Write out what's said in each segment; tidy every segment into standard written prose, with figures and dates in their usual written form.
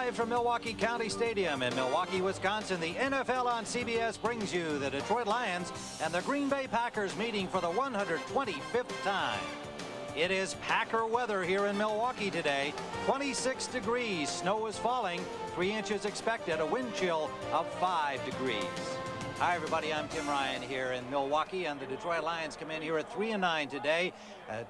Live from Milwaukee County Stadium in Milwaukee, Wisconsin, the NFL on CBS brings you the Detroit Lions and the Green Bay Packers meeting for the 125th time. It is Packer weather here in Milwaukee today. 26 degrees, snow is falling, 3 inches expected, a wind chill of 5 degrees. Hi everybody, I'm Tim Ryan here in Milwaukee, and the Detroit Lions come in here at 3-9 today,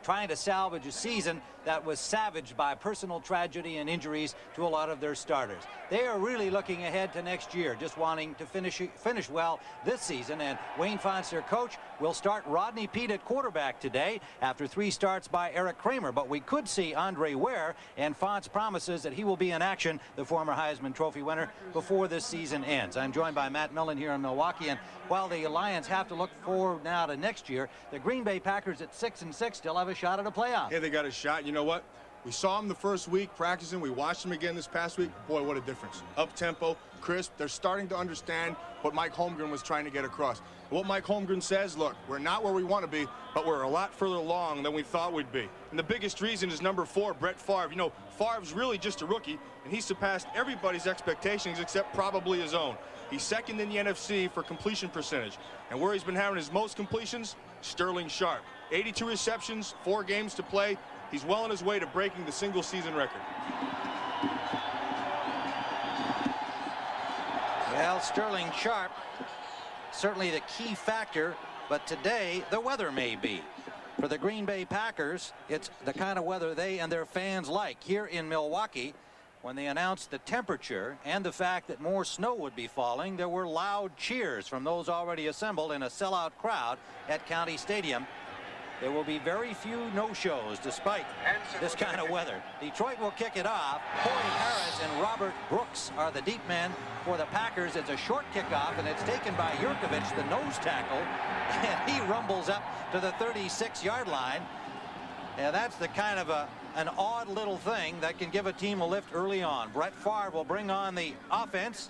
trying to salvage a season that was savaged by personal tragedy and injuries to a lot of their starters. They are really looking ahead to next year, just wanting to finish well this season, and Wayne Fontes, their coach, will start Rodney Peete at quarterback today after 3 starts by Eric Kramer, but we could see Andre Ware, and Fontes promises that he will be in action, the former Heisman Trophy winner, before this season ends. I'm joined by Matt Millen here in Milwaukee, and while the Lions have to look forward now to next year, the Green Bay Packers at 6-6 still have a shot at a playoff. Yeah, they got a shot. You know what? We saw them the first week practicing. We watched them again this past week. Boy, what a difference. Up-tempo, crisp. They're starting to understand what Mike Holmgren was trying to get across. What Mike Holmgren says, look, we're not where we want to be, but we're a lot further along than we thought we'd be. And the biggest reason is number 4, Brett Favre. You know, Favre's really just a rookie, and he surpassed everybody's expectations except probably his own. He's second in the NFC for completion percentage. And where he's been having his most completions, Sterling Sharp. 82 receptions, 4 games to play. He's well on his way to breaking the single-season record. Well, Sterling Sharp, certainly the key factor, but today the weather may be. For the Green Bay Packers, it's the kind of weather they and their fans like. Here in Milwaukee, when they announced the temperature and the fact that more snow would be falling, there were loud cheers from those already assembled in a sellout crowd at County Stadium. There will be very few no-shows despite this kind of weather. Detroit will kick it off. Corey Harris and Robert Brooks are the deep men for the Packers. It's a short kickoff, and it's taken by Yurkovich, the nose tackle, and he rumbles up to the 36-yard line. And that's the kind of an odd little thing that can give a team a lift early on. Brett Favre will bring on the offense,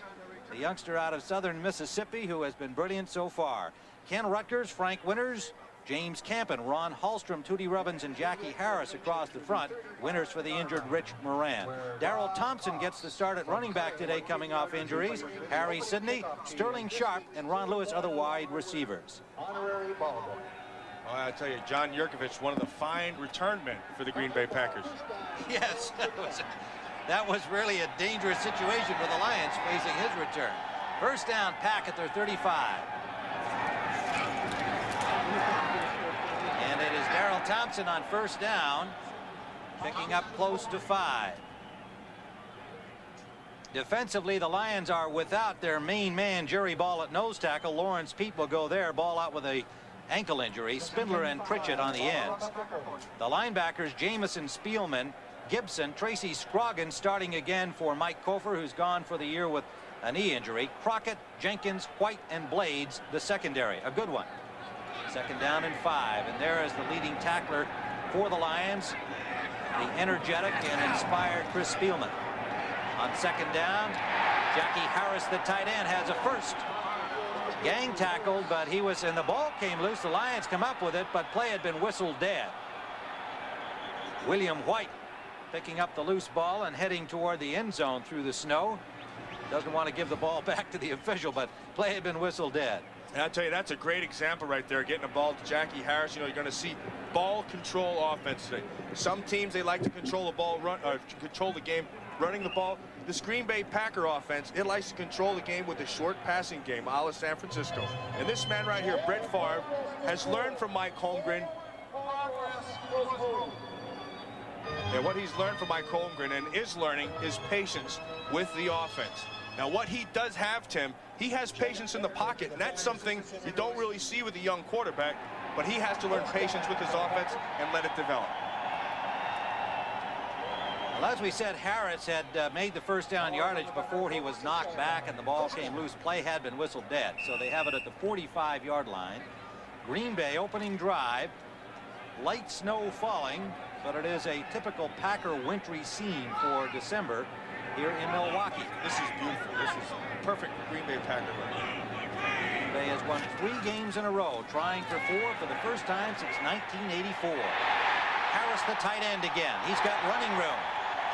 the youngster out of southern Mississippi who has been brilliant so far. Ken Rutgers, Frank Winters, James Campen, Ron Hallstrom, Tootie Robbins, and Jackie Harris across the front. Winners for the injured Rich Moran. Darrell Thompson gets the start at running back today, coming off injuries. Harry Sidney, Sterling Sharp, and Ron Lewis are the wide receivers. Oh, I tell you, John Yurkovich, one of the fine return men for the Green Bay Packers. Yes, that was really a dangerous situation for the Lions facing his return. First down, Pack at their 35. And it is Darrell Thompson on first down, picking up close to 5. Defensively, the Lions are without their main man, Jerry Ball, at nose tackle. Lawrence Peete will go there. Ball out with a ankle injury. Spindler and Pritchett on the ends. The linebackers, Jamison, Spielman, Gibson, Tracy Scroggins starting again for Mike Kofer, who's gone for the year with a knee injury. Crockett, Jenkins, White, and Blades, the secondary. A good one. Second down and 5. And there is the leading tackler for the Lions, the energetic and inspired Chris Spielman. On second down, Jackie Harris, the tight end, has a first. Gang tackled, but he was, and the ball came loose. The Lions come up with it, but play had been whistled dead. William White picking up the loose ball and heading toward the end zone through the snow. Doesn't want to give the ball back to the official, but play had been whistled dead. And I tell you, that's a great example right there, getting the ball to Jackie Harris. You know, you're going to see ball control offense today. Some teams, they like to control the ball, control the game running the ball. This Green Bay Packer offense, it likes to control the game with a short passing game, a la San Francisco. And this man right here, Brett Favre, has learned from Mike Holmgren. And what he's learned from Mike Holmgren and is learning is patience with the offense. Now, what he does have, Tim, he has patience in the pocket, and that's something you don't really see with a young quarterback, but he has to learn patience with his offense and let it develop. Well, as we said, Harris had made the first down yardage before he was knocked back and the ball came loose. Play had been whistled dead, so they have it at the 45-yard line. Green Bay opening drive. Light snow falling, but it is a typical Packer wintry scene for December here in Milwaukee. This is beautiful. This is perfect Green Bay Packer. Green Bay has won 3 games in a row, trying for 4 for the first time since 1984. Harris, the tight end again. He's got running room.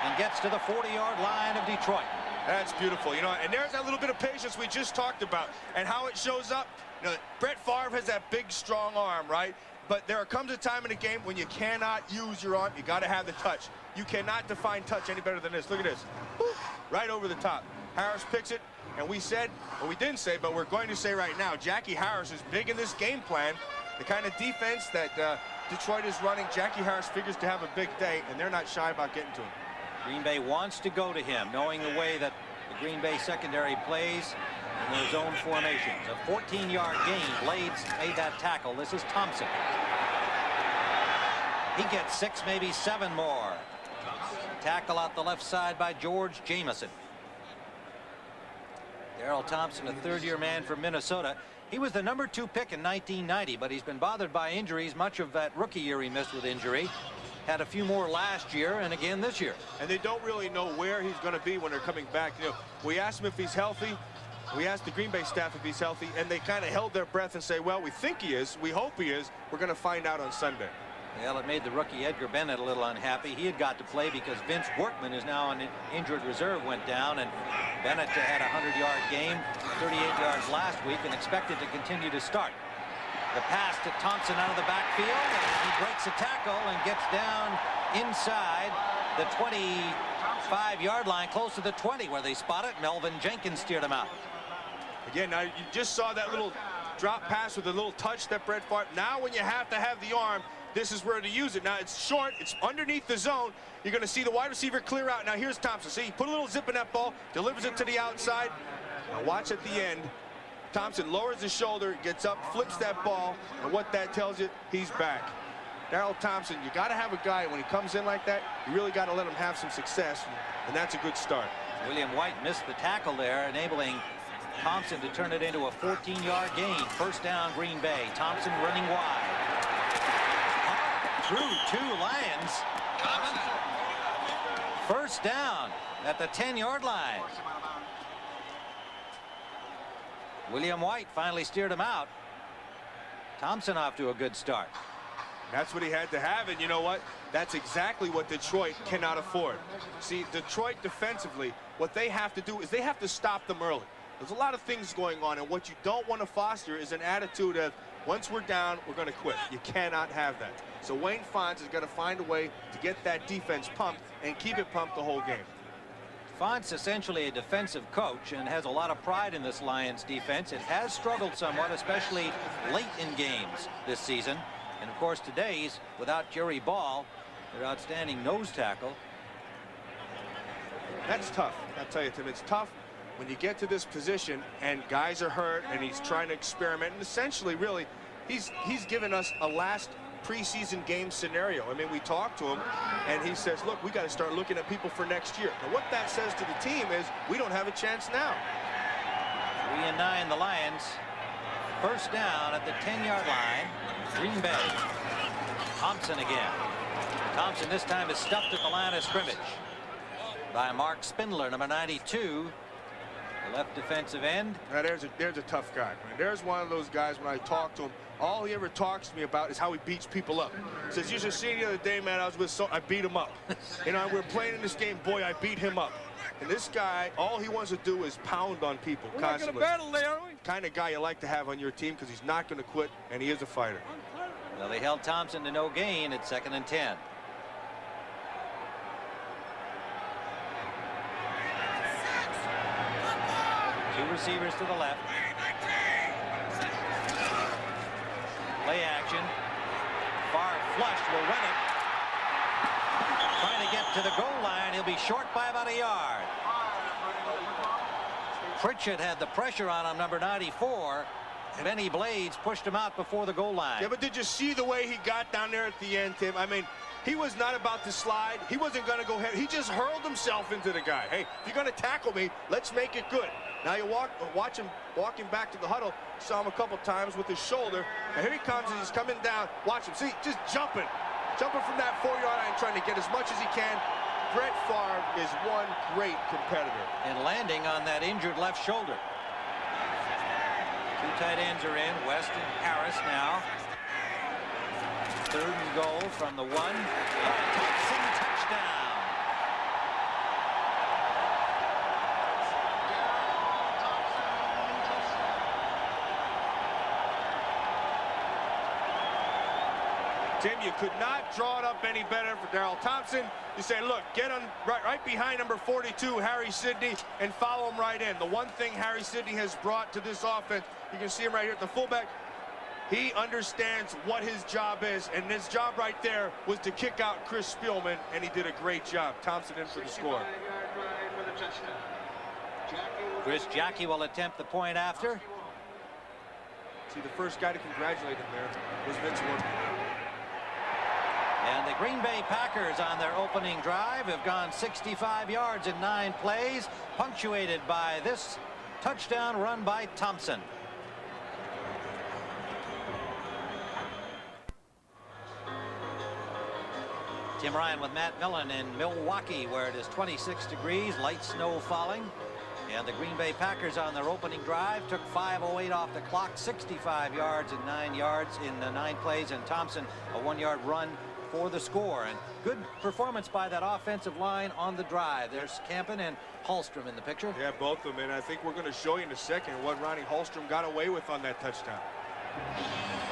and gets to the 40-yard line of Detroit. That's beautiful, you know, and there's that little bit of patience we just talked about and how it shows up. You know, Brett Favre has that big, strong arm, right? But there comes a time in the game when you cannot use your arm. You got to have the touch. You cannot define touch any better than this. Look at this. Woo, right over the top. Harris picks it, and we said, well, we didn't say, but we're going to say right now, Jackie Harris is big in this game plan. The kind of defense that Detroit is running, Jackie Harris figures to have a big day, and they're not shy about getting to him. Green Bay wants to go to him, knowing the way that the Green Bay secondary plays in their zone formations. A 14-yard gain. Blades made that tackle. This is Thompson. He gets 6, maybe 7 more. Tackle out the left side by George Jamison. Darrell Thompson, a third-year man from Minnesota. He was the number 2 pick in 1990, but he's been bothered by injuries. Much of that rookie year he missed with injury. Had a few more last year and again this year. And they don't really know where he's going to be when they're coming back. You know, we asked him if he's healthy. We asked the Green Bay staff if he's healthy, and they kind of held their breath and say, well, we think he is. We hope he is. We're going to find out on Sunday. Well, it made the rookie Edgar Bennett a little unhappy. He had got to play because Vince Workman is now on injured reserve, went down, and Bennett had a 100-yard game, 38 yards last week, and expected to continue to start. The pass to Thompson out of the backfield, and he breaks a tackle and gets down inside the 25-yard line, close to the 20, where they spot it. Melvin Jenkins steered him out. Again, now you just saw that little drop pass with a little touch that Brett Favre. Now when you have to have the arm, this is where to use it. Now it's short, it's underneath the zone. You're going to see the wide receiver clear out. Now here's Thompson. See, he put a little zip in that ball, delivers it to the outside. Now watch at the end. Thompson lowers his shoulder, gets up, flips that ball, and what that tells you, he's back. Darrell Thompson, you got to have a guy when he comes in like that, you really got to let him have some success, and that's a good start. William White missed the tackle there, enabling Thompson to turn it into a 14-yard gain. First down, Green Bay. Thompson running wide. Through 2 Lions. First down at the 10-yard line. William White finally steered him out. Thompson off to a good start. That's what he had to have, and you know what? That's exactly what Detroit cannot afford. See, Detroit defensively, what they have to do is they have to stop them early. There's a lot of things going on, and what you don't want to foster is an attitude of, once we're down, we're going to quit. You cannot have that. So Wayne Fontes has got to find a way to get that defense pumped and keep it pumped the whole game. Fontes essentially a defensive coach and has a lot of pride in this Lions defense. It has struggled somewhat, especially late in games this season. And of course today's without Jerry Ball, their outstanding nose tackle. That's tough. I'll tell you, Tim, it's tough when you get to this position and guys are hurt and he's trying to experiment. And essentially, really, he's given us a last preseason game scenario. I mean, we talked to him and he says, look, we got to start looking at people for next year. Now what that says to the team is we don't have a chance now. 3-9 the Lions. First down at the 10-yard line. Green Bay. Thompson again. Thompson this time is stuffed at the line of scrimmage by Mark Spindler, number 92, the left defensive end. Now there's a tough guy. I mean, there's one of those guys when I talk to him, all he ever talks to me about is how he beats people up. He says, you should see the other day, man, I was with I beat him up. You know, we're playing in this game, boy, I beat him up. And this guy, all he wants to do is pound on people constantly. We're not going to battle today, are we? Kind of guy you like to have on your team because he's not going to quit, and he is a fighter. Well, they held Thompson to no gain at 2nd and 10. Two receivers to the left. Play action. Far flush will run it. Trying to get to the goal line. He'll be short by about a yard. Pritchett had the pressure on him, number 94. Benny Blades pushed him out before the goal line. Yeah, but did you see the way he got down there at the end, Tim? I mean, he was not about to slide. He wasn't going to go ahead. He just hurled himself into the guy. Hey, if you're going to tackle me, let's make it good. Now you watch him walking back to the huddle. Saw him a couple times with his shoulder. And here he comes, and he's coming down. Watch him. See, just jumping from that 4-yard line, trying to get as much as he can. Brett Favre is one great competitor. And landing on that injured left shoulder. Two tight ends are in. West and Harris now. 3rd and goal from the 1. Thompson touchdown. Tim, you could not draw it up any better for Darrell Thompson. You say, look, get on right behind number 42, Harry Sidney, and follow him right in. The one thing Harry Sidney has brought to this offense, you can see him right here at the fullback, he understands what his job is, and his job right there was to kick out Chris Spielman, and he did a great job. Thompson in for the score. Chris Jackie will attempt the point after. See, the first guy to congratulate him there was Vince Workman. And the Green Bay Packers on their opening drive have gone 65 yards in 9 plays, punctuated by this touchdown run by Thompson. Tim Ryan with Matt Millen in Milwaukee, where it is 26 degrees, light snow falling. And the Green Bay Packers on their opening drive took 5:08 off the clock, 65 yards and 9 yards in the 9 plays, and Thompson a 1-yard run for the score. And good performance by that offensive line on the drive. There's Campen and Hallstrom in the picture. Yeah, both of them, and I think we're going to show you in a second what Ronnie Hallstrom got away with on that touchdown.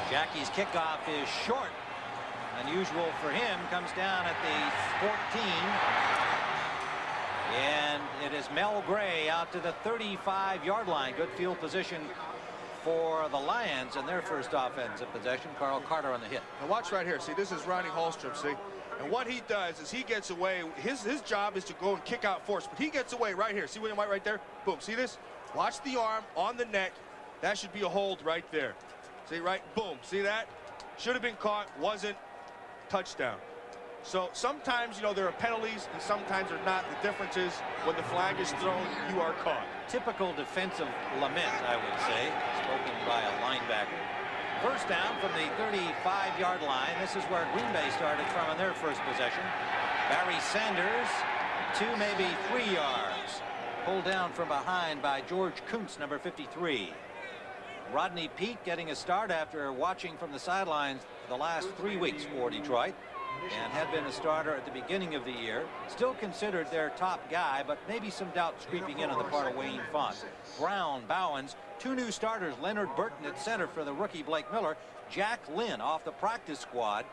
Jackie's kickoff is short. Unusual for him, comes down at the 14. And it is Mel Gray out to the 35-yard line. Good field position for the Lions in their first offensive possession. Carl Carter on the hit. Now watch right here. See, this is Ronnie Hallstrom, see? And what he does is he gets away. His job is to go and kick out force, but he gets away right here. See William White right there? Boom. See this? Watch the arm on the neck. That should be a hold right there. See, right? Boom. See that? Should have been caught. Wasn't. Touchdown. So sometimes, you know, there are penalties and sometimes they're not. The difference is when the flag is thrown, you are caught. Typical defensive lament, I would say, spoken by a linebacker. First down from the 35-yard line. This is where Green Bay started from in their first possession. Barry Sanders, 2, maybe 3 yards. Pulled down from behind by George Kuntz, number 53. Rodney Peete getting a start after watching from the sidelines the last 3 weeks for Detroit, and had been a starter at the beginning of the year. Still considered their top guy, but maybe some doubts creeping in on the part of Wayne Font. Brown, Bowens, 2 new starters, Leonard Burton at center for the rookie Blake Miller, Jack Lynn off the practice squad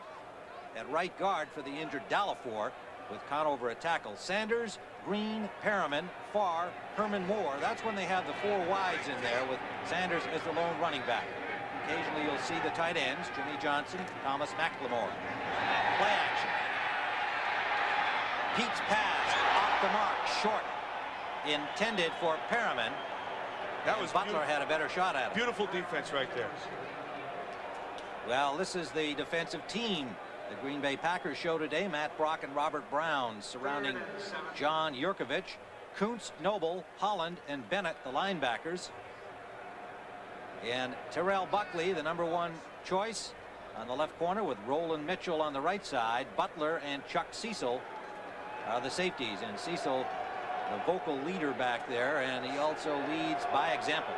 at right guard for the injured Dallafour, with Conover at tackle. Sanders, Green, Perriman, Farr, Herman Moore. That's when they have the 4 wides in there with Sanders as the lone running back. Occasionally you'll see the tight ends, Jimmy Johnson, Thomas McLemore. Play action. Pete's pass off the mark, short. Intended for Perriman. That was Butler had a better shot at it. Beautiful defense right there. Well, this is the defensive team the Green Bay Packers show today. Matt Brock and Robert Brown surrounding John Yurkovich. Kuntz, Noble, Holland, and Bennett, the linebackers. And Terrell Buckley, the #1 choice, on the left corner, with Roland Mitchell on the right side. Butler and Chuck Cecil are the safeties, and Cecil the vocal leader back there, and he also leads by example.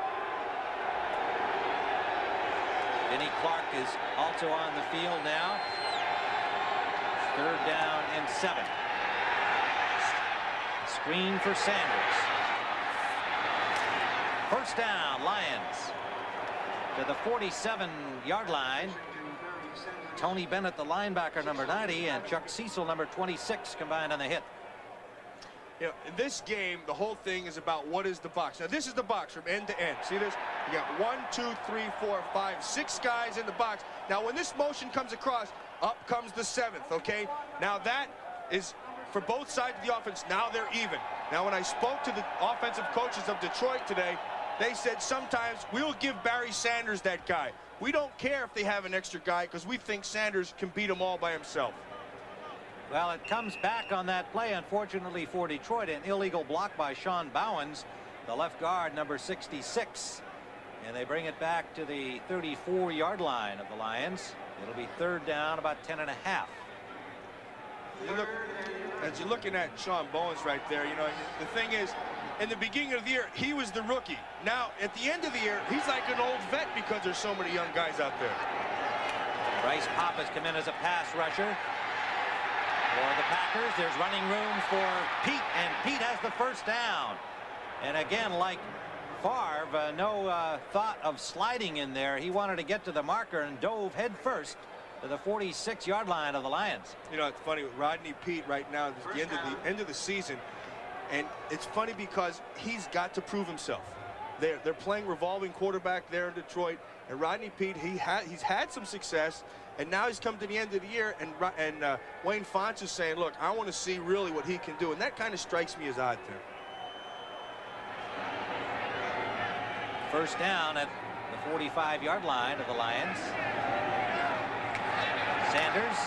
Vinnie Clark is also on the field now. 3rd down and 7. Screen for Sanders. First down, Lions. To the 47-yard line. Tony Bennett, the linebacker, number 90, and Chuck Cecil, number 26, combined on the hit. You know, in this game, the whole thing is about what is the box. Now, this is the box from end to end. See this? You got 1, 2, 3, 4, 5, 6 guys in the box. Now, when this motion comes across, up comes the 7th, okay? Now, that is for both sides of the offense. Now they're even. Now, when I spoke to the offensive coaches of Detroit today, they said sometimes we'll give Barry Sanders that guy. We don't care if they have an extra guy because we think Sanders can beat them all by himself. Well, it comes back on that play, unfortunately for Detroit. An illegal block by Sean Bowens, the left guard, number 66. And they bring it back to the 34-yard line of the Lions. It'll be 3rd down, about 10 and a half. Look, as you're looking at Sean Bowens right there, you know, the thing is, in the beginning of the year, he was the rookie. Now, at the end of the year, he's like an old vet because there's so many young guys out there. Bryce Popp has come in as a pass rusher for the Packers. There's running room for Peete, and Peete has the first down. And again, like Favre, no thought of sliding in there. He wanted to get to the marker and dove head first to the 46-yard line of the Lions. You know, it's funny with Rodney Peete right now at the end of the season, and it's funny because he's got to prove himself. They're playing revolving quarterback there in Detroit, and Rodney Peete, he's had some success, and now he's come to the end of the year, and Wayne Fonts is saying, look, I want to see really what he can do, and that kind of strikes me as odd there. First down at the 45-yard line of the Lions. Sanders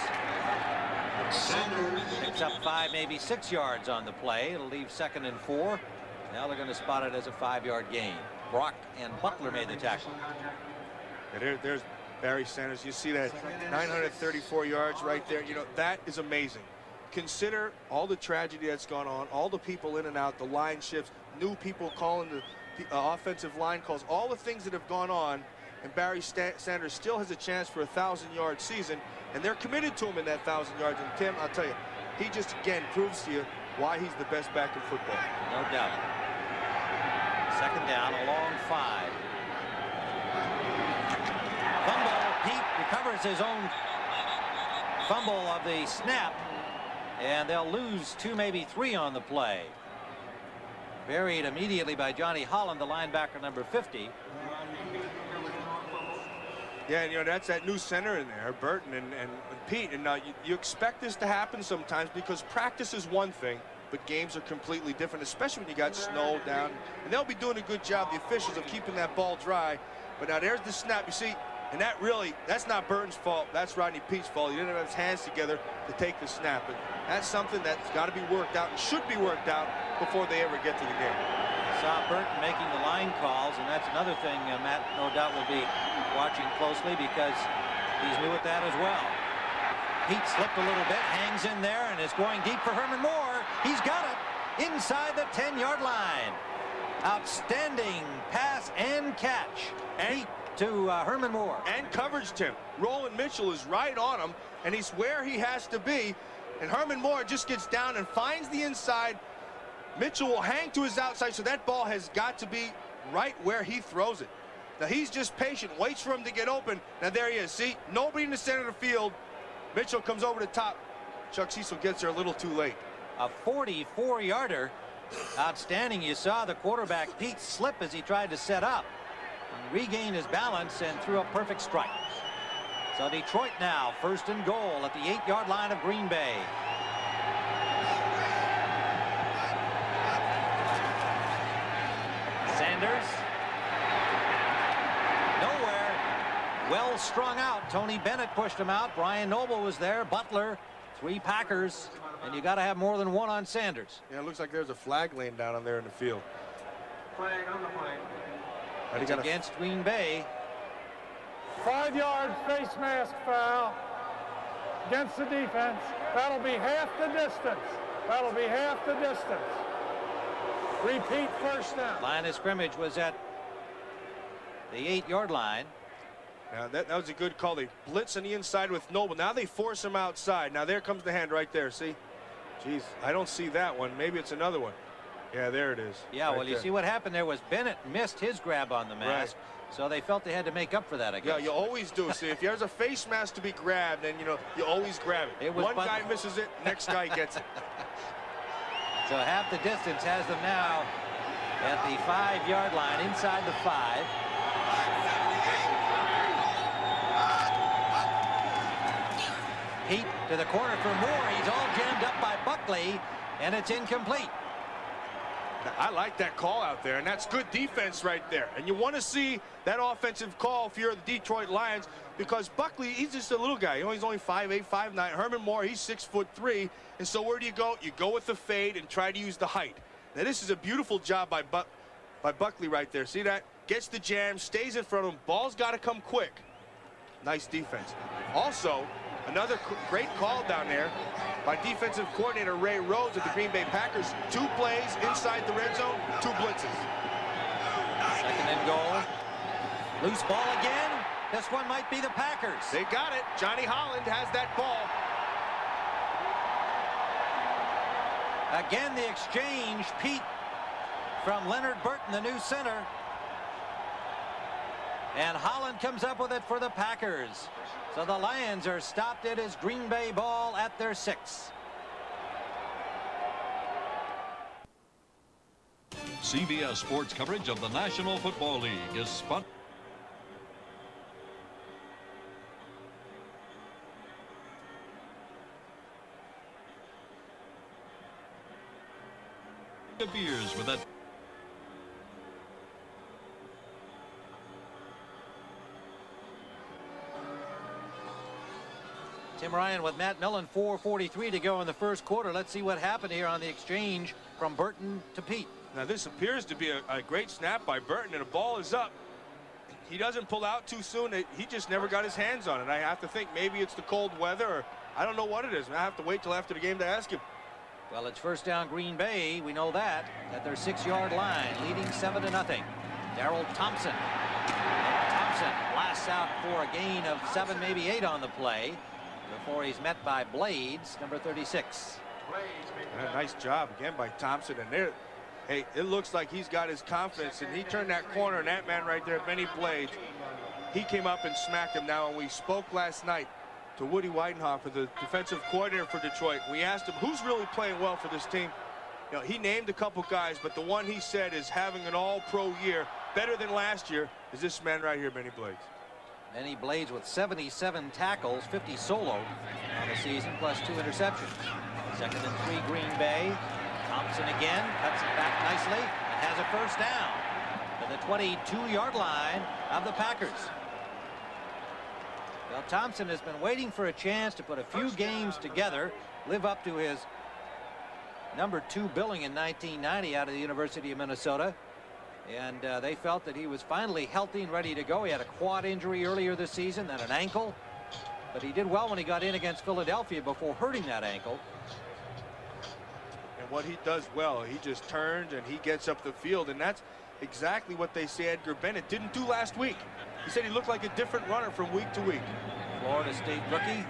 picks up 5, maybe 6 yards on the play. It'll leave 2nd and 4. Now they're going to spot it as a 5-yard gain. Brock and Butler made the tackle. Yeah, there's Barry Sanders. You see that 934 yards right there. You know, that is amazing. Consider all the tragedy that's gone on, all the people in and out, the line shifts, new people calling the offensive line calls, all the things that have gone on, and Barry Sanders still has a chance for a 1,000-yard season, and they're committed to him in that 1,000 yards. And Tim, I'll tell you, he just again proves to you why he's the best back in football. No doubt. 2nd down, a long 5. Fumble. Peete recovers his own fumble of the snap, and they'll lose 2, maybe 3 on the play. Buried immediately by Johnny Holland, the linebacker number 50. Yeah, and you know, that's that new center in there, Burton and Peete. And you expect this to happen sometimes because practice is one thing, but games are completely different, especially when you got snow down. And they'll be doing a good job, the officials, of keeping that ball dry. But now there's the snap. You see, and that's not Burton's fault. That's Rodney Peete's fault. He didn't have his hands together to take the snap. But that's something that's got to be worked out and should be worked out before they ever get to the game. Saw Burton making the line calls, and that's another thing Matt no doubt will be watching closely because he's new at that as well. Peete slipped a little bit, hangs in there, and is going deep for Herman Moore. He's got it inside the 10-yard line. Outstanding pass and catch. Peete to Herman Moore. And coverage, Tim. Roland Mitchell is right on him, and he's where he has to be. And Herman Moore just gets down and finds the inside. Mitchell will hang to his outside, so that ball has got to be right where he throws it. Now he's just patient, waits for him to get open. Now there he is. See, nobody in the center of the field. Mitchell comes over the top. Chuck Cecil gets there a little too late. A 44-yarder. Outstanding. You saw the quarterback Peete slip as he tried to set up and regain his balance and threw a perfect strike. So Detroit now 1st and goal at the 8-yard line of Green Bay. Sanders. Nowhere. Well strung out. Tony Bennett pushed him out. Brian Noble was there. Butler. 3 Packers. And you got to have more than 1 on Sanders. Yeah, it looks like there's a flag laying down on there in the field. Flag on the play. It's against Green Bay. 5-yard face mask foul against the defense. That'll be half the distance. That'll be half the distance. Repeat, first down. Line of scrimmage was at the 8-yard line. Now that was a good call. They blitz on the inside with Noble. Now they force him outside. Now there comes the hand right there. See? Jeez, I don't see that one. Maybe it's another one. Yeah, there it is. Yeah, right well, you there. see what happened there was Bennett missed his grab on the mask. Right. So they felt they had to make up for that, I guess. Yeah, you always do. See, if there's a face mask to be grabbed, then, you know, you always grab it. One guy misses it, next guy gets it. So half the distance has them now at the 5-yard line, inside the 5. Peete to the corner for Moore. He's all jammed up by Buckley, and it's incomplete. I like that call out there, and that's good defense right there. And you want to see that offensive call if you're the Detroit Lions, because Buckley, he's just a little guy. You know, he's only 5'8", 5'9". Herman Moore, he's 6'3". And so where do you go? You go with the fade and try to use the height. Now this is a beautiful job by Buckley right there. See that? Gets the jam, stays in front of him. Ball's got to come quick. Nice defense. Also, another great call down there by defensive coordinator Ray Rhodes of the Green Bay Packers. 2 plays inside the red zone, 2 blitzes. 2nd and goal. Loose ball again. This one might be the Packers. They got it. Johnny Holland has that ball. Again, the exchange. Peete from Leonard Burton, the new center. And Holland comes up with it for the Packers. So the Lions are stopped. It is Green Bay ball at their 6. CBS Sports coverage of the National Football League is spun. Beers with that. Tim Ryan with Matt Millen, 4:43 to go in the first quarter. Let's see what happened here on the exchange from Burton to Pete. Now this appears to be a great snap by Burton, and the ball is up. He doesn't pull out too soon. He just never got his hands on it. I have to think maybe it's the cold weather, or I don't know what it is. I have to wait till after the game to ask him. Well, it's first down Green Bay. We know that at their 6-yard line, leading 7-0. Darrell Thompson. And Thompson blasts out for a gain of 7, maybe 8 on the play before he's met by Blades, number 36. Nice job again by Thompson. And there, hey, it looks like he's got his confidence, and he turned that corner, and that man right there, Benny Blades, he came up and smacked him. Now, when we spoke last night to Woody Weidenhofer, the defensive coordinator for Detroit, we asked him who's really playing well for this team. You know, he named a couple guys, but the one he said is having an all-pro year, better than last year, is this man right here, Benny Blades. Benny Blades with 77 tackles, 50 solo on the season, plus 2 interceptions. 2nd and 3, Green Bay. Thompson again, cuts it back nicely, and has a first down to the 22-yard line of the Packers. Well, Thompson has been waiting for a chance to put a few games together, live up to his number 2 billing in 1990 out of the University of Minnesota. And they felt that he was finally healthy and ready to go. He had a quad injury earlier this season, then an ankle. But he did well when he got in against Philadelphia before hurting that ankle. And what he does well, he just turns and he gets up the field. And that's exactly what they say Edgar Bennett didn't do last week. He said he looked like a different runner from week to week. Florida State rookie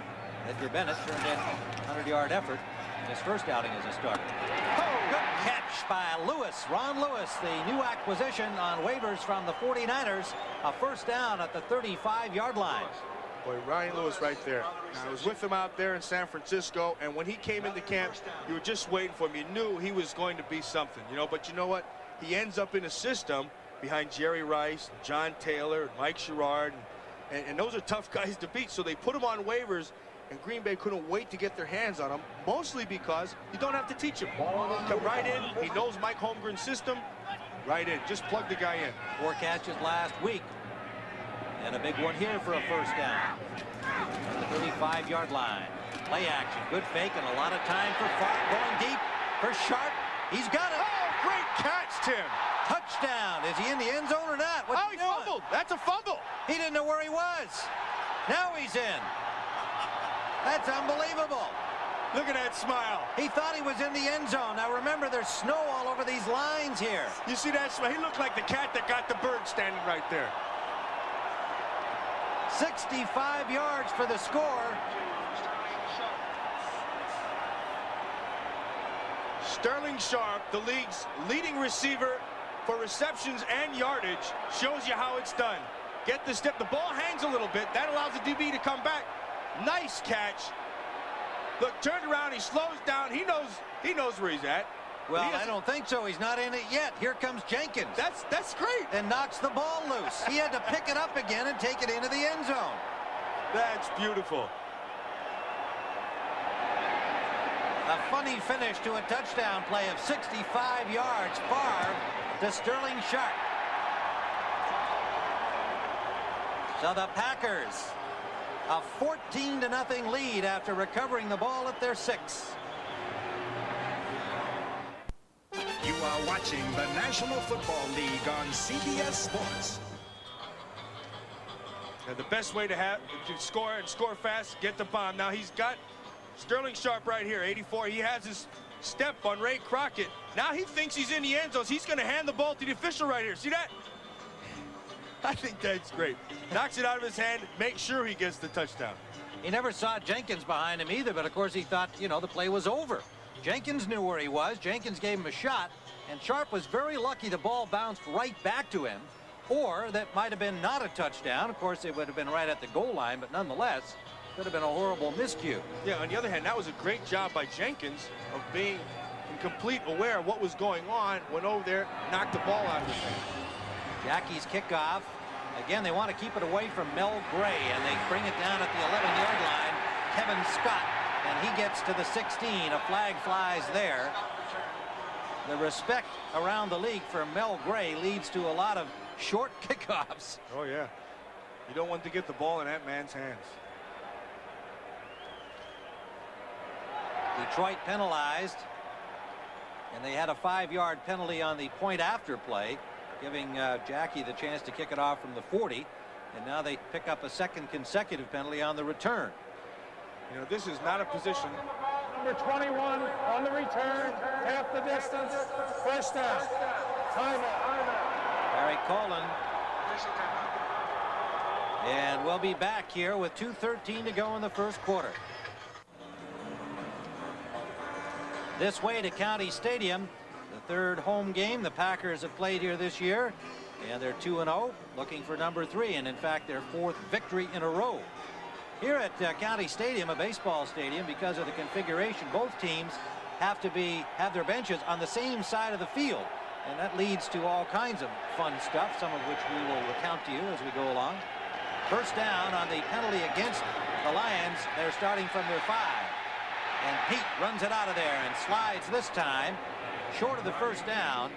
Edgar Bennett turned in a 100-yard effort in his first outing as a starter. Oh, good catch by Lewis. Ron Lewis, the new acquisition on waivers from the 49ers. A first down at the 35-yard line. Boy, Ryan Lewis right there. Now, I was with him out there in San Francisco, and when he came into camp, you were just waiting for him. You knew he was going to be something, you know. But you know what? He ends up in a system behind Jerry Rice, John Taylor, and Mike Sherrard, and those are tough guys to beat. So they put him on waivers, and Green Bay couldn't wait to get their hands on him, mostly because you don't have to teach him. Come right in. He knows Mike Holmgren's system. Right in. Just plug the guy in. 4 catches last week. And a big one here for a first down. At the 35-yard line. Play action. Good fake and a lot of time for Favre. Going deep for Sharp. He's got it. Oh, great catch, Tim. Touchdown. Is he in the end zone or not? What's he fumbled. That's a fumble. He didn't know where he was. Now he's in. That's unbelievable. Look at that smile. He thought he was in the end zone. Now remember, there's snow all over these lines here. You see that smile? He looked like the cat that got the bird standing right there. 65 yards for the score. Sterling Sharp, the league's leading receiver for receptions and yardage, shows you how it's done. Get the step. The ball hangs a little bit. That allows the DB to come back. Nice catch. Look, turned around. He slows down. He knows where he's at. Well, I don't think so. He's not in it yet. Here comes Jenkins. That's great. And knocks the ball loose. He had to pick it up again and take it into the end zone. That's beautiful. A funny finish to a touchdown play of 65 yards. Favre to Sterling Sharp. So the Packers, a 14-0 lead after recovering the ball at their 6. You are watching the National Football League on CBS Sports. Now the best way to score and score fast, get the bomb. Now he's got Sterling Sharp right here, 84. He has his step on Ray Crockett. Now he thinks he's in the end zone. He's going to hand the ball to the official right here. See that? I think that's great. Knocks it out of his hand, makes sure he gets the touchdown. He never saw Jenkins behind him either, but of course he thought, you know, the play was over. Jenkins knew where he was. Jenkins gave him a shot, and Sharp was very lucky the ball bounced right back to him. or that might have been not a touchdown. Of course, it would have been right at the goal line, but nonetheless, could have been a horrible miscue. Yeah, on the other hand, that was a great job by Jenkins of being in complete aware of what was going on, went over there, knocked the ball out of his hand. Jackie's kickoff. Again, they want to keep it away from Mel Gray, and they bring it down at the 11-yard line. Kevin Scott, and he gets to the 16. A flag flies there. The respect around the league for Mel Gray leads to a lot of short kickoffs. Oh, yeah. You don't want to get the ball in that man's hands. Detroit penalized, and they had a 5-yard penalty on the point after play, giving Jackie the chance to kick it off from the 40, and now they pick up a second consecutive penalty on the return. You know, this is not a position. Number 21 on the return, half the distance, first down. Timeout. Barry Colin. And we'll be back here with 2:13 to go in the first quarter. This way to County Stadium, the third home game the Packers have played here this year, and they're 2-0, looking for number 3, and in fact their 4th victory in a row. Here at County Stadium, a baseball stadium, because of the configuration, both teams have their benches on the same side of the field, and that leads to all kinds of fun stuff, some of which we will recount to you as we go along. First down on the penalty against the Lions. They're starting from their 5. And Pete runs it out of there and slides this time short of the first down.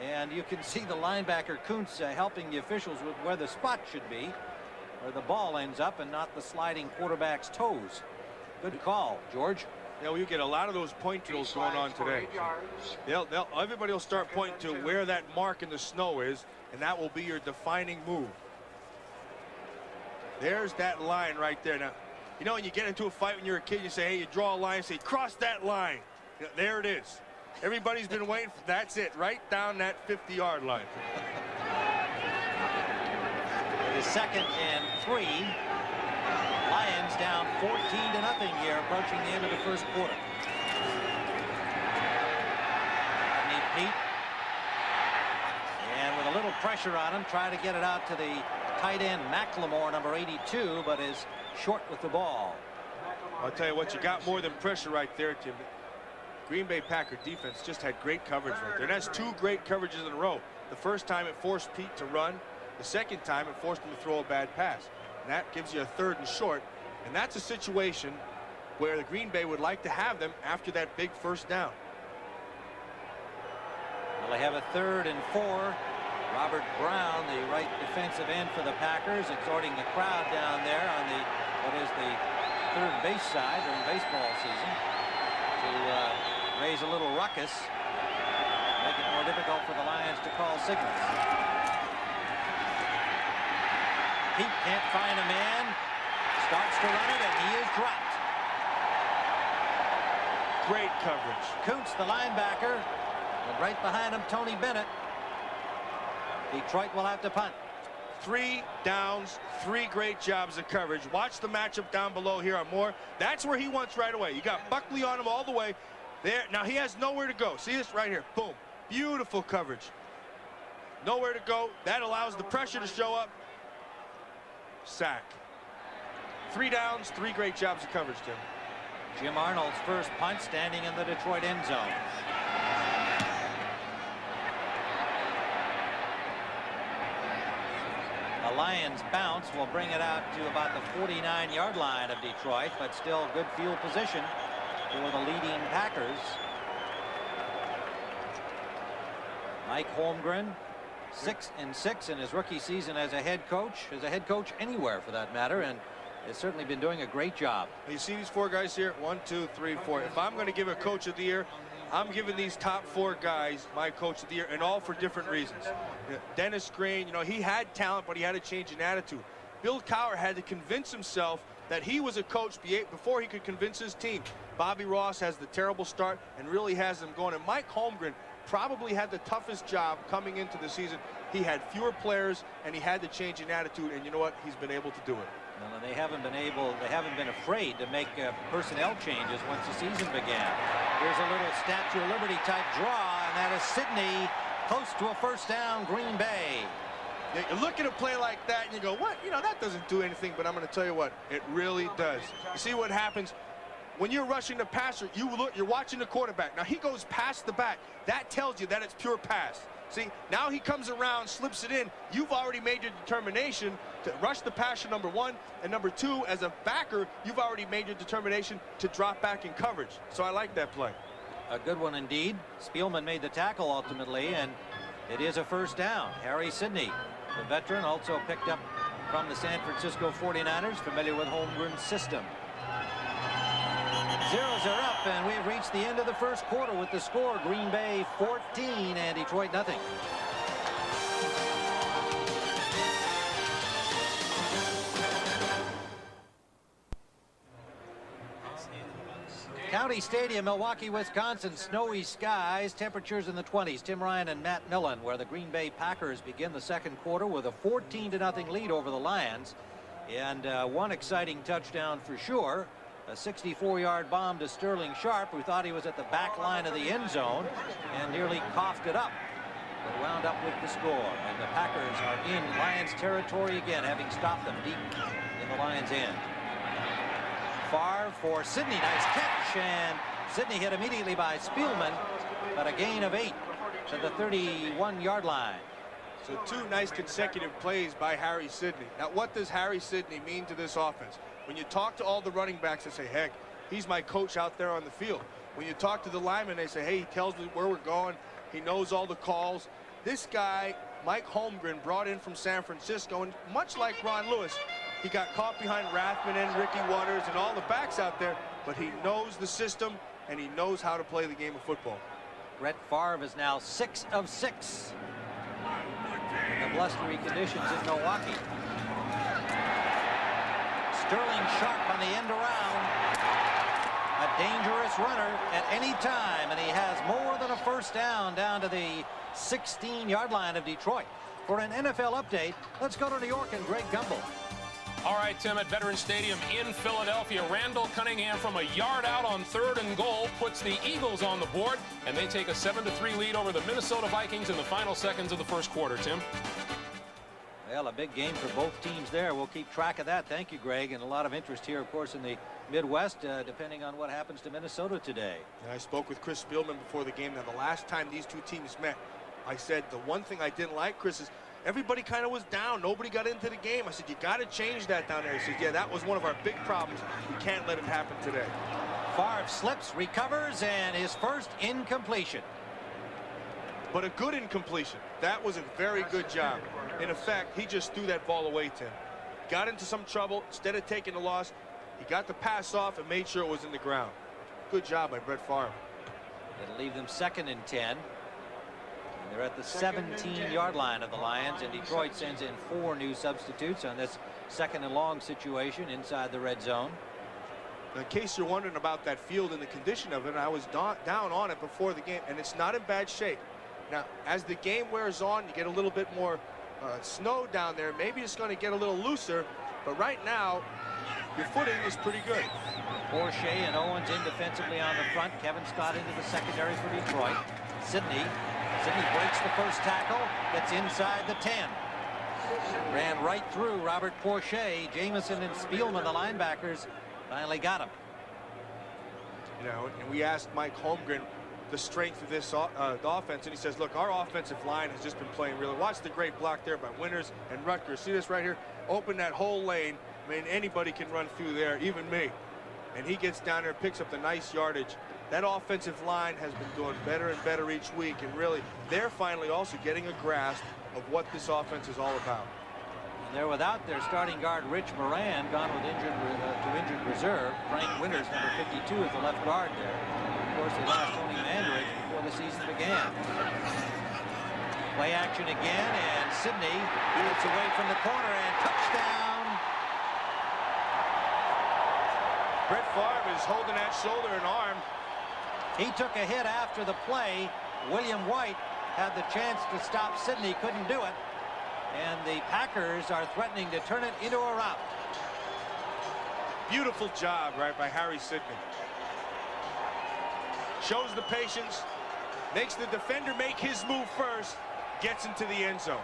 And you can see the linebacker Kuntz helping the officials with where the spot should be, where the ball ends up, and not the sliding quarterback's toes. Good call, George. Yeah, well, you get a lot of those point drills going on today. Everybody will start pointing to where that mark in the snow is, and that will be your defining move. There's that line right there. Now, you know, when you get into a fight when you're a kid, you say, hey, you draw a line, say, cross that line. You know, there it is. Everybody's been waiting for, that's it, right down that 50-yard line. It is 2nd and 3. Lions down 14-0 here, approaching the end of the first quarter. Rodney Pete. And with a little pressure on him, try to get it out to the tight end McLemore, number 82, but is short with the ball. I'll tell you what, you got more than pressure right there, Tim. Green Bay Packer defense just had great coverage right there. And that's 2 great coverages in a row. The first time it forced Pete to run. The second time it forced him to throw a bad pass. And that gives you a 3rd and short. And that's a situation where the Green Bay would like to have them after that big first down. Well, they have a 3rd and 4. Robert Brown, the right defensive end for the Packers, exhorting the crowd down there on what is the third base side during baseball season to raise a little ruckus, make it more difficult for the Lions to call signals. Pete can't find a man, starts to run it, and he is dropped. Great coverage. Kuntz, the linebacker, and right behind him, Tony Bennett. Detroit will have to punt. 3 downs, 3 great jobs of coverage. Watch the matchup down below here on Moore. That's where he wants right away. You got Buckley on him all the way. There. Now he has nowhere to go. See this right here. Boom. Beautiful coverage. Nowhere to go. That allows the pressure to show up. Sack. 3 downs, 3 great jobs of coverage, Tim. Jim Arnold's first punt, standing in the Detroit end zone. The Lions bounce will bring it out to about the 49-yard line of Detroit, but still good field position for the leading Packers. Mike Holmgren, 6-6 in his rookie season as a head coach anywhere for that matter, and has certainly been doing a great job. You see these 4 guys here? 1, 2, 3, 4. If I'm going to give a coach of the year, I'm giving these top 4 guys my coach of the year, and all for different reasons. Dennis Green, you know, he had talent, but he had to change an attitude. Bill Cowher had to convince himself that he was a coach before he could convince his team. Bobby Ross has the terrible start and really has them going. And Mike Holmgren probably had the toughest job coming into the season. He had fewer players, and he had to change an attitude, and you know what? He's been able to do it. Well, they haven't been afraid to make personnel changes once the season began. Here's a little Statue of Liberty type draw, and that is Sidney close to a first down, Green Bay. You look at a play like that and you go, what? You know, that doesn't do anything, but I'm going to tell you what, it really does. You see what happens? When you're rushing the passer, you're watching the quarterback. Now he goes past the back. That tells you that it's pure pass. See, now he comes around, slips it in. You've already made your determination to rush the passer, number one, and number two, as a backer, you've already made your determination to drop back in coverage. So I like that play. A good one indeed. Spielman made the tackle ultimately, and it is a first down. Harry Sidney, the veteran, also picked up from the San Francisco 49ers, familiar with Holmgren's system. Zeros are up, and we've reached the end of the first quarter with the score: Green Bay 14 and Detroit nothing. County Stadium, Milwaukee, Wisconsin. Snowy skies, temperatures in the 20s. Tim Ryan and Matt Millen, where the Green Bay Packers begin the second quarter with a 14-0 lead over the Lions. And one exciting touchdown for sure. A 64-yard bomb to Sterling Sharp, who thought he was at the back line of the end zone and nearly coughed it up, but wound up with the score. And the Packers are in Lions territory again, having stopped them deep in the Lions' end. Favre for Sidney, nice catch, and Sidney hit immediately by Spielman, but a gain of 8 to the 31-yard line. So two nice consecutive plays by Harry Sidney. Now, what does Harry Sidney mean to this offense? When you talk to all the running backs, they say, heck, he's my coach out there on the field. When you talk to the linemen, they say, hey, he tells me where we're going. He knows all the calls. This guy, Mike Holmgren, brought in from San Francisco, and much like Ron Lewis, he got caught behind Rathman and Ricky Waters and all the backs out there, but he knows the system, and he knows how to play the game of football. Brett Favre is now 6 of 6 in the blustery conditions in Milwaukee. Sterling Sharp on the end around. A dangerous runner at any time, and he has more than a first down to the 16-yard line of Detroit. For an NFL update, let's go to New York and Greg Gumbel. All right, Tim, at Veterans Stadium in Philadelphia, Randall Cunningham from a yard out on 3rd and goal puts the Eagles on the board, and they take a 7-3 lead over the Minnesota Vikings in the final seconds of the first quarter, Tim. Well, a big game for both teams there. We'll keep track of that. Thank you, Greg. And a lot of interest here, of course, in the Midwest, depending on what happens to Minnesota today. And I spoke with Chris Spielman before the game. Now, the last time these two teams met, I said the one thing I didn't like, Chris, is everybody kind of was down. Nobody got into the game. I said, you got to change that down there. He said, yeah, that was one of our big problems. We can't let it happen today. Favre slips, recovers, and his first incompletion. But a good incompletion. That was a very good job. In effect, he just threw that ball away, Tim. Got into some trouble. Instead of taking the loss, he got the pass off and made sure it was in the ground. Good job by Brett Favre. It'll leave them 2nd and 10. And they're at the 17-yard line of the Lions, and Detroit sends in 4 new substitutes on this 2nd and long situation inside the red zone. Now, in case you're wondering about that field and the condition of it, I was down on it before the game, and it's not in bad shape. Now, as the game wears on, you get a little bit more snow down there. Maybe it's going to get a little looser, but right now, your footing is pretty good. Porsche and Owens in defensively on the front. Kevin Scott into the secondary for Detroit. Sidney breaks the first tackle, gets inside the 10. Ran right through Robert Porsche. Jamison and Spielman, the linebackers, finally got him. You know, and we asked Mike Holmgren the strength of this offense, and he says, look, our offensive line has just been playing really. Watch the great block there by Winters and Rutgers. See this right here? Open that whole lane. I mean, anybody can run through there, even me. And he gets down there, picks up the nice yardage. That offensive line has been doing better and better each week, and really, they're finally also getting a grasp of what this offense is all about. And they're without their starting guard, Rich Moran, gone with injured reserve. Frank Winters, number 52, is the left guard there. Of course, they lost Tony Mandarich before the season began. Play action again, and Sidney gets away from the corner, and touchdown. Brett Favre is holding that shoulder and arm. He took a hit after the play. William White had the chance to stop Sidney, couldn't do it. And the Packers are threatening to turn it into a rout. Beautiful job, right, by Harry Sidney. Shows the patience, makes the defender make his move first, gets into the end zone.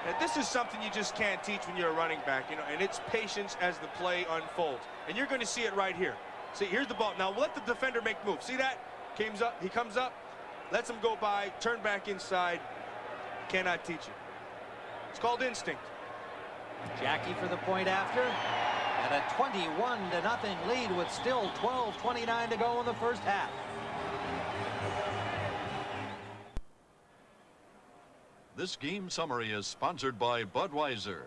And this is something you just can't teach when you're a running back, you know, and it's patience as the play unfolds. And you're going to see it right here. See, here's the ball. Now let the defender make moves. See that? He comes up, lets him go by, turn back inside. Cannot teach it. It's called instinct. Jackie for the point after. And a 21-0 lead with still 12:29 to go in the first half. This game summary is sponsored by Budweiser.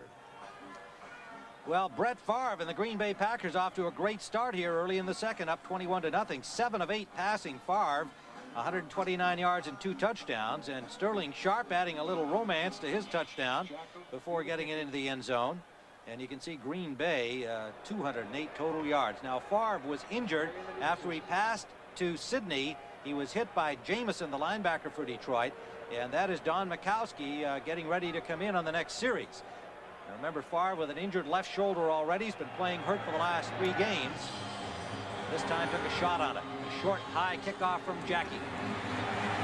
Well, Brett Favre and the Green Bay Packers off to a great start here early in the second, up 21-0. 7 of 8 passing. Favre, 129 yards and 2 touchdowns, and Sterling Sharp adding a little romance to his touchdown before getting it into the end zone. And you can see Green Bay 208 total yards. Now Favre was injured after he passed to Sidney. He was hit by Jamison, the linebacker for Detroit, and that is Don Mikowski getting ready to come in on the next series. Now remember, Favre with an injured left shoulder already. He's been playing hurt for the last 3 games. This time took a shot on it. A short, high kickoff from Jackie.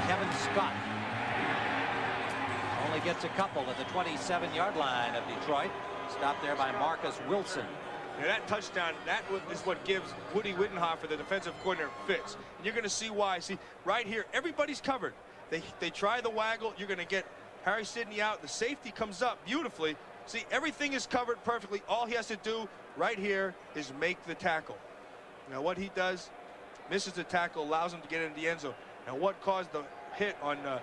Kevin Scott only gets a couple at the 27-yard line of Detroit. Stopped there by Marcus Wilson. Yeah, that touchdown, that is what gives Woody Wittenhofer, the defensive coordinator, fits. And you're going to see why. See, right here, everybody's covered. They try the waggle. You're going to get Harry Sidney out. The safety comes up beautifully. See, everything is covered perfectly. All he has to do right here is make the tackle. Now, what he does, misses the tackle, allows him to get into the end zone. Now, what caused the hit on the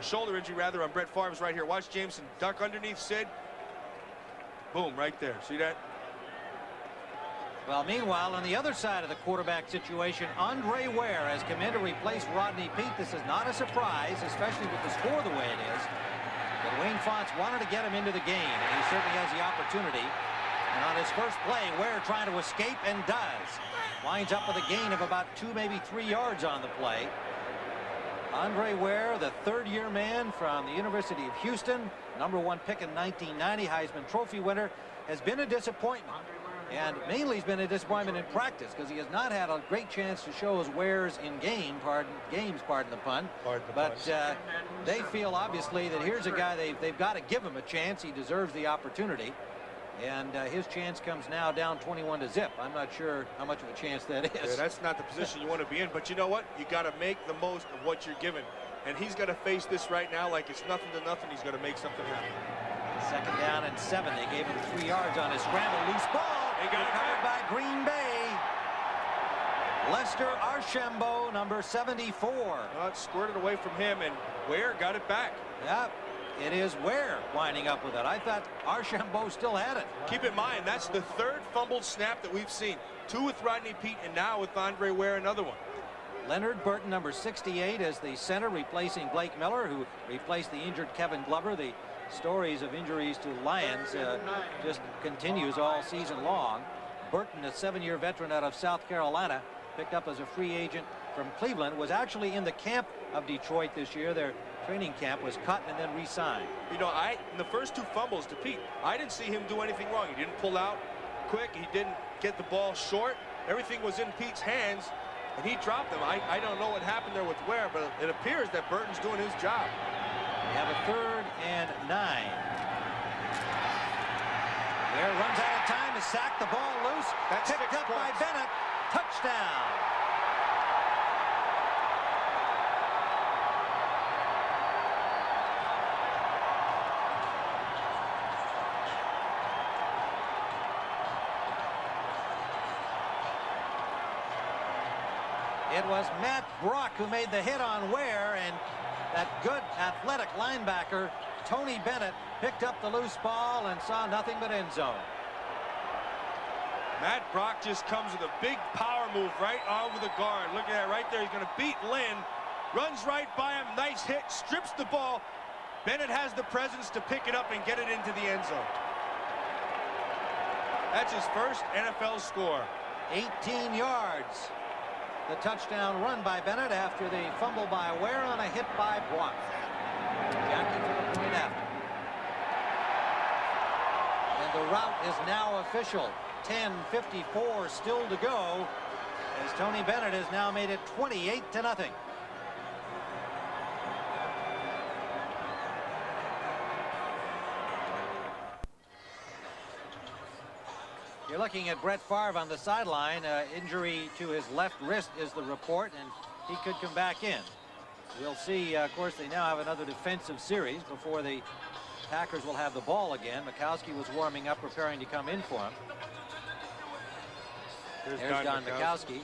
shoulder injury, rather, on Brett Favre's right here. Watch Jameson duck underneath Sid. Boom, right there. See that? Well, meanwhile, on the other side of the quarterback situation, Andre Ware has come in to replace Rodney Peete. This is not a surprise, especially with the score the way it is. But Wayne Fonts wanted to get him into the game, and he certainly has the opportunity. And on his first play, Ware trying to escape, and does. Winds up with a gain of about 2, maybe 3 yards on the play. Andre Ware, the third-year man from the University of Houston, #1 pick in 1990, Heisman Trophy winner, has been a disappointment. And mainly he's been a disappointment in practice because he has not had a great chance to show his wares in pardon the pun. But they feel obviously that here's a guy they've got to give him a chance. He deserves the opportunity. And his chance comes now down 21-0. I'm not sure how much of a chance that is. Yeah, that's not the position you want to be in. But you know what? You got to make the most of what you're given. And he's got to face this right now like it's nothing to nothing. He's got to make something happen. 2nd down and 7. They gave him 3 yards on his scramble. Loose ball. They got it covered by Green Bay. Lester Archambault, number 74. Well, it squirted away from him, and Ware got it back. Yep. It is Ware winding up with it. I thought Archambault still had it. Keep in mind, that's the 3rd fumbled snap that we've seen. 2 with Rodney Peete, and now with Andre Ware, another one. Leonard Burton, number 68, as the center, replacing Blake Miller, who replaced the injured Kevin Glover. The stories of injuries to Lions just continues all season long. Burton, a 7-year veteran out of South Carolina, picked up as a free agent from Cleveland, was actually in the camp of Detroit this year. Their training camp was cut and then re-signed. You know, in the first 2 fumbles to Peete, I didn't see him do anything wrong. He didn't pull out quick. He didn't get the ball short. Everything was in Pete's hands, and he dropped them. I don't know what happened there with Ware, but it appears that Burton's doing his job. We have a 3rd and 9. Ware runs out of time to sack the ball loose. That's picked up by Bennett. Touchdown. It was Matt Brock who made the hit on Ware, and that good athletic linebacker Tony Bennett picked up the loose ball and saw nothing but end zone. Matt Brock just comes with a big power move right over the guard. Look at that right there. He's going to beat Lynn. Runs right by him. Nice hit. Strips the ball. Bennett has the presence to pick it up and get it into the end zone. That's his first NFL score. 18 yards. The touchdown run by Bennett after the fumble by Ware on a hit by Brock. Jackie for the point after. And the route is now official. 10:54 still to go, as Tony Bennett has now made it 28-0. You're looking at Brett Favre on the sideline. Injury to his left wrist is the report, and he could come back in. We'll see. Of course, they now have another defensive series before the Packers will have the ball again. Mikowski was warming up, preparing to come in for him. There's Don Mikowski.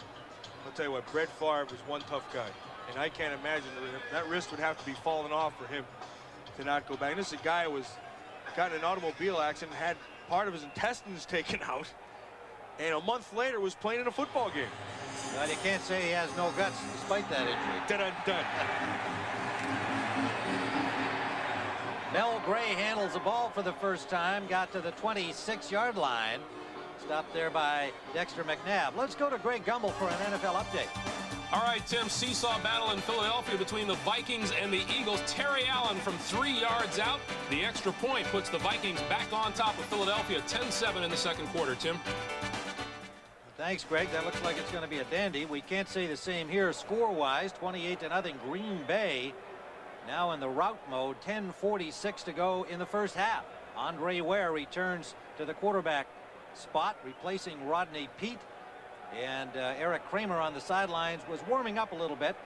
I'll tell you what, Brett Favre was one tough guy, and I can't imagine that wrist would have to be falling off for him to not go back. And this is a guy who got in an automobile accident, had part of his intestines taken out, and a month later was playing in a football game. Well, you can't say he has no guts despite that injury. Dun-dun-dun. Mel Gray handles the ball for the first time, got to the 26-yard line. Stopped there by Dexter McNabb. Let's go to Greg Gumbel for an NFL update. All right, Tim, seesaw battle in Philadelphia between the Vikings and the Eagles. Terry Allen from 3 yards out. The extra point puts the Vikings back on top of Philadelphia, 10-7 in the second quarter, Tim. Thanks, Greg. That looks like it's going to be a dandy. We can't say the same here score-wise. 28-0 Green Bay. Now in the route mode, 10:46 to go in the first half. Andre Ware returns to the quarterback spot, replacing Rodney Peete. And Eric Kramer on the sidelines was warming up a little bit,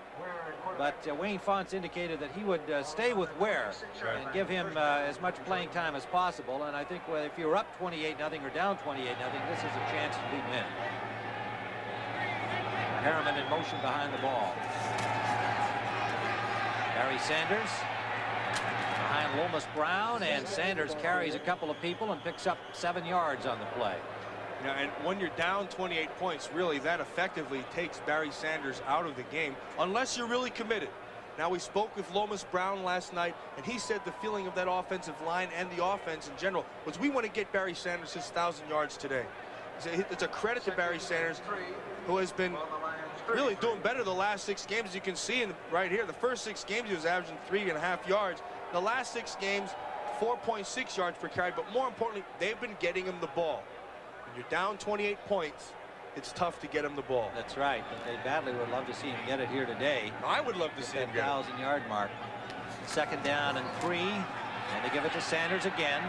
but Wayne Fonts indicated that he would stay with Ware and give him as much playing time as possible. And I think if you're up 28-0 or down 28-0, this is a chance to win. Harriman in motion behind the ball. Barry Sanders behind Lomas Brown, and Sanders carries a couple of people and picks up 7 yards on the play. You know, and when you're down 28 points, really, that effectively takes Barry Sanders out of the game, unless you're really committed. Now, we spoke with Lomas Brown last night, and he said the feeling of that offensive line and the offense in general was we want to get Barry Sanders his 1,000 yards today. It's a credit to Barry Sanders, who has been really doing better the last 6 games. As you can see right here, the first 6 games he was averaging 3.5 yards. The last 6 games, 4.6 yards per carry, but more importantly, they've been getting him the ball. When you're down 28 points, it's tough to get him the ball. That's right, but they badly would love to see him get it here today. I would love to see him get it. 1,000-yard mark. 2nd down and 3, and they give it to Sanders again.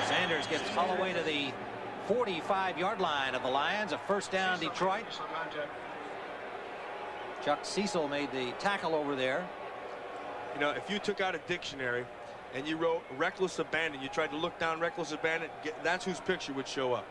Sanders gets Holloway to the 45-yard line of the Lions. A first down, Detroit. Chuck Cecil made the tackle over there. You know, if you took out a dictionary and you wrote reckless abandon, you tried to look down reckless abandon, that's whose picture would show up.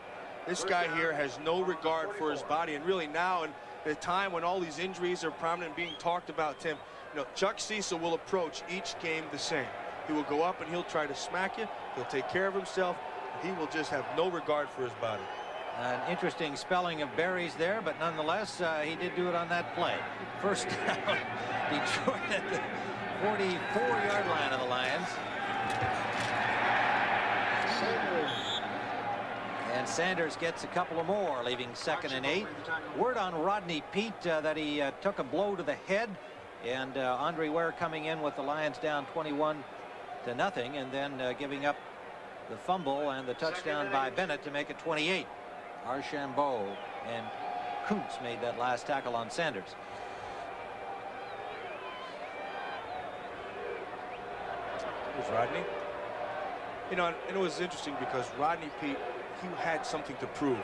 This guy here has no regard for his body, and really now in the time when all these injuries are prominent and being talked about, Tim, you know, Chuck Cecil will approach each game the same. He will go up and he'll try to smack you. He'll take care of himself. He will just have no regard for his body. An interesting spelling of Barry's there, but nonetheless, he did do it on that play. First down, Detroit at the 44-yard line of the Lions. And Sanders gets a couple of more, leaving 2nd and 8. Word on Rodney Peete that he took a blow to the head, and Andre Ware coming in with the Lions down 21-0, and then giving up the fumble and the touchdown by Bennett to make it 28. Archambault and Kuntz made that last tackle on Sanders. Here's Rodney. You know, and it was interesting because Rodney Peete, he had something to prove,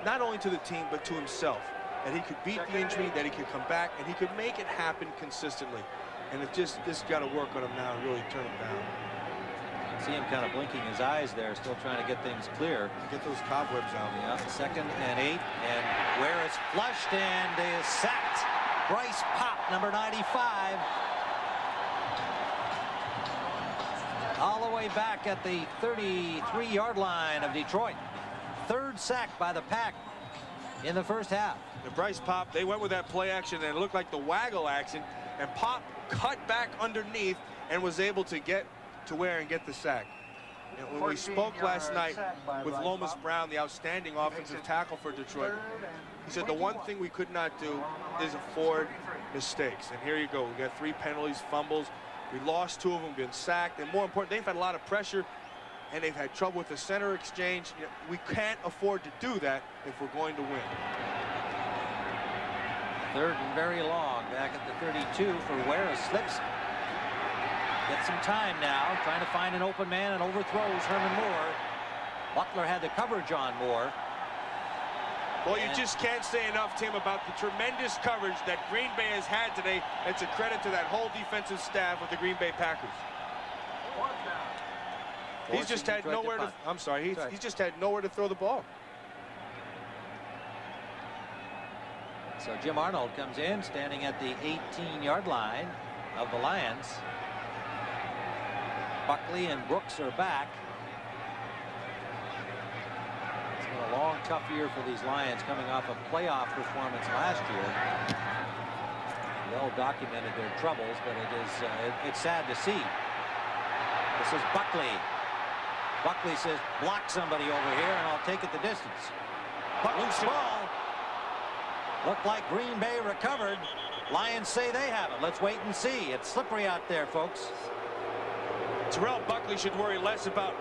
not only to the team but to himself, that he could beat the injury, that he could come back, and he could make it happen consistently. And it just got to work on him now and really turn him down. See him kind of blinking his eyes there, still trying to get things clear. Get those cobwebs out. Yeah, 2nd and 8, and Ware is flushed and is sacked. Bryce Pop, number 95. All the way back at the 33-yard line of Detroit. 3rd sack by the Pack in the first half. The Bryce Pop, they went with that play action, and it looked like the waggle action, and Pop cut back underneath and was able to get to Ware and get the sack. And when we spoke last night with Lomas Brown, the outstanding offensive tackle for Detroit, he said the one thing we could not do is afford mistakes. And here you go. We got 3 penalties, fumbles. We lost 2 of them, been sacked, and more important, they've had a lot of pressure, and they've had trouble with the center exchange. You know, we can't afford to do that if we're going to win. 3rd and very long, back at the 32 for Ware. Slips. Gets some time now, trying to find an open man and overthrows Herman Moore. Butler had the coverage on Moore. Well, you just can't say enough, Tim, about the tremendous coverage that Green Bay has had today. It's a credit to that whole defensive staff of the Green Bay Packers. He's just had nowhere to. I'm sorry. He's just had nowhere to throw the ball. So Jim Arnold comes in, standing at the 18-yard line of the Lions. Buckley and Brooks are back. It's been a long, tough year for these Lions, coming off a playoff performance last year. Well documented their troubles, but it's sad to see. This is Buckley. Buckley says, block somebody over here and I'll take it the distance. Loose ball. Looked like Green Bay recovered. Lions say they haven't. Let's wait and see. It's slippery out there, folks. Terrell Buckley should worry less about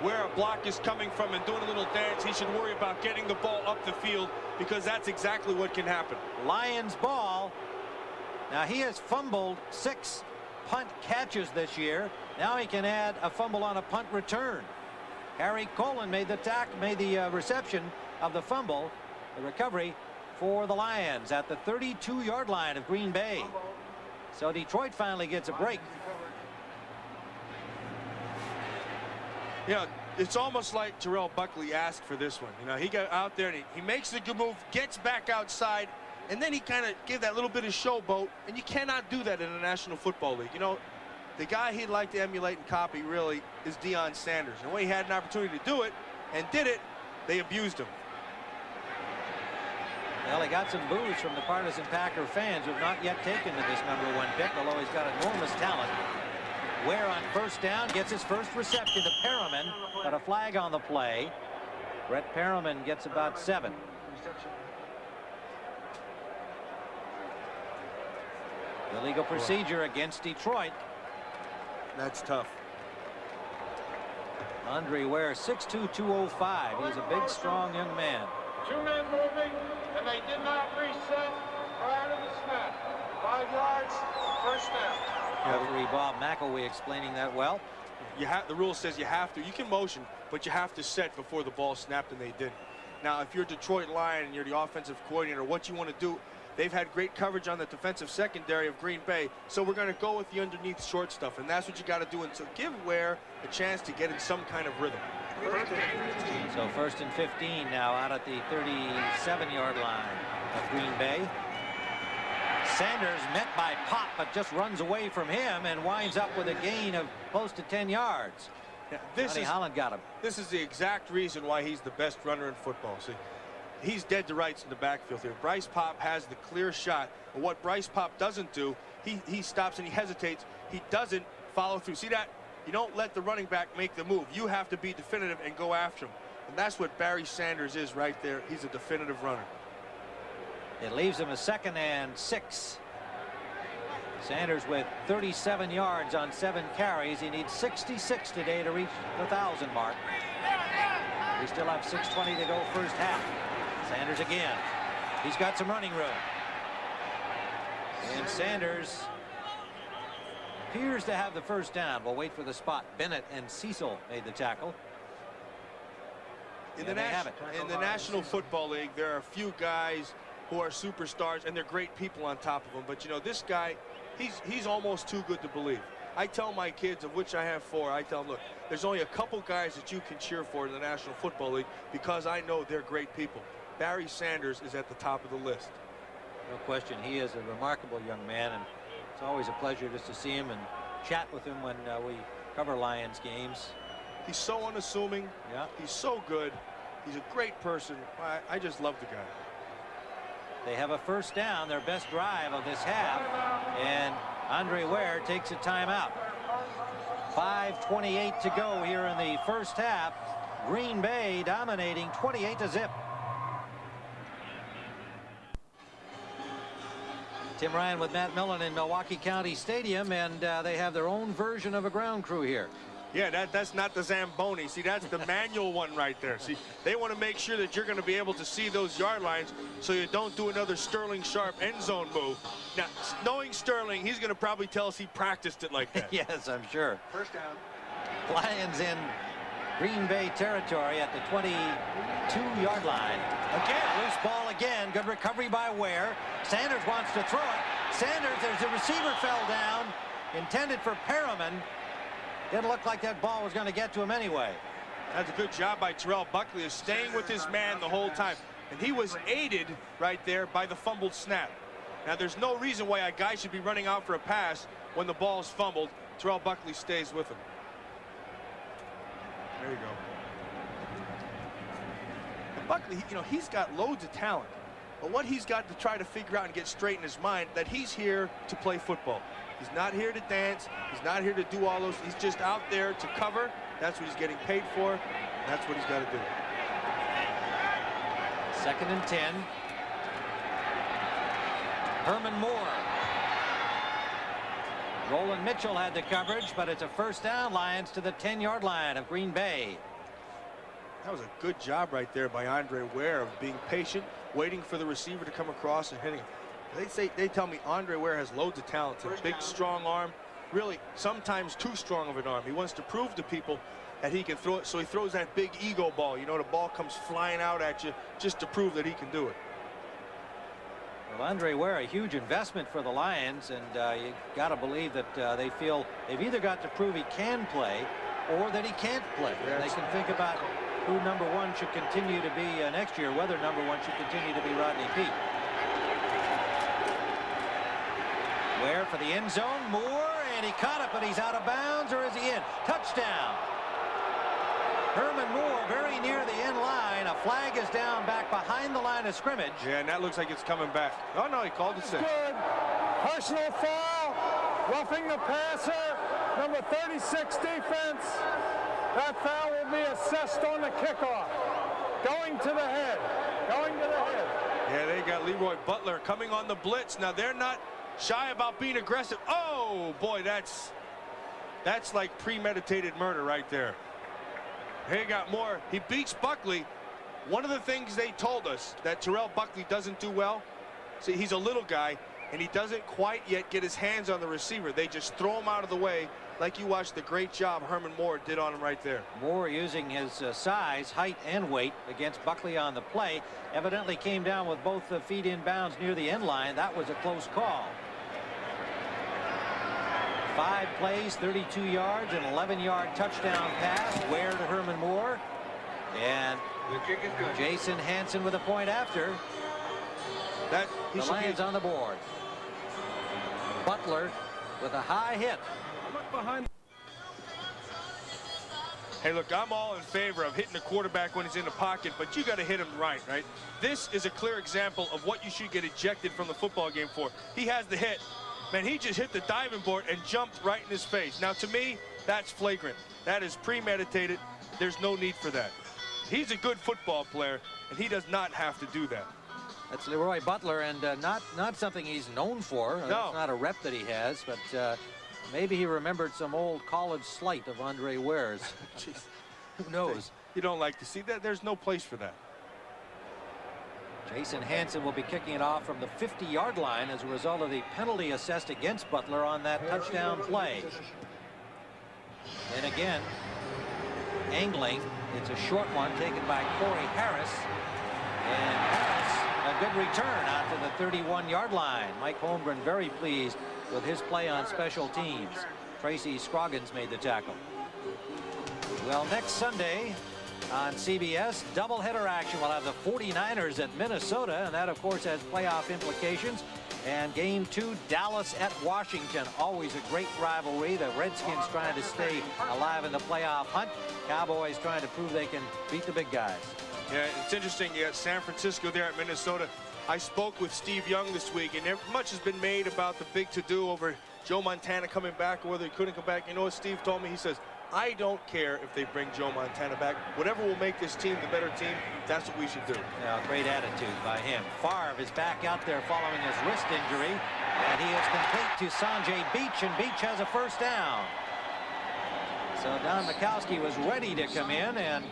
where a block is coming from and doing a little dance. He should worry about getting the ball up the field, because that's exactly what can happen. Lions ball. Now he has fumbled 6 punt catches this year. Now he can add a fumble on a punt return. Harry Colin made the reception of the fumble, the recovery for the Lions at the 32-yard line of Green Bay. So Detroit finally gets a break. You know, it's almost like Terrell Buckley asked for this one. You know, he got out there and he makes the good move, gets back outside, and then he kind of gave that little bit of showboat, and you cannot do that in the National Football League. You know, the guy he'd like to emulate and copy really is Deion Sanders. And when he had an opportunity to do it and did it, they abused him. Well, he got some boos from the partisan Packer fans who have not yet taken to this #1 pick, although he's got enormous talent. Ware on first down gets his first reception to Perriman, but a flag on the play. Brett Perriman gets about 7. Illegal procedure against Detroit. That's tough. Andre Ware, 6'2", 205. He's a big, strong young man. 2 men moving, and they did not reset prior to the snap. 5 yards, first down. Referee Bob McElwee explaining that well. The rule says you have to. You can motion, but you have to set before the ball snapped, and they didn't. Now, if you're Detroit Lion and you're the offensive coordinator, what you want to do, they've had great coverage on the defensive secondary of Green Bay, so we're going to go with the underneath short stuff, and that's what you got to do, and so give Ware a chance to get in some kind of rhythm. So 1st and 15 now out at the 37-yard line of Green Bay. Sanders met by Pop, but just runs away from him and winds up with a gain of close to 10 yards. Yeah, Holland got him. This is the exact reason why he's the best runner in football. See, he's dead to rights in the backfield here. Bryce Pop has the clear shot, and what Bryce Pop doesn't do, he stops and he hesitates. He doesn't follow through. See that? You don't let the running back make the move. You have to be definitive and go after him. And that's what Barry Sanders is right there. He's a definitive runner. It leaves him a 2nd and 6. Sanders with 37 yards on 7 carries. He needs 66 today to reach the 1,000 mark. We still have 6:20 to go first half. Sanders again. He's got some running room. And Sanders appears to have the first down. We'll wait for the spot. Bennett and Cecil made the tackle. In the National Football League, there are a few guys who are superstars, and they're great people on top of them. But, you know, this guy, he's almost too good to believe. I tell my kids, of which I have 4, I tell them, look, there's only a couple guys that you can cheer for in the National Football League because I know they're great people. Barry Sanders is at the top of the list. No question. He is a remarkable young man, and it's always a pleasure just to see him and chat with him when we cover Lions games. He's so unassuming. Yeah. He's so good. He's a great person. I just love the guy. They have a first down, their best drive of this half, and Andre Ware takes a timeout. 5:28 to go here in the first half. Green Bay dominating 28-0. Tim Ryan with Matt Millen in Milwaukee County Stadium, and they have their own version of a ground crew here. Yeah, that's not the Zamboni. See, that's the manual one right there. See, they want to make sure that you're going to be able to see those yard lines so you don't do another Sterling Sharp end zone move. Now, knowing Sterling, he's going to probably tell us he practiced it like that. Yes, I'm sure. First down. Lions in Green Bay territory at the 22-yard line. Again, loose ball again. Good recovery by Ware. Sanders wants to throw it. Sanders, there's a receiver fell down. Intended for Perriman. Didn't look like that ball was going to get to him anyway. That's a good job by Terrell Buckley of staying with his man the whole time. And he was aided right there by the fumbled snap. Now, there's no reason why a guy should be running out for a pass when the ball's fumbled. Terrell Buckley stays with him. There you go. And Buckley, you know, he's got loads of talent. But what he's got to try to figure out and get straight in his mind, that he's here to play football. He's not here to dance. He's not here to do all those. He's just out there to cover. That's what he's getting paid for. And that's what he's got to do. 2nd and 10. Herman Moore. Roland Mitchell had the coverage, but it's a first down. Lions to the 10-yard line of Green Bay. That was a good job right there by Andre Ware of being patient, waiting for the receiver to come across and hitting him. They tell me Andre Ware has loads of talent. It's a big, strong arm. Really, sometimes too strong of an arm. He wants to prove to people that he can throw it, so he throws that big ego ball. You know, the ball comes flying out at you just to prove that he can do it. Well, Andre Ware, a huge investment for the Lions, and you got to believe that they feel they've either got to prove he can play or that he can't play. Yes. They can think about who #1 should continue to be next year, whether #1 should continue to be Rodney Peete. Ware for the end zone. Moore, and he caught it, but he's out of bounds, or is he in? Touchdown. Herman Moore very near the end line. A flag is down back behind the line of scrimmage. Yeah, and that looks like it's coming back. Oh, no, he called it safe. Good. Personal foul. Roughing the passer. Number 36 defense. That foul will be assessed on the kickoff. Going to the head. Going to the head. Yeah, they got Leroy Butler coming on the blitz. Now, they're not shy about being aggressive. Oh, boy, that's like premeditated murder right there. Here you got more. He beats Buckley. One of the things they told us that Terrell Buckley doesn't do well, see, he's a little guy, and he doesn't quite yet get his hands on the receiver. They just throw him out of the way, like you watched the great job Herman Moore did on him right there. Moore using his size, height, and weight against Buckley on the play. Evidently came down with both feet in bounds near the end line. That was a close call. 5 plays, 32 yards, an 11-yard touchdown pass. Ware to Herman Moore. And Jason Hansen with a point after. The Lions on the board. Butler with a high hit. Hey, look, I'm all in favor of hitting the quarterback when he's in the pocket, but you got to hit him right? This is a clear example of what you should get ejected from the football game for. He has the hit. Man, he just hit the diving board and jumped right in his face. Now, to me, that's flagrant. That is premeditated. There's no need for that. He's a good football player, and he does not have to do that. That's Leroy Butler, and not something he's known for. No. That's not a rep that he has, but maybe he remembered some old college slight of Andre Ware's. Jeez. Who knows? You don't like to see that. There's no place for that. Jason Hansen will be kicking it off from the 50-yard line as a result of the penalty assessed against Butler on that touchdown play. And again, angling. It's a short one taken by Corey Harris. And Harris, a good return out to the 31-yard line. Mike Holmgren very pleased with his play on special teams. Tracy Scroggins made the tackle. Well, next Sunday on CBS, doubleheader action. We'll have the 49ers at Minnesota, and that, of course, has playoff implications. And game 2, Dallas at Washington. Always a great rivalry. The Redskins trying to stay alive in the playoff hunt. Cowboys trying to prove they can beat the big guys. Yeah, it's interesting. You got San Francisco there at Minnesota. I spoke with Steve Young this week, and much has been made about the big to-do over Joe Montana coming back or whether he couldn't come back. You know what Steve told me? He says, I don't care if they bring Joe Montana back. Whatever will make this team the better team, that's what we should do. Yeah, great attitude by him. Favre is back out there following his wrist injury, and he is complete to Sanjay Beach, and Beach has a first down. So Don Mikowski was ready to come in, and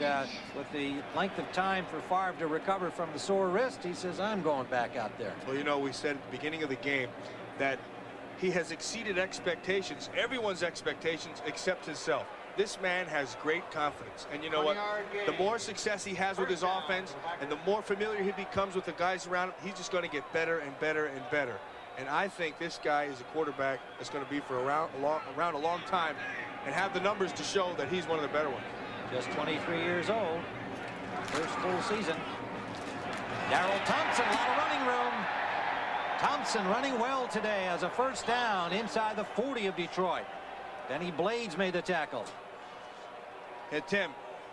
with the length of time for Favre to recover from the sore wrist, he says, I'm going back out there. Well, you know, we said at the beginning of the game that he has exceeded expectations, everyone's expectations except himself. This man has great confidence. And you know what? The more success he has with his offense and the more familiar he becomes with the guys around him, he's just going to get better and better and better. And I think this guy is a quarterback that's going to be for around a long time and have the numbers to show that he's one of the better ones. Just 23 years old. First full season. Darrell Thompson, a lot of running room. Thompson running well today as a first down inside the 40 of Detroit. Denny Blades made the tackle. Hey, Tim,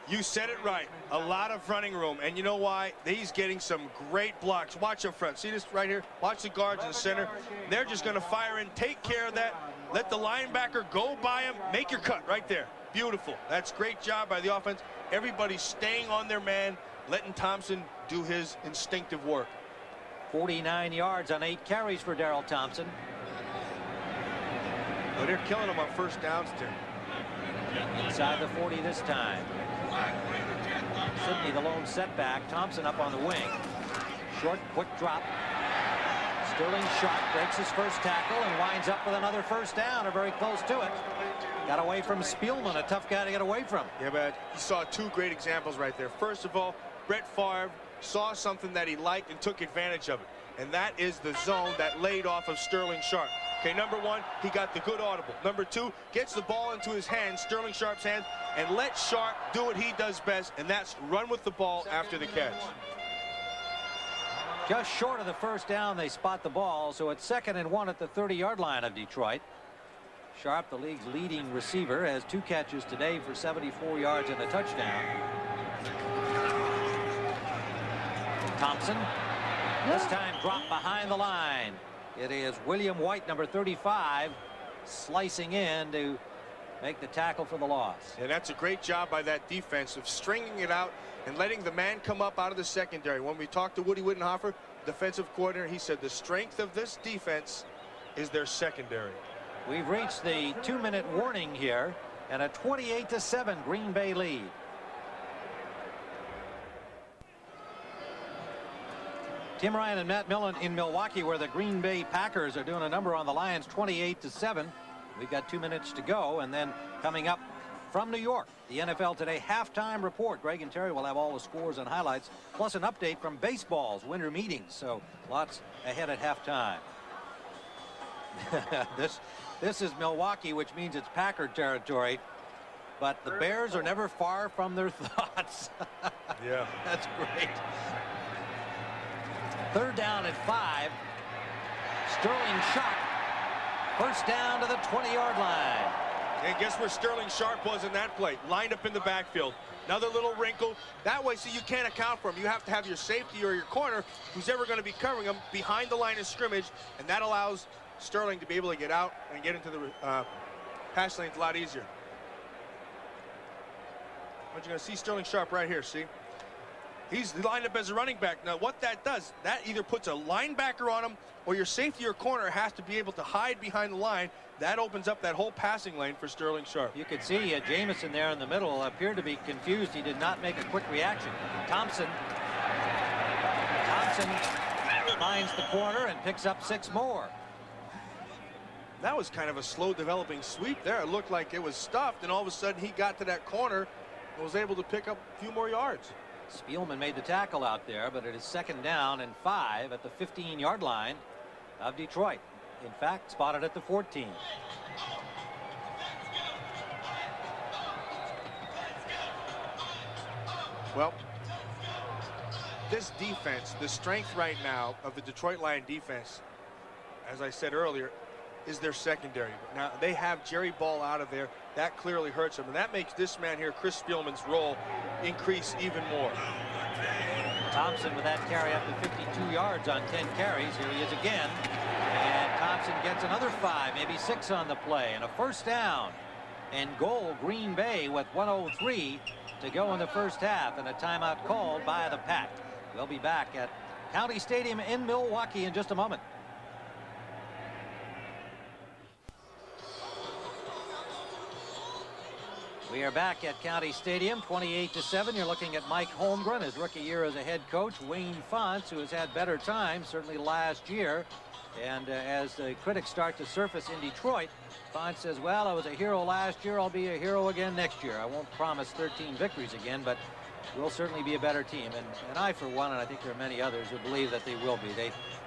you said it right. A lot of running room. And you know why? He's getting some great blocks. Watch up front. See this right here? Watch the guards in the center. They're just going to fire in. Take care of that. Let the linebacker go by him. Make your cut right there. Beautiful. That's great job by the offense. Everybody's staying on their man, letting Thompson do his instinctive work. 49 yards on 8 carries for Darrell Thompson. Oh, they're killing him on first downs, Tim. Inside the 40 this time. Sidney the lone setback. Thompson up on the wing. Short, quick drop. Sterling Sharp breaks his first tackle and winds up with another first down, or very close to it. Got away from Spielman, a tough guy to get away from. Yeah, but you saw two great examples right there. First of all, Brett Favre saw something that he liked and took advantage of it. And that is the zone that laid off of Sterling Sharp. Okay, number one, he got the good audible. Number two, gets the ball into his hands, Sterling Sharp's hands, and let Sharp do what he does best, and that's run with the ball after the catch. Just short of the first down, they spot the ball, so it's 2nd and 1 at the 30-yard line of Detroit. Sharp, the league's leading receiver, has 2 catches today for 74 yards and a touchdown. Thompson, this time dropped behind the line. It is William White, number 35, slicing in to make the tackle for the loss. And that's a great job by that defense of stringing it out and letting the man come up out of the secondary. When we talked to Woody Wittenhofer, defensive coordinator, he said the strength of this defense is their secondary. We've reached the 2-minute warning here, and a 28-7 Green Bay lead. Tim Ryan and Matt Millen in Milwaukee, where the Green Bay Packers are doing a number on the Lions, 28-7. We've got 2 minutes to go, and then coming up from New York, the NFL Today halftime report. Greg and Terry will have all the scores and highlights, plus an update from baseball's winter meetings. So lots ahead at halftime. This is Milwaukee, which means it's Packer territory, but the Bears are never far from their thoughts. Yeah, that's great. 3rd down at 5. Sterling Sharp, first down to the 20-yard line. And guess where Sterling Sharp was in that play? Lined up in the backfield. Another little wrinkle. That way, so you can't account for him. You have to have your safety or your corner, who's ever going to be covering him, behind the line of scrimmage, and that allows Sterling to be able to get out and get into the pass lanes a lot easier. But you're going to see Sterling Sharp right here, see? He's lined up as a running back. Now, what that does, that either puts a linebacker on him or your safety or corner has to be able to hide behind the line. That opens up that whole passing lane for Sterling Sharp. You could see Jamison there in the middle appeared to be confused. He did not make a quick reaction. Thompson finds the corner and picks up 6 more. That was kind of a slow developing sweep there. It looked like it was stuffed, and all of a sudden he got to that corner and was able to pick up a few more yards. Spielman made the tackle out there, but it is 2nd down and 5 at the 15-yard line of Detroit. In fact, spotted at the 14. Well, this defense, the strength right now of the Detroit Lion defense, as I said earlier, is their secondary. Now, they have Jerry Ball out of there. That clearly hurts them, and that makes this man here, Chris Spielman's role, increase even more. Thompson with that carry up to 52 yards on 10 carries. Here he is again. And Thompson gets another 5, maybe 6 on the play, and a first down. And goal, Green Bay with 1:03 to go in the first half, and a timeout called by the Pack. We'll be back at County Stadium in Milwaukee in just a moment. We are back at County Stadium, 28-7. You're looking at Mike Holmgren, his rookie year as a head coach. Wayne Fonts, who has had better times, certainly last year. And as the critics start to surface in Detroit, Fonts says, well, I was a hero last year. I'll be a hero again next year. I won't promise 13 victories again, but we'll certainly be a better team. And I, for one, and I think there are many others who believe that they will be.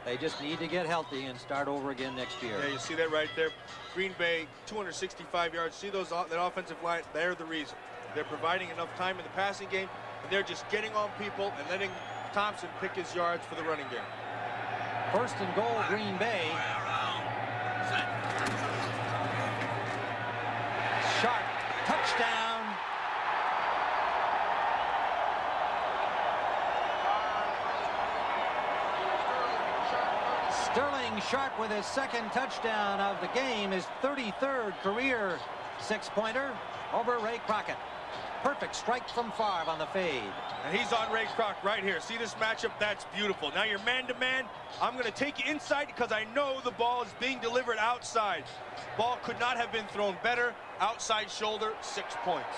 They just need to get healthy and start over again next year. Yeah, you see that right there. Green Bay, 265 yards. See that offensive line? They're the reason. They're providing enough time in the passing game, and they're just getting on people and letting Thompson pick his yards for the running game. First and goal, Green Bay. Sharp, touchdown. Sterling Sharp with his second touchdown of the game, his 33rd career six-pointer over Ray Crockett. Perfect strike from Favre on the fade. And he's on Ray Kroc right here. See this matchup? That's beautiful. Now you're man-to-man. I'm going to take you inside because I know the ball is being delivered outside. Ball could not have been thrown better. Outside shoulder, 6 points.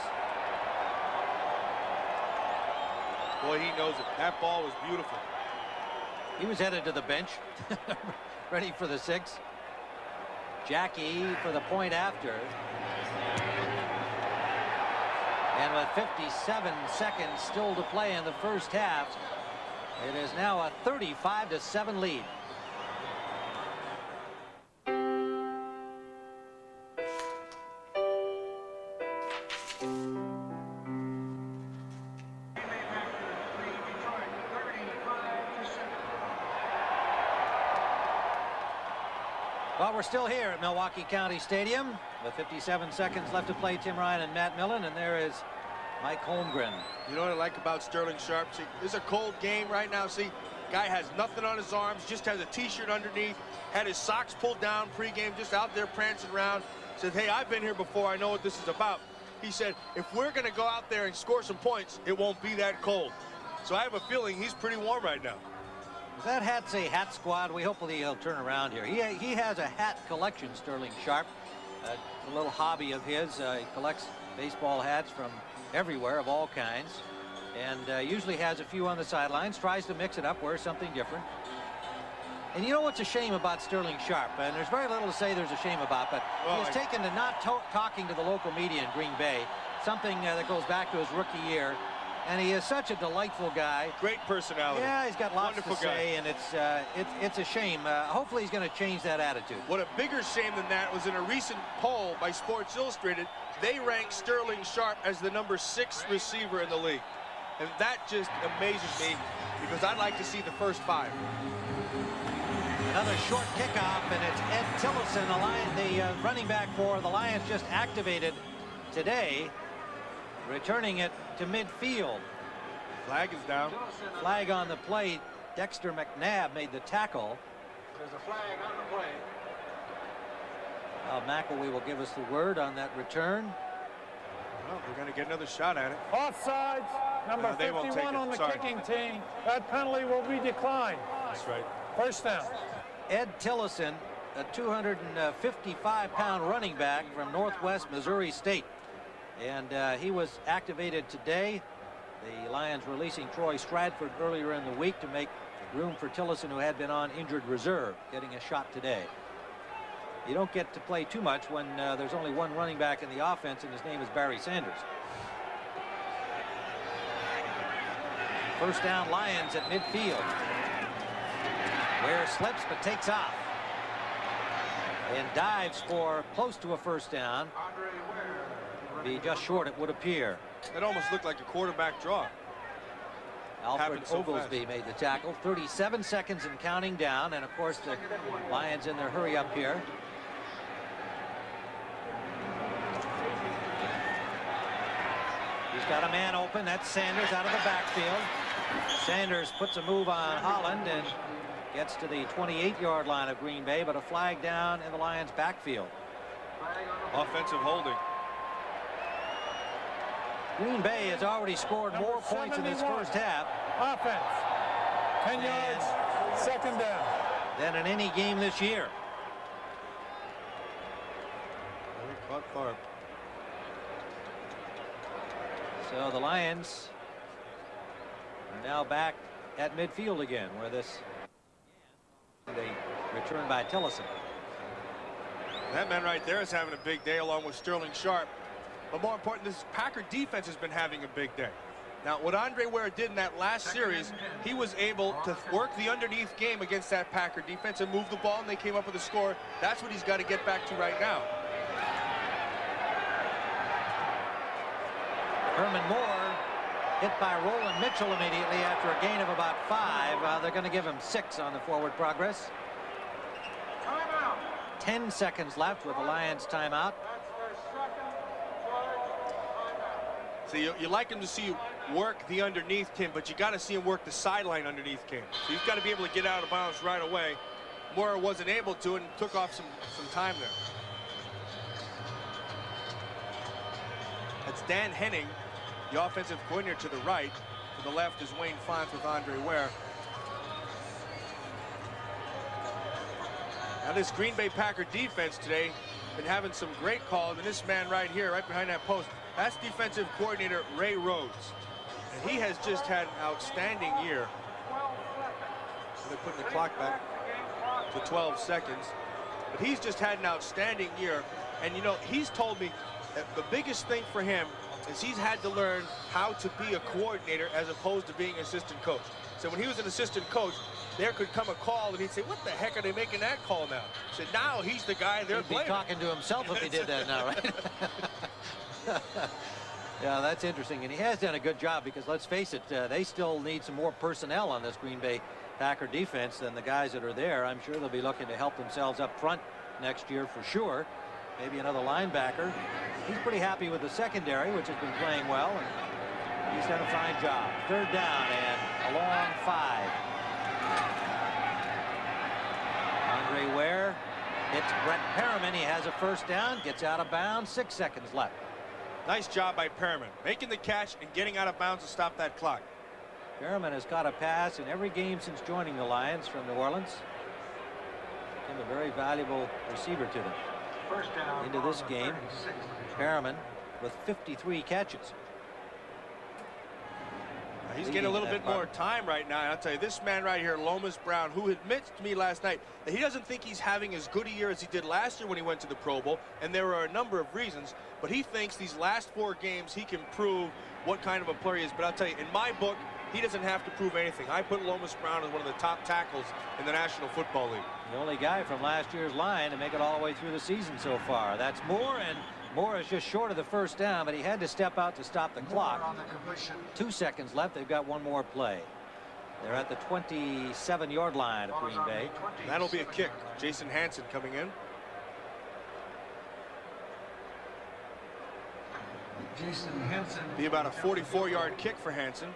Boy, he knows it. That ball was beautiful. He was headed to the bench, ready for the 6. Jackie for the point after. And with 57 seconds still to play in the first half, it is now a 35-7 lead. Well, we're still here at Milwaukee County Stadium with 57 seconds left to play. Tim Ryan and Matt Millen, and there is Mike Holmgren. You know what I like about Sterling Sharp? See, this is a cold game right now. See, guy has nothing on his arms, just has a t-shirt underneath, had his socks pulled down pregame, just out there prancing around. Said, hey, I've been here before. I know what this is about. He said, if we're going to go out there and score some points, it won't be that cold. So I have a feeling he's pretty warm right now. Does that hat say Hat Squad? We hopefully he'll turn around here. He has a hat collection, Sterling Sharp. A little hobby of his. He collects baseball hats from everywhere of all kinds, and usually has a few on the sidelines, tries to mix it up, wear something different. And you know what's a shame about Sterling Sharp, and there's very little to say there's a shame about, but he has taken to not talking to the local media in Green Bay, something that goes back to his rookie year. And he is such a delightful guy. Great personality. Yeah, he's got lots Wonderful to say, and it's a shame. Hopefully he's going to change that attitude. What a bigger shame than that was in a recent poll by Sports Illustrated, they ranked Sterling Sharp as the number 6 receiver in the league. And that just amazes me because I'd like to see the first 5. Another short kickoff, and it's Ed Tillison, the running back for the Lions, just activated today, returning it to midfield. Flag is down. Flag on the play. Dexter McNabb made the tackle. There's a flag on the play. McElwee will give us the word on that return. Well, we're going to get another shot at it. Offsides, number they won't take 51 it. on the Sorry. kicking team. That penalty will be declined. That's right. First down. Ed Tillison, a 255-pound running back from Northwest Missouri State. And he was activated today. The Lions releasing Troy Stratford earlier in the week to make room for Tillison, who had been on injured reserve, getting a shot today. You don't get to play too much when there's only one running back in the offense, and his name is Barry Sanders. First down, Lions at midfield. Ware slips but takes off and dives for close to a first down. Be just short, it would appear. It almost looked like a quarterback draw. Alfred so Oglesby made the tackle. 37 seconds and counting down, and of course the Lions in their hurry up here. He's got a man open. That's Sanders out of the backfield. Sanders puts a move on Holland and gets to the 28-yard line of Green Bay, but a flag down in the Lions backfield. Offensive holding. Green Bay has already scored more points in this first half. Offense. 10 yards, second down. Than in any game this year. Caught Favre. So the Lions are now back at midfield again, where this they return by Tillison. That man right there is having a big day along with Sterling Sharp. But more important, this Packer defense has been having a big day. Now, what Andre Ware did in that last series, he was able to work the underneath game against that Packer defense and move the ball, and they came up with a score. That's what he's got to get back to right now. Herman Moore hit by Roland Mitchell immediately after a gain of about 5. They're going to give him 6 on the forward progress. 10 seconds left with the Lions timeout. So you like him to see you work the underneath, Kim, but you got to see him work the sideline underneath, Kim. So you've got to be able to get out of bounds right away. Moore wasn't able to and took off some time there. That's Dan Henning, the offensive coordinator, to the right. To the left is Wayne Fonts with Andre Ware. Now this Green Bay Packer defense today been having some great calls, and this man right here, right behind that post, that's defensive coordinator Ray Rhodes. And he has just had an outstanding year. They're putting the clock back to 12 seconds. But he's just had an outstanding year. And, you know, he's told me that the biggest thing for him is he's had to learn how to be a coordinator as opposed to being an assistant coach. So when he was an assistant coach, there could come a call and he'd say, what the heck are they making that call now? He said, now he's the guy they're blaming. He'd be talking to himself if he did that now, right? Yeah, that's interesting, and he has done a good job, because let's face it, they still need some more personnel on this Green Bay Packer defense than the guys that are there. I'm sure they'll be looking to help themselves up front next year for sure. Maybe another linebacker. He's pretty happy with the secondary, which has been playing well, and he's done a fine job. 3rd down and a long 5. Andre Ware hits Brett Perriman. He has a 1st down, gets out of bounds. 6 seconds left. Nice job by Perriman, making the catch and getting out of bounds to stop that clock. Perriman has caught a pass in every game since joining the Lions from New Orleans. Became a very valuable receiver to them. Into this game, Perriman with 53 catches. He's getting a little bit more time right now. And I'll tell you, this man right here, Lomas Brown, who admits to me last night that he doesn't think he's having as good a year as he did last year when he went to the Pro Bowl. And there are a number of reasons. But he thinks these last 4 games he can prove what kind of a player he is. But I'll tell you, in my book, he doesn't have to prove anything. I put Lomas Brown as one of the top tackles in the National Football League. The only guy from last year's line to make it all the way through the season so far. That's Moore, and Moore is just short of the 1st down, but he had to step out to stop the clock. 2 seconds left. They've got one more play. They're at the 27-yard line of Green Bay. That'll be a kick. Jason Hansen coming in. Jason Hansen. Be about a 44-yard kick for Hansen.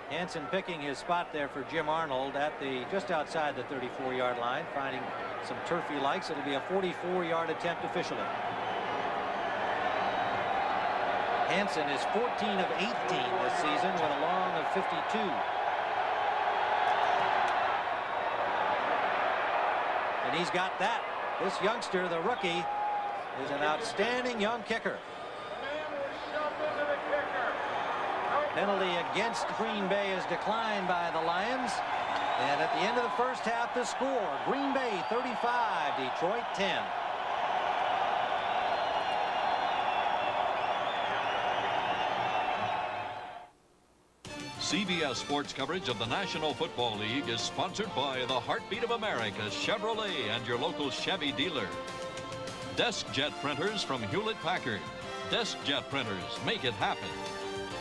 Hansen picking his spot there for Jim Arnold at the just outside the 34-yard line, finding some turf he likes. It'll be a 44-yard attempt officially. Hansen is 14 of 18 this season with a long of 52. And he's got that. This youngster, the rookie, is an outstanding young kicker. Penalty against Green Bay is declined by the Lions. And at the end of the 1st half, the score, Green Bay 35, Detroit 10. CBS Sports coverage of the National Football League is sponsored by the Heartbeat of America, Chevrolet, and your local Chevy dealer. DeskJet printers from Hewlett-Packard. DeskJet printers make it happen.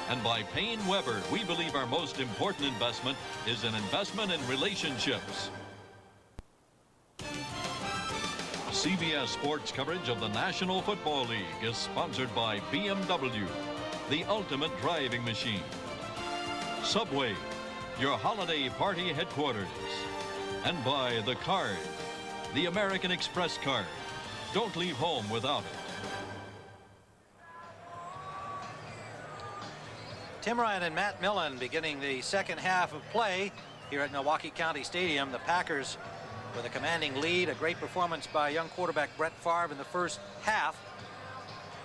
And by Payne Weber, we believe our most important investment is an investment in relationships. CBS Sports coverage of the National Football League is sponsored by BMW, the ultimate driving machine. Subway, your holiday party headquarters. And by The Card, the American Express card. Don't leave home without it. Tim Ryan and Matt Millen beginning the 2nd half of play here at Milwaukee County Stadium. The Packers with a commanding lead. A great performance by young quarterback Brett Favre in the 1st half.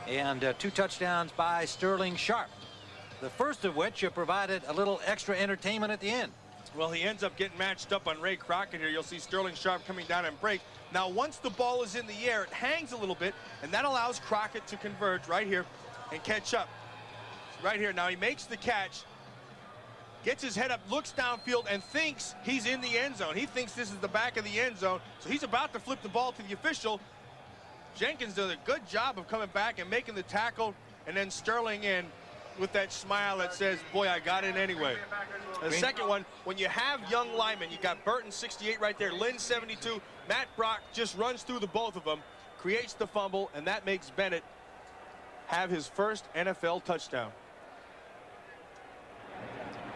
And 2 touchdowns by Sterling Sharp. the first of which provided a little extra entertainment at the end. Well, he ends up getting matched up on Ray Crockett here. You'll see Sterling Sharp coming down and break. Now, once the ball is in the air, it hangs a little bit, and that allows Crockett to converge right here and catch up. Right here. Now, he makes the catch, gets his head up, looks downfield, and thinks he's in the end zone. He thinks this is the back of the end zone, so he's about to flip the ball to the official. Jenkins does a good job of coming back and making the tackle, and then Sterling in with that smile that says, boy, I got it anyway. The second one, when you have young linemen, you got Burton 68 right there, Lynn 72, Matt Brock just runs through the both of them, creates the fumble, and that makes Bennett have his first NFL touchdown.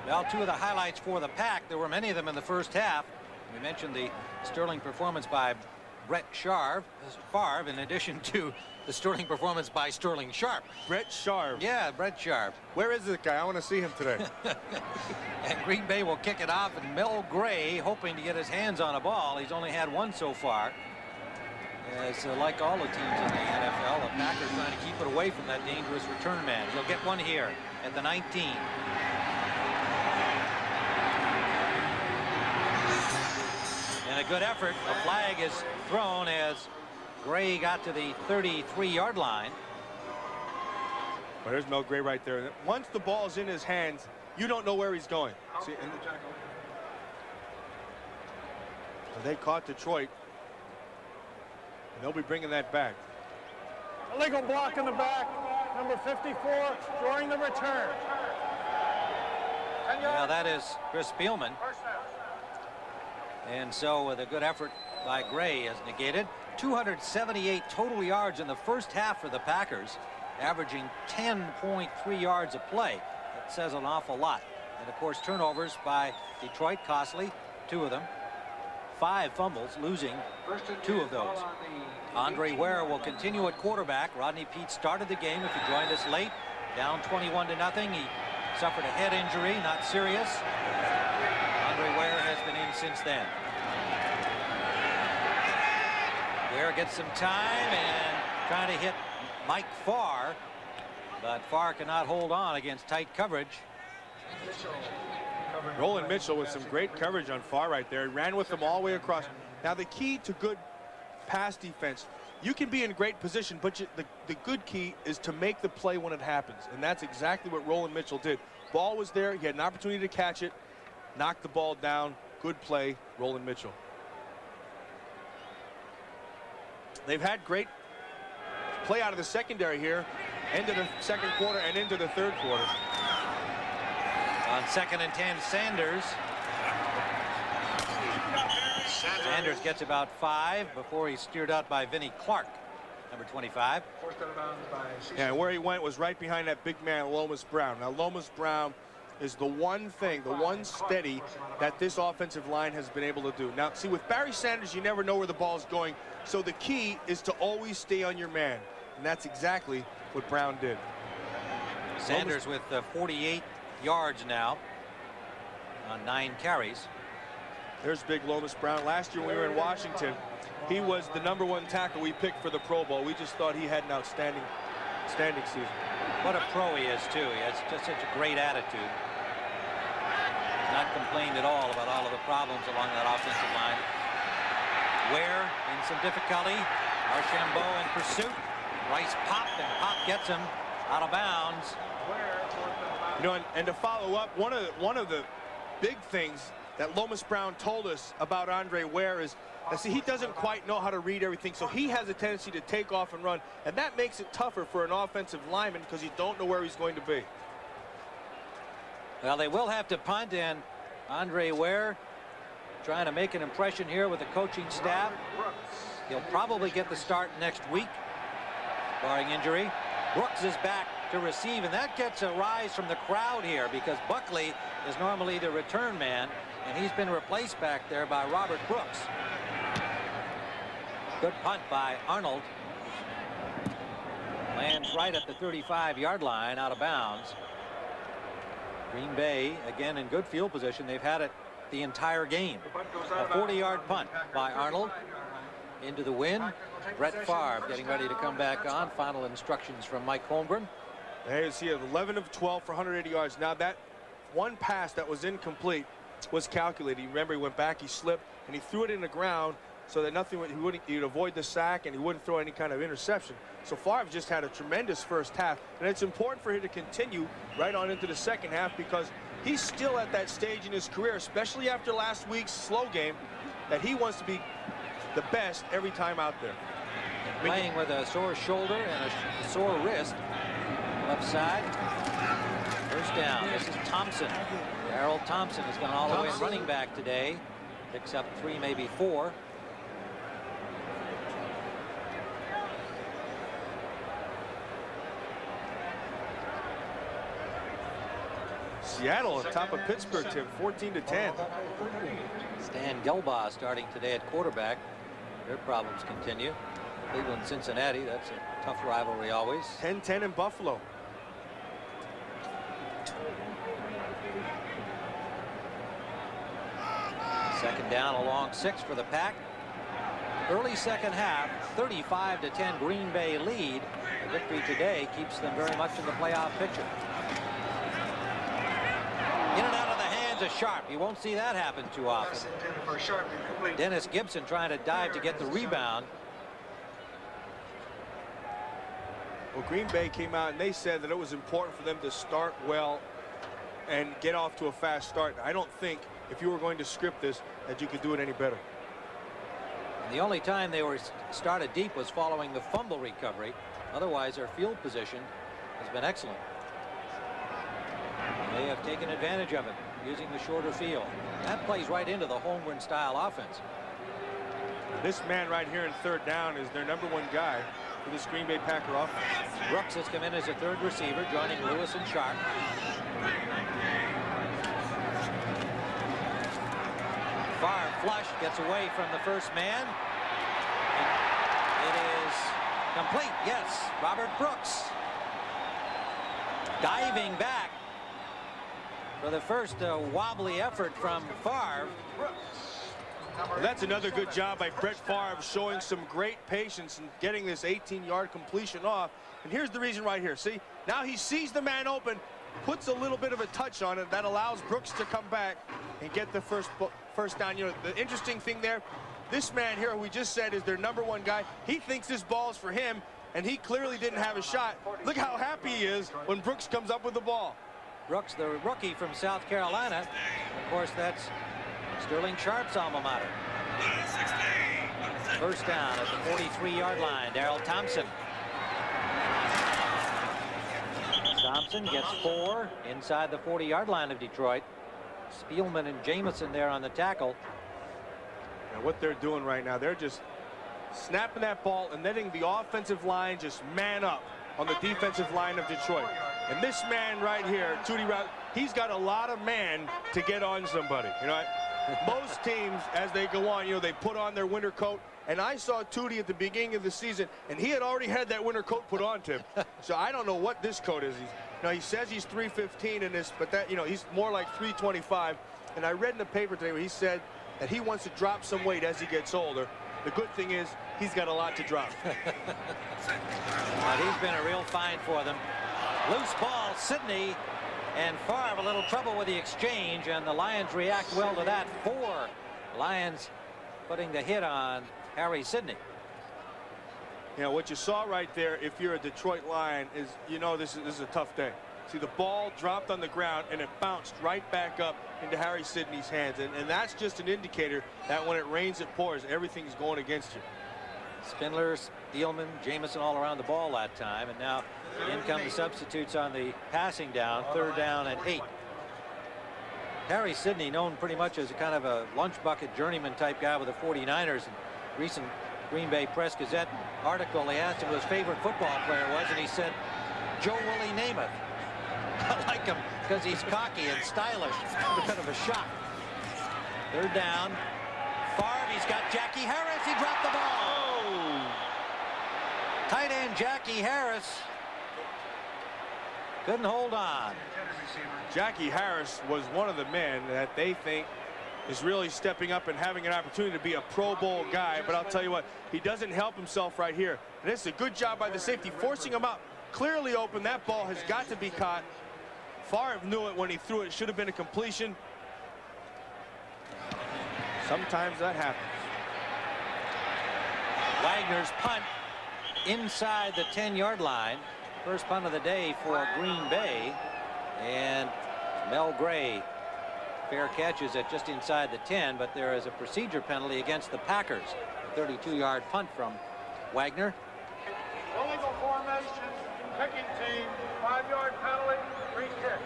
Well, two of the highlights for the Pack, there were many of them in the first half. We mentioned the sterling performance by Brett Favre, in addition to the sterling performance by Sterling Sharp. Brett Favre. Yeah, Brett Favre. Where is this guy? I want to see him today. And Green Bay will kick it off, and Mel Gray hoping to get his hands on a ball. He's only had one so far. As like all the teams in the NFL, the Packers trying to keep it away from that dangerous return man. He'll get one here at the 19. And a good effort. A flag is thrown as Gray got to the 33-yard line. Well, there's Mel Gray right there. Once the ball's in his hands, you don't know where he's going. See, and they caught Detroit. And they'll be bringing that back. Illegal block in the back, number 54, during the return. Yeah, that is Chris Spielman. And so with a good effort by Gray is negated. 278 total yards in the first half for the Packers, averaging 10.3 yards a play. That says an awful lot. And of course, turnovers by Detroit, costly, 2 of them. 5 fumbles, losing 2 of those. Andre Ware will continue at quarterback. Rodney Peete started the game. If you joined us late, down 21-0. He suffered a head injury, not serious. Andre Ware has been in since then. Ware gets some time and trying to hit Mike Farr, but Farr cannot hold on against tight coverage. Roland Mitchell with some great coverage on Farr right there. He ran with them all the way across. Now the key to good pass defense, you can be in great position, but the good key is to make the play when it happens, and that's exactly what Roland Mitchell did. Ball was there, he had an opportunity to catch it, knocked the ball down. Good play, Roland Mitchell. They've had great play out of the secondary here, end of the second quarter and into the third quarter. On 2nd and 10, Sanders. Sanders gets about 5 before he's steered out by Vinnie Clark, number 25. Yeah, and where he went was right behind that big man, Lomas Brown. Now, Lomas Brown is the one thing, the one steady that this offensive line has been able to do. Now, see, with Barry Sanders, you never know where the ball's going, so the key is to always stay on your man, and that's exactly what Brown did. Sanders with 48 yards now on 9 carries. There's big Lomas Brown. Last year when we were in Washington, he was the #1 tackle we picked for the Pro Bowl. We just thought he had an outstanding season. What a pro he is, too. He has just such a great attitude. Not complained at all about all of the problems along that offensive line. Ware in some difficulty. Archambault in pursuit. Rice popped, and Pop gets him out of bounds. You know, and to follow up, one of the big things that Lomas Brown told us about Andre Ware is that, see, he doesn't quite know how to read everything, so he has a tendency to take off and run, and that makes it tougher for an offensive lineman because you don't know where he's going to be. Well, they will have to punt, and Andre Ware trying to make an impression here with the coaching staff. He'll probably get the start next week, barring injury. Brooks is back to receive, and that gets a rise from the crowd here because Buckley is normally the return man, and he's been replaced back there by Robert Brooks. Good punt by Arnold. Lands right at the 35-yard line, out of bounds. Green Bay again in good field position. They've had it the entire game. A 40-yard punt by Arnold into the wind. Brett Favre getting ready to come back on. Final instructions from Mike Holmgren. There you see it, 11 of 12 for 180 yards. Now that one pass that was incomplete was calculated. Remember, he went back, he slipped, and he threw it in the ground so that he'd avoid the sack and he wouldn't throw any kind of interception. So Favre just had a tremendous first half, and it's important for him to continue right on into the second half because he's still at that stage in his career, especially after last week's slow game, that he wants to be the best every time out there. Playing with a sore shoulder and a sore wrist. Left side. First down. This is Thompson. Darrell Thompson has gone all the way running back today. Picks up 3, maybe 4. Seattle on top of Pittsburgh, Tim, 14-10. Stan Gelbaugh starting today at quarterback. Their problems continue. Cleveland, Cincinnati, that's a tough rivalry always. 10-10 in Buffalo. Second down, a long 6 for the Pack. Early second half, 35-10 Green Bay lead. The victory today keeps them very much in the playoff picture. In and out of the hands of Sharp. You won't see that happen too often. Dennis Gibson trying to dive to get the rebound. Well, Green Bay came out and they said that it was important for them to start well and get off to a fast start. I don't think if you were going to script this that you could do it any better. And the only time they were started deep was following the fumble recovery. Otherwise, their field position has been excellent. And they have taken advantage of it using the shorter field. That plays right into the Holmgren style offense. This man right here in third down is their #1 guy for this Green Bay Packer offense. Brooks has come in as a third receiver, joining Lewis and Sharp. Favre flush, gets away from the first man. And it is complete. Yes, Robert Brooks diving back for the first wobbly effort from Favre. Well, that's another good job by Brett Favre, showing some great patience and getting this 18-yard completion off. And here's the reason right here. See, now he sees the man open, puts a little bit of a touch on it that allows Brooks to come back and get the first down. You know, the interesting thing there, this man here, who we just said is their #1 guy, he thinks this ball is for him, and he clearly didn't have a shot. Look how happy he is when Brooks comes up with the ball. Brooks, the rookie from South Carolina. Of course, that's Sterling Sharp's alma mater. First down at the 43-yard line. Darrell Thompson. Thompson gets 4 inside the 40-yard line of Detroit. Spielman and Jamison there on the tackle. And what they're doing right now, they're just snapping that ball and letting the offensive line just man up on the defensive line of Detroit. And this man right here, Tootie Route, he's got a lot of man to get on somebody. You know, most teams, as they go on, you know, they put on their winter coat. And I saw Tootie at the beginning of the season, and he had already had that winter coat put on to him. So I don't know what this coat is. He says he's 315 in this, but that, you know, he's more like 325. And I read in the paper today where he said that he wants to drop some weight as he gets older. The good thing is he's got a lot to drop. He's been a real find for them. Loose ball, Sidney, and Favre a little trouble with the exchange, and the Lions react well to that. 4 Lions putting the hit on Harry Sidney. You know, what you saw right there, if you're a Detroit Lion, is, you know, this is a tough day. See, the ball dropped on the ground, and it bounced right back up into Harry Sidney's hands. And that's just an indicator that when it rains, it pours. Everything's going against you. Spindler, Spielman, Jamison all around the ball that time. And now in come the substitutes on the passing down. Third down and 8. Harry Sidney, known pretty much as a kind of a lunch bucket journeyman type guy with the 49ers. In recent Green Bay Press-Gazette article, they asked him who his favorite football player was, and he said, Joe Willie Namath. I like him because he's cocky and stylish. A bit of a shot. Third down. Favre, he's got Jackie Harris. He dropped the ball. Oh. Tight end Jackie Harris couldn't hold on. Jackie Harris was one of the men that they think is really stepping up and having an opportunity to be a Pro Bowl guy. But I'll tell you what, he doesn't help himself right here. And it's a good job by the safety, forcing him out. clearly open. That ball has got to be caught. Favre knew it when he threw it. Should have been a completion. Sometimes that happens. Wagner's punt inside the 10-yard line. First punt of the day for Green Bay. And Mel Gray fair catches it just inside the 10, but there is a procedure penalty against the Packers. A 32-yard punt from Wagner. Illegal formation, kicking team, 5-yard penalty, free kick.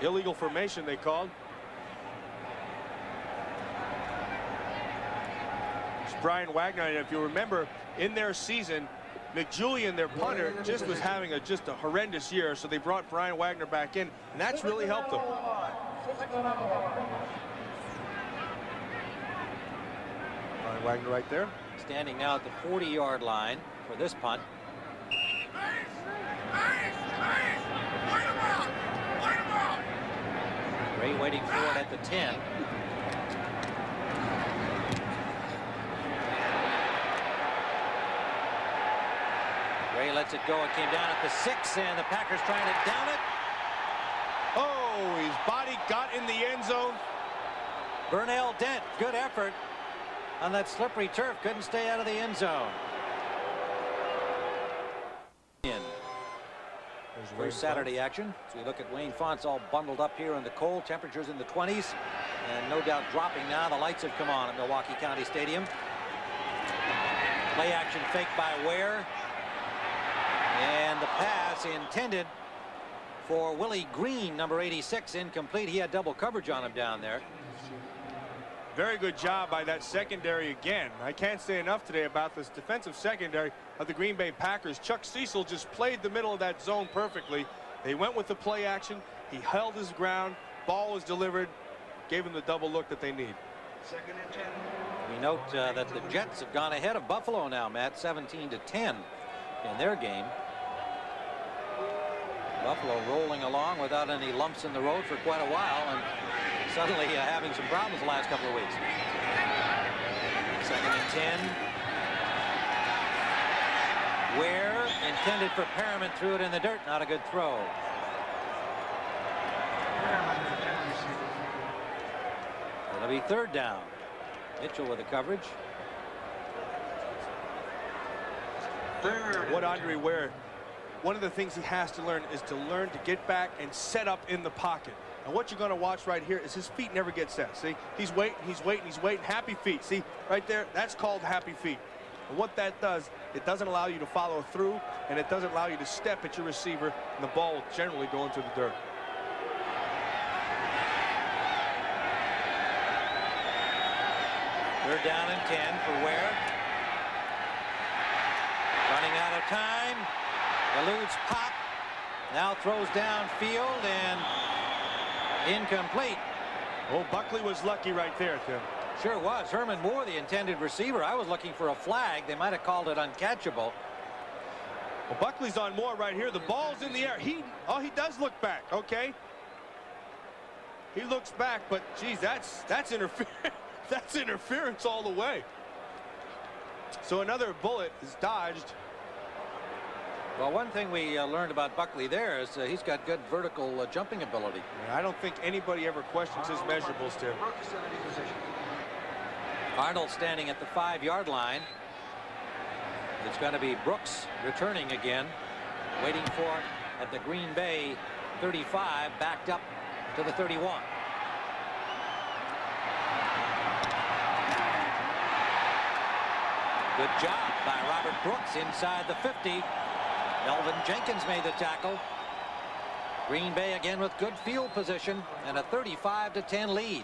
Illegal formation, they called. It's Brian Wagner, and if you remember, in their season, McJulian, their punter, just was having a horrendous year, so they brought Brian Wagner back in, and that's really helped them. Brian Wagner right there. Standing now at the 40-yard line for this punt. Gray waiting for it at the 10. Gray lets it go. It came down at the 6, and the Packers trying to down it. Oh, his body got in the end zone. Burnell Dent, good effort on that slippery turf. Couldn't stay out of the end zone. First Saturday action. So we look at Wayne Fonts all bundled up here in the cold. Temperatures in the 20s. And no doubt dropping now. The lights have come on at Milwaukee County Stadium. Play action fake by Ware. And the pass intended for Willie Green, number 86, incomplete. He had double coverage on him down there. Very good job by that secondary again. I can't say enough today about this defensive secondary of the Green Bay Packers. Chuck Cecil just played the middle of that zone perfectly. They went with the play action. He held his ground. Ball was delivered. Gave him the double look that they need. 2nd and 10. We note that the Jets have gone ahead of Buffalo now, Matt, 17-10 in their game. Buffalo rolling along without any lumps in the road for quite a while, and suddenly having some problems the last couple of weeks. 2nd and 10. Ware intended for Perriman, threw it in the dirt. Not a good throw. It'll be 3rd down. Mitchell with the coverage. What Andre Ware, one of the things he has to learn is to learn to get back and set up in the pocket. And what you're going to watch right here is his feet never get set. See, he's waiting, he's waiting, he's waiting. Happy feet. See, right there, that's called happy feet. And what that does, it doesn't allow you to follow through, and it doesn't allow you to step at your receiver, and the ball will generally go into the dirt. Third down and 10 for Ware. Running out of time. Eludes Pop. Now throws downfield and incomplete. Oh, Buckley was lucky right there, Tim. Sure was. Herman Moore, the intended receiver. I was looking for a flag. They might have called it uncatchable. Well, Buckley's on Moore right here. The ball's in the air. He does look back. Okay. He looks back, but geez, that's interference. That's interference all the way. So another bullet is dodged. Well, one thing we learned about Buckley there is he's got good vertical jumping ability. I don't think anybody ever questions his measurables, Tim. Arnold standing at the 5-yard line. It's going to be Brooks returning again, waiting for it at the Green Bay 35, backed up to the 31. Good job by Robert Brooks inside the 50. Melvin Jenkins made the tackle. Green Bay again with good field position and a 35-10 lead.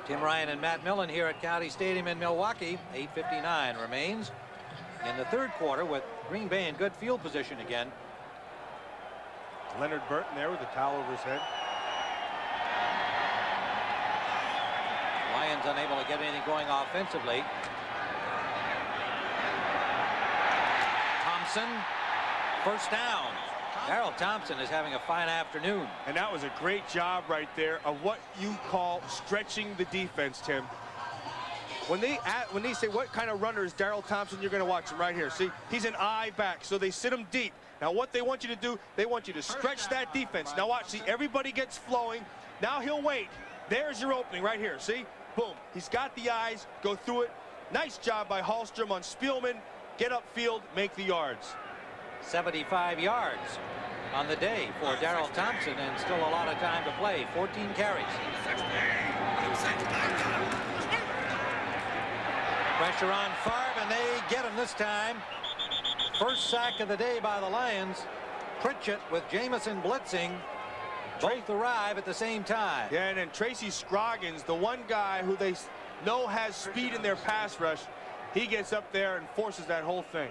Tim Ryan and Matt Millen here at County Stadium in Milwaukee. 8:59 remains in the 3rd quarter with Green Bay in good field position again. Leonard Burton there with a towel over his head. Lions unable to get anything going offensively. Thompson, first down. Darrell Thompson is having a fine afternoon. And that was a great job right there of what you call stretching the defense, Tim. When they say what kind of runner is Darrell Thompson, you're going to watch him right here. See, he's an eye back, so they sit him deep. Now what they want you to do, they want you to stretch that defense. Now watch, see, everybody gets flowing. Now he'll wait. There's your opening right here. See, boom. He's got the eyes, go through it. Nice job by Hallstrom on Spielman. Get upfield, make the yards. 75 yards on the day for Darrell Thompson, and still a lot of time to play. 14 carries. Pressure on Favre, and they get him this time. First sack of the day by the Lions. Pritchett with Jamison blitzing. Both arrive at the same time. Yeah, and then Tracy Scroggins, the one guy who they know has speed in their pass rush, he gets up there and forces that whole thing.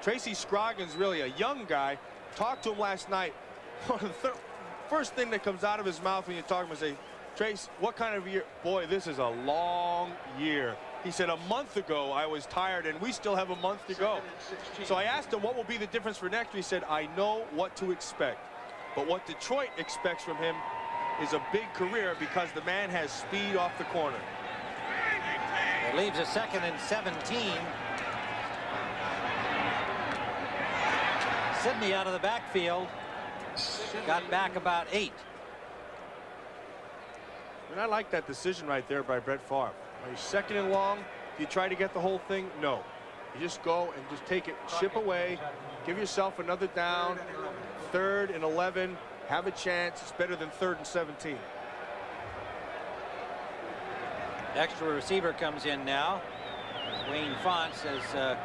Tracy Scroggins, really a young guy. Talked to him last night. First thing that comes out of his mouth when you talk to him is say, Trace, what kind of year? Boy, this is a long year. He said, a month ago I was tired and we still have a month to go. So I asked him what will be the difference for next year. He said, I know what to expect. But what Detroit expects from him is a big career because the man has speed off the corner. It leaves a 2nd and 17. Sidney out of the backfield. Got back about 8. And I like that decision right there by Brett Favre. Are you 2nd and long? Do you try to get the whole thing? No. You just go and just take it, chip away, give yourself another down. 3rd and 11, have a chance. It's better than 3rd and 17. Extra receiver comes in now. Wayne Font says to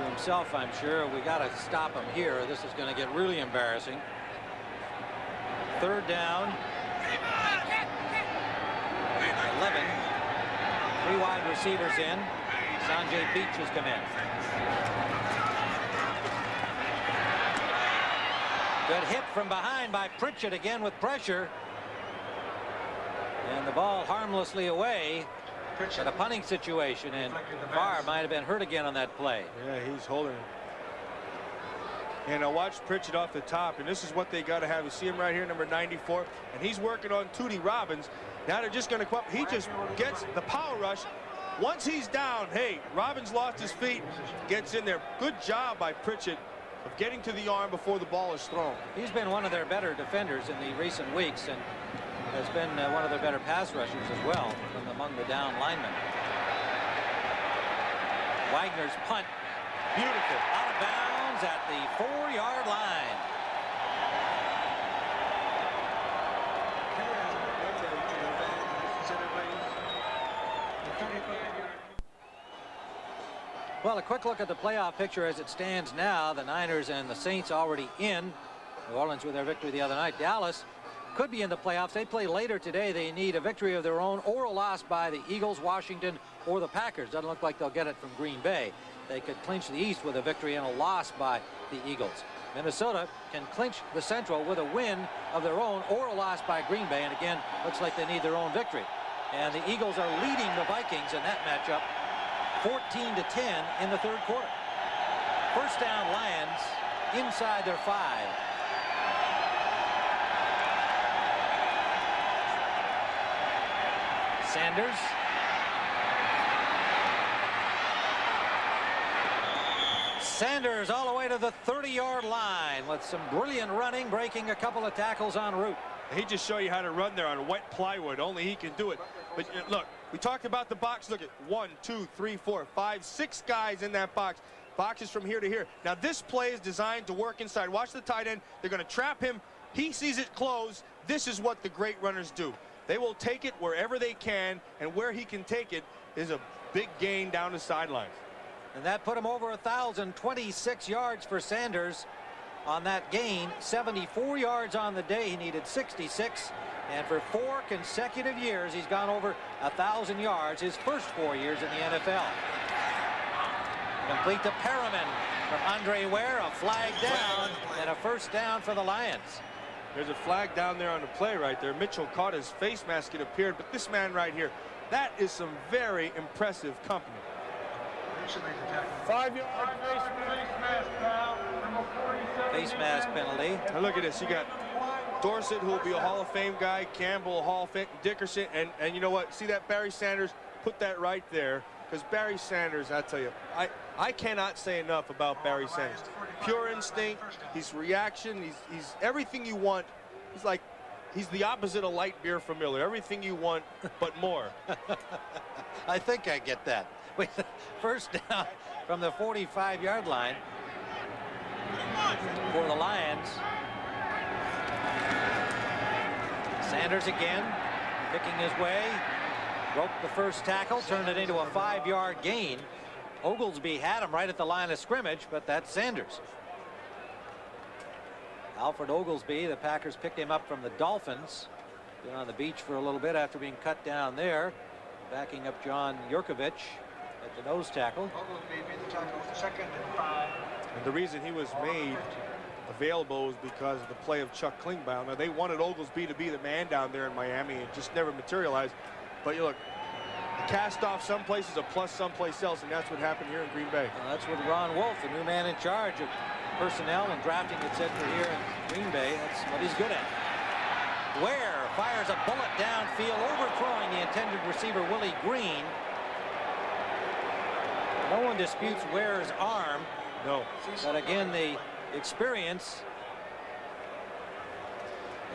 himself, I'm sure, we got to stop him here. This is going to get really embarrassing. 3rd down. 11. 3 wide receivers in. Sanjay Beach has come in. Good hit from behind by Pritchett again with pressure. And the ball harmlessly away. At a punting situation, and Favre might have been hurt again on that play. Yeah, he's holding it. And I watched Pritchett off the top, and this is what they got to have. You see him right here, number 94, and he's working on Tootie Robbins. Now they're just going to come up. He just gets the power rush. Once he's down, hey, Robbins lost his feet, gets in there. Good job by Pritchett of getting to the arm before the ball is thrown. He's been one of their better defenders in the recent weeks, and has been one of their better pass rushers as well from among the down linemen. Wagner's punt, beautiful, out of bounds at the 4-yard line. Well, a quick look at the playoff picture as it stands now. The Niners and the Saints already in. New Orleans with their victory the other night. Dallas could be in the playoffs. They play later today. They need a victory of their own or a loss by the Eagles, Washington, or the Packers. Doesn't look like they'll get it from Green Bay. They could clinch the East with a victory and a loss by the Eagles. Minnesota can clinch the Central with a win of their own or a loss by Green Bay. And again, looks like they need their own victory. And the Eagles are leading the Vikings in that matchup 14-10 in the 3rd quarter. First down, Lions inside their 5. Sanders. Sanders all the way to the 30-yard line with some brilliant running, breaking a couple of tackles en route. He just showed you how to run there on wet plywood. Only he can do it. But look, we talked about the box. Look at 1, 2, 3, 4, 5, 6 guys in that box. Boxes from here to here. Now this play is designed to work inside. Watch the tight end. They're going to trap him. He sees it close. This is what the great runners do. They will take it wherever they can, and where he can take it is a big gain down the sidelines. And that put him over 1,026 yards for Sanders on that gain. 74 yards on the day. He needed 66. And for 4 consecutive years, he's gone over 1,000 yards his first 4 years in the NFL. Complete to Perriman from Andre Ware. A flag down and a first down for the Lions. There's a flag down there on the play right there. Mitchell caught his face mask. It appeared. But this man right here, that is some very impressive company. 5-yard face mask, pal. Number 47. face mask penalty. Now look at this. You got Dorsett, who will be a Hall of Fame guy, Campbell, Hall of Fame, Dickerson, and you know what? See that Barry Sanders? Put that right there, because Barry Sanders, I tell you, I cannot say enough about Barry Sanders. Pure instinct. He's reaction. He's everything you want. He's the opposite of light beer from Miller. Everything you want, but more. I think I get that. Wait, first down from the 45-yard line for the Lions. Sanders again, picking his way. Broke the first tackle, turned it into a 5-yard gain. Oglesby had him right at the line of scrimmage, but that's Sanders. Alfred Oglesby, the Packers picked him up from the Dolphins. Been on the beach for a little bit after being cut down there. Backing up John Jurkovic at the nose tackle. Oglesby made the tackle, 2nd and 5. And the reason he was made available was because of the play of Chuck Klingbeil. Now, they wanted Oglesby to be the man down there in Miami. It just never materialized. But you look, the cast off some places, a plus someplace else, and that's what happened here in Green Bay. Well, that's what Ron Wolf, the new man in charge of personnel and drafting, et cetera, here in Green Bay. That's what he's good at. Ware fires a bullet downfield, overthrowing the intended receiver, Willie Green. No one disputes Ware's arm. No. But again, the experience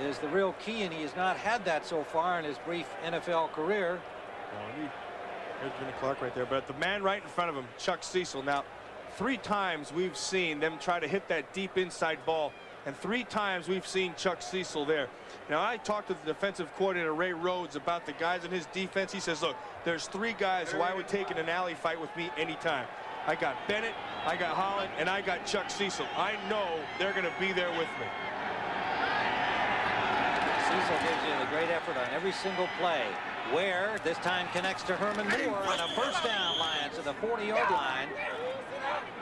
is the real key, and he has not had that so far in his brief NFL career. There's Vinnie Clark right there, but the man right in front of him, Chuck Cecil. Now, 3 times we've seen them try to hit that deep inside ball, and 3 times we've seen Chuck Cecil there. Now, I talked to the defensive coordinator, Ray Rhodes, about the guys in his defense. He says, look, there's 3 guys who I would take in an alley fight with me anytime. I got Bennett, I got Holland, and I got Chuck Cecil. I know they're going to be there with me. Cecil gives you the great effort on every single play. Ware this time connects to Herman Moore, and a first down, Lions to the 40-yard line.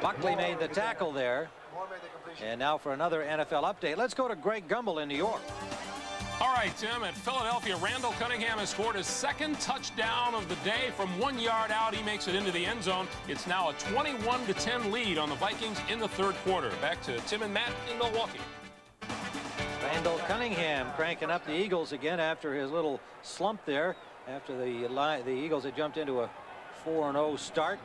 Buckley made the tackle there. And now for another NFL update. Let's go to Greg Gumbel in New York. All right, Tim, at Philadelphia, Randall Cunningham has scored his 2nd touchdown of the day from 1 yard out. He makes it into the end zone. It's now a 21-10 lead on the Vikings in the 3rd quarter. Back to Tim and Matt in Milwaukee. Randall Cunningham cranking up the Eagles again after his little slump there. After the Eagles had jumped into a 4-0 start.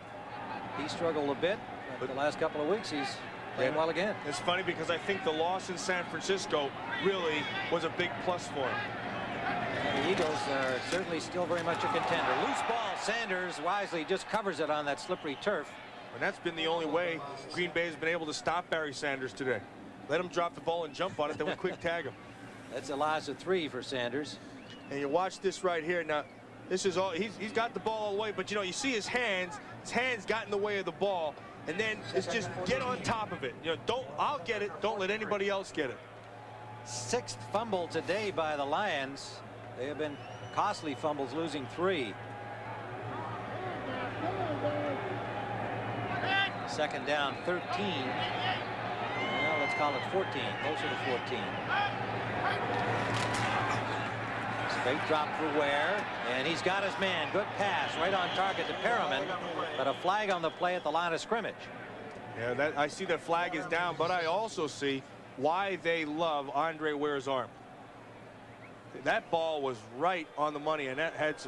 He struggled a bit, but the last couple of weeks he's playing well again. It's funny because I think the loss in San Francisco really was a big plus for him. And the Eagles are certainly still very much a contender. Loose ball, Sanders wisely just covers it on that slippery turf. And that's been the only way Green Bay has been able to stop Barry Sanders today. Let him drop the ball and jump on it, then we quick tag him. That's a loss of 3 for Sanders. And you watch this right here. Now, this is all, he's got the ball all the way, but you know, you see his hands got in the way of the ball, and then it's just get on top of it. You know, I'll get it, don't let anybody else get it. 6th fumble today by the Lions. They have been costly fumbles, losing 3. 2nd down, 13. Well, let's call it 14, closer to 14. Straight drop for Ware, and he's got his man. Good pass, right on target to Perriman, but a flag on the play at the line of scrimmage. Yeah, I see that flag is down, but I also see why they love Andre Ware's arm. That ball was right on the money, and that had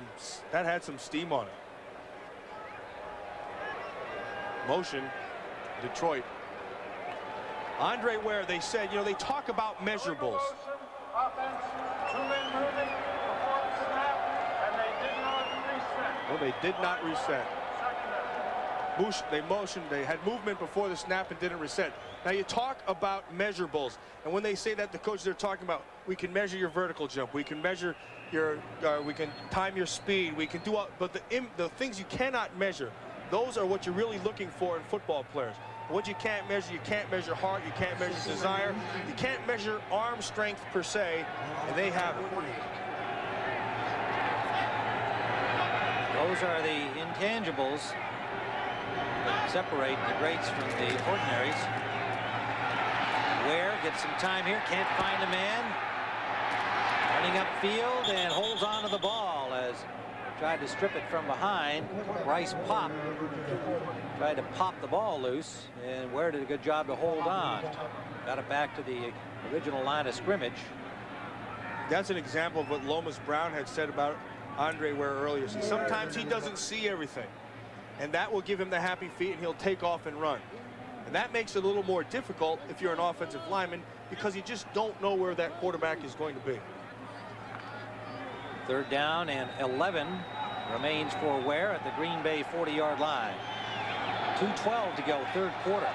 some steam on it. Motion, Detroit. Andre Ware, they said, you know, they talk about measurables. Offense, 2 men moving before the snap, and they did not reset. Well, they did not reset. They motioned, they had movement before the snap and didn't reset. Now you talk about measurables, and when they say that, the coaches are talking about, we can measure your vertical jump, we can measure your, we can time your speed, we can do all, but the things you cannot measure, those are what you're really looking for in football players. What you can't measure heart, you can't measure desire, you can't measure arm strength per se, and they have it. Those are the intangibles that separate the greats from the ordinaries. Ware gets some time here, can't find a man. Running upfield and holds on to the ball as tried to strip it from behind. Bryce Pop tried to pop the ball loose, and Ware did a good job to hold on. Got it back to the original line of scrimmage. That's an example of what Lomas Brown had said about Andre Ware earlier. See, sometimes he doesn't see everything, and that will give him the happy feet, and he'll take off and run. And that makes it a little more difficult if you're an offensive lineman, because you just don't know where that quarterback is going to be. 3rd down and 11 remains for Ware at the Green Bay 40-yard line. 2:12 to go, 3rd quarter.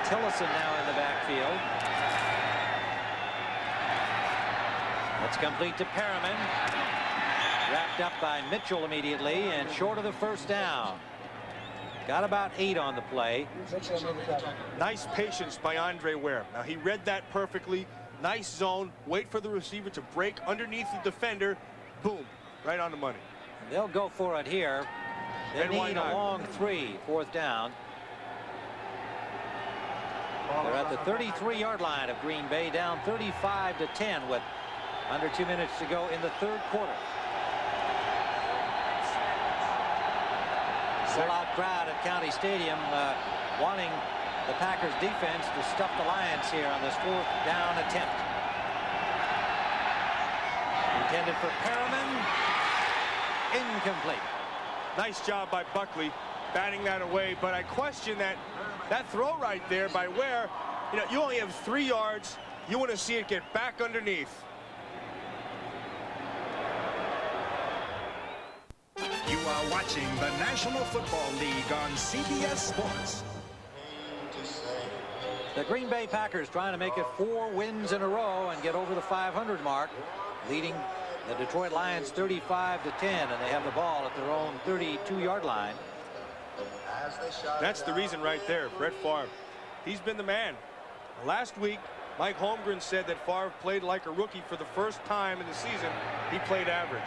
Tillison now in the backfield. It's complete to Perriman. Wrapped up by Mitchell immediately, and short of the 1st down. Got about 8 on the play. Nice patience by Andre Ware. Now, he read that perfectly. Nice zone. Wait for the receiver to break underneath the defender. Boom. Right on the money. They'll go for it here. They And why need not? a long 3, 4th down. They're at the 33-yard line of Green Bay, down 35-10 with under 2 minutes to go in the 3rd quarter. Sellout crowd at County Stadium wanting the Packers defense to stuff the Lions here on this 4th down attempt. Intended for Perriman. Incomplete. Nice job by Buckley batting that away, but I question that throw right there by Ware. You know, you only have 3 yards. You want to see it get back underneath. You are watching the National Football League on CBS Sports. The Green Bay Packers trying to make it 4 wins in a row and get over the 500 mark, leading the Detroit Lions 35-10, and they have the ball at their own 32-yard line. That's the reason right there. Brett Favre, he's been the man. Last week, Mike Holmgren said that Favre played like a rookie for the first time in the season. He played average.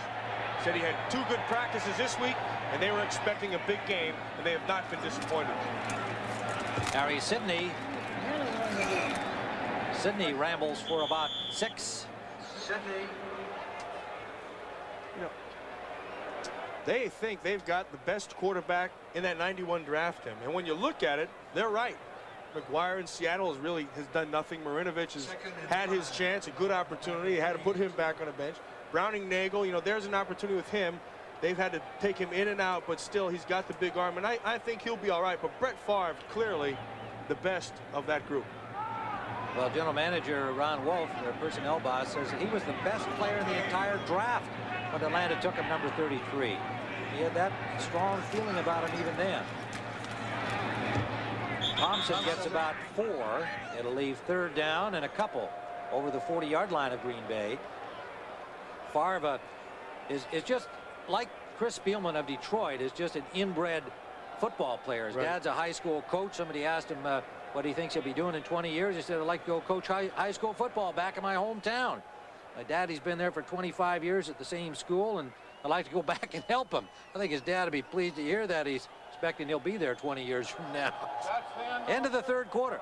Said he had 2 good practices this week, and they were expecting a big game, and they have not been disappointed. Harry Sidney rambles for about 6. Sidney. You know, they think they've got the best quarterback in that 91 draft, Tim. And when you look at it, they're right. McGuire in Seattle has done nothing. Marinovich has had his chance, a good opportunity. They had to put him back on the bench. Browning Nagel, you know, there's an opportunity with him. They've had to take him in and out, but still he's got the big arm, and I think he'll be all right. But Brett Favre, clearly the best of that group. Well, general manager Ron Wolf, their personnel boss, says that he was the best player in the entire draft when Atlanta took him number 33. He had that strong feeling about him even then. Thompson gets about 4. It'll leave 3rd down and a couple over the 40-yard line of Green Bay. Favre is just like Chris Spielman of Detroit, is just an inbred football player. His dad's a high school coach. Somebody asked him what he thinks he'll be doing in 20 years. He said, I'd like to go coach high school football back in my hometown. My daddy's been there for 25 years at the same school, and I'd like to go back and help him. I think his dad would be pleased to hear that. He's expecting he'll be there 20 years from now. End of the 3rd quarter.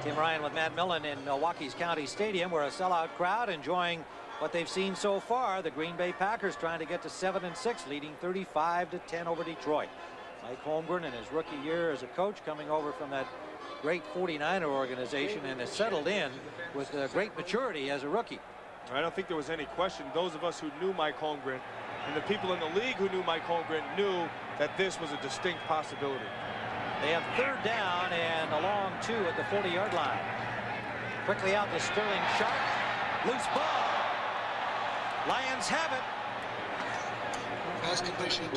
Tim Ryan with Matt Millen in Milwaukee's County Stadium, where a sellout crowd enjoying what they've seen so far. The Green Bay Packers trying to get to 7-6, leading 35-10 over Detroit. Mike Holmgren in his rookie year as a coach, coming over from that great 49er organization, and has settled in with great maturity as a rookie. I don't think there was any question. Those of us who knew Mike Holmgren and the people in the league who knew Mike Holmgren knew that this was a distinct possibility. They have 3rd down and a long 2 at the 40-yard line. Quickly out to Sterling Sharp. Loose ball. Lions have it.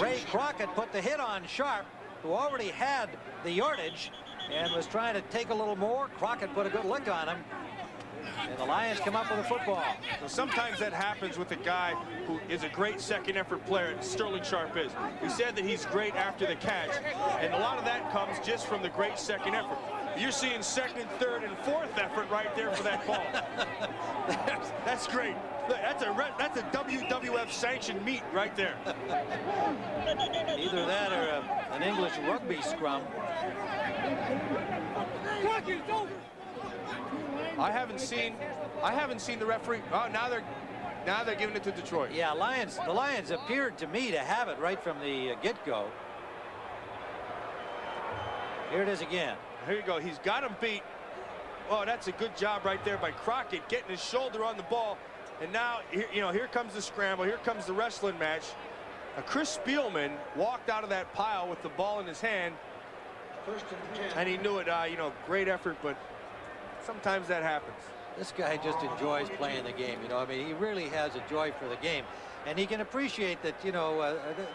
Ray Crockett put the hit on Sharp, who already had the yardage and was trying to take a little more. Crockett put a good lick on him, and the Lions come up with a football. So sometimes that happens with a guy who is a great second effort player. Sterling Sharp is. We said that he's great after the catch, and a lot of that comes just from the great second effort. You're seeing second and third and fourth effort right there for that call. That's great. Look, that's a WWF sanctioned meet right there. Either that or an English rugby scrum. I haven't seen the referee. Oh, now they're giving it to Detroit. Yeah, the Lions appeared to me to have it right from the get-go. Here it is again. Here you go. He's got him beat. Oh, that's a good job right there by Crockett, getting his shoulder on the ball. And now, here comes the scramble. Here comes the wrestling match. Chris Spielman walked out of that pile with the ball in his hand. And he knew it. Great effort, but sometimes that happens. This guy just enjoys playing the game. I mean, he really has a joy for the game. And he can appreciate that,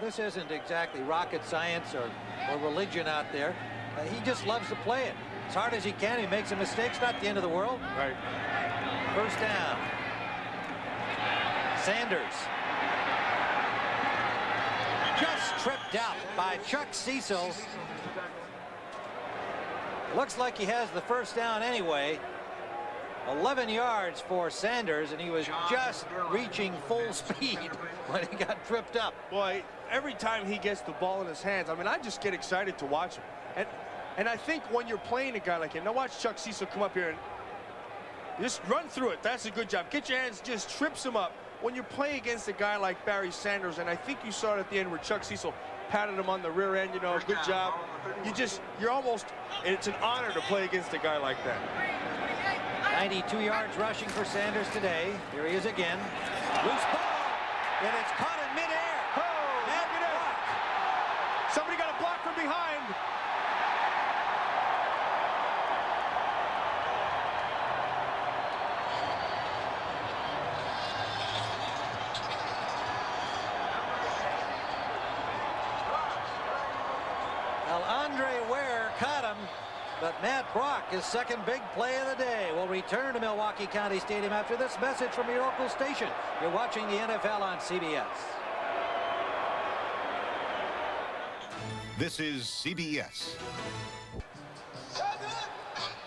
this isn't exactly rocket science or religion out there. He just loves to play it as hard as he can. He makes a mistake. It's not the end of the world. Right. First down. Sanders. Just tripped out by Chuck Cecil. Looks like he has the first down anyway. 11 yards for Sanders, and he was just reaching full speed when he got tripped up. Boy, every time he gets the ball in his hands, I mean, I just get excited to watch him. And I think when you're playing a guy like him, now watch Chuck Cecil come up here and just run through it. That's a good job. Get your hands, just trips him up. When you're playing against a guy like Barry Sanders, and I think you saw it at the end where Chuck Cecil patted him on the rear end, good job. You're almost, it's an honor to play against a guy like that. 92 yards rushing for Sanders today. Here he is again. Loose ball, and it's caught in midair. Oh, look at that. Somebody got a block from behind. Well, Andre Ware caught him. But Matt Brock, his second big play of the day, will return to Milwaukee County Stadium after this message from your local station. You're watching the NFL on CBS. This is CBS.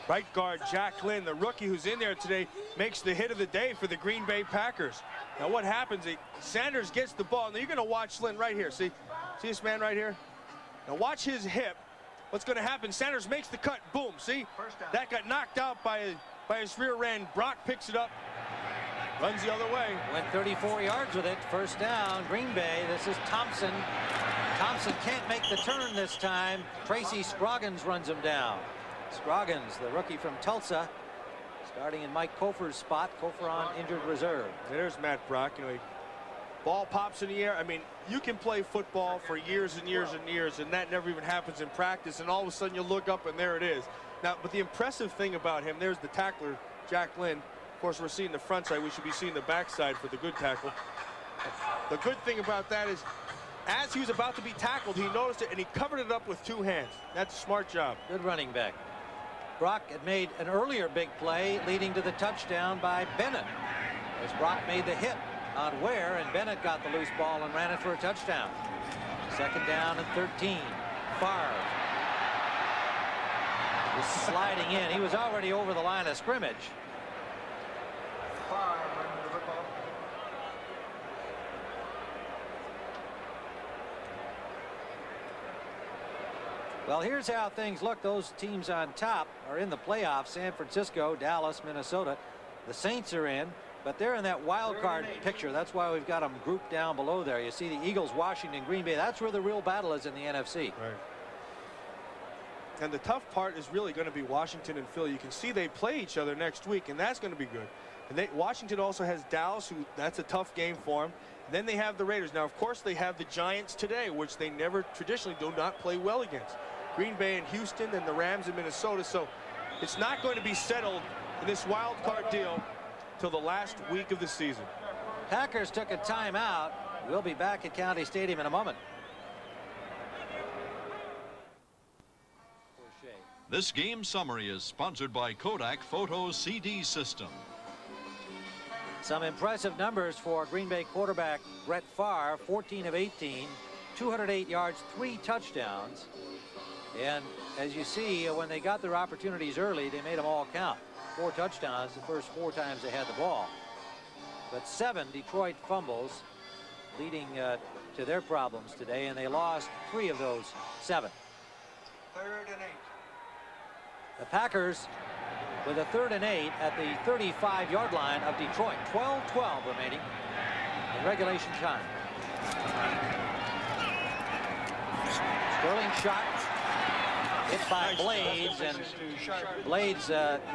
Right guard Jack Lynn, the rookie who's in there today, makes the hit of the day for the Green Bay Packers. Now what happens, Sanders gets the ball. Now you're going to watch Lynn right here. See this man right here? Now watch his hip. What's going to happen? Sanders makes the cut. Boom. See? That got knocked out by his rear end. Brock picks it up. Runs the other way. Went 34 yards with it. First down, Green Bay. This is Thompson. Thompson can't make the turn this time. Tracy Scroggins runs him down. Scroggins, the rookie from Tulsa, starting in Mike Kofer's spot. Kofer on injured reserve. There's Matt Brock. Ball pops in the air. I mean, you can play football for years and years and years, and that never even happens in practice, and all of a sudden you look up and there it is. Now, but the impressive thing about him, there's the tackler, Jack Lynn. Of course, we're seeing the front side. We should be seeing the backside for the good tackle. The good thing about that is, as he was about to be tackled, he noticed it, and he covered it up with two hands. That's a smart job. Good running back. Brock had made an earlier big play leading to the touchdown by Bennett, as Brock made the hit on Ware, and Bennett got the loose ball and ran it for a touchdown. Second down and 13. Favre is sliding in. He was already over the line of scrimmage. Well, here's how things look. Those teams on top are in the playoffs. San Francisco, Dallas, Minnesota. The Saints are in. But they're in that wild card picture. That's why we've got them grouped down below there. You see the Eagles, Washington, Green Bay. That's where the real battle is in the NFC. Right. And the tough part is really going to be Washington and Philly. You can see they play each other next week, and that's going to be good. And Washington also has Dallas, that's a tough game for them. And then they have the Raiders. Now, of course, they have the Giants today, which they never traditionally do not play well against. Green Bay and Houston, and the Rams in Minnesota. So it's not going to be settled in this wild card deal till the last week of the season. Packers took a timeout. We'll be back at County Stadium in a moment. This game summary is sponsored by Kodak Photo CD System. Some impressive numbers for Green Bay quarterback Brett Favre. 14 of 18, 208 yards, 3 touchdowns. And as you see, when they got their opportunities early, they made them all count. 4 touchdowns the first 4 times they had the ball. But 7 Detroit fumbles leading to their problems today, and they lost 3 of those 7. 3rd and 8. The Packers with a 3rd and 8 at the 35-yard line of Detroit. 12-12 remaining in regulation time. Sterling shot hit by Blades, and Blades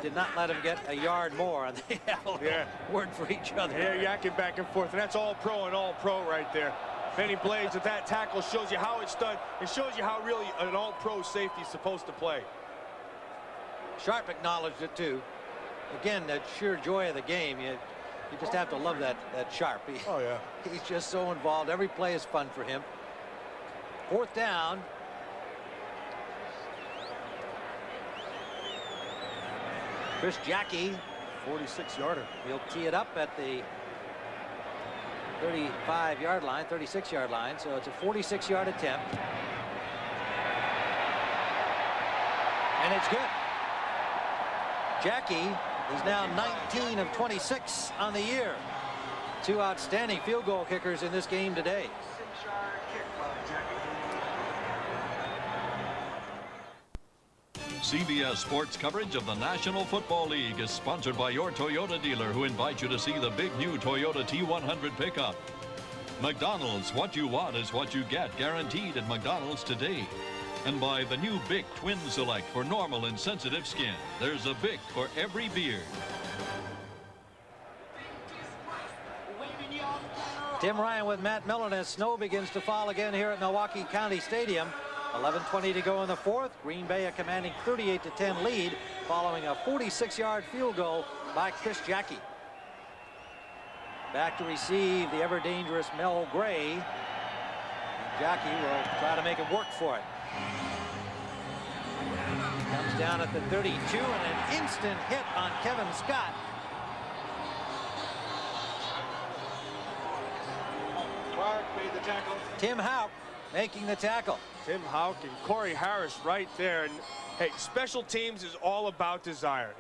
did not let him get a yard more, and they had a word for each other. Yeah, yakking back and forth, and that's all pro and all pro right there. Benny Blades with that tackle shows you how it's done. It shows you how really an all-pro safety is supposed to play. Sharp acknowledged it too. Again, that sheer joy of the game. You just have to love that Sharp. Oh yeah. He's just so involved. Every play is fun for him. 4th down. Chris Jackie, 46-yarder. He'll tee it up at the 35-yard line, 36-yard line. So it's a 46-yard attempt. And it's good. Jackie is now 19 of 26 on the year. 2 outstanding field goal kickers in this game today. 6-yard kick by Jackie. CBS Sports coverage of the National Football League is sponsored by your Toyota dealer, who invites you to see the big new Toyota T100 pickup. McDonald's, what you want is what you get, guaranteed at McDonald's today. And by the new Bic Twin Select for normal and sensitive skin. There's a Bic for every beard. Tim Ryan with Matt Millen as snow begins to fall again here at Milwaukee County Stadium. 11:20 to go in the 4th. Green Bay a commanding 38-10 lead following a 46-yard field goal by Chris Jackie. Back to receive the ever-dangerous Mel Gray. And Jackie will try to make him work for it. Comes down at the 32 and an instant hit on Kevin Scott. Clark made the tackle. Tim Houck making the tackle. Tim Houck and Corey Harris right there. And hey, special teams is all about desire.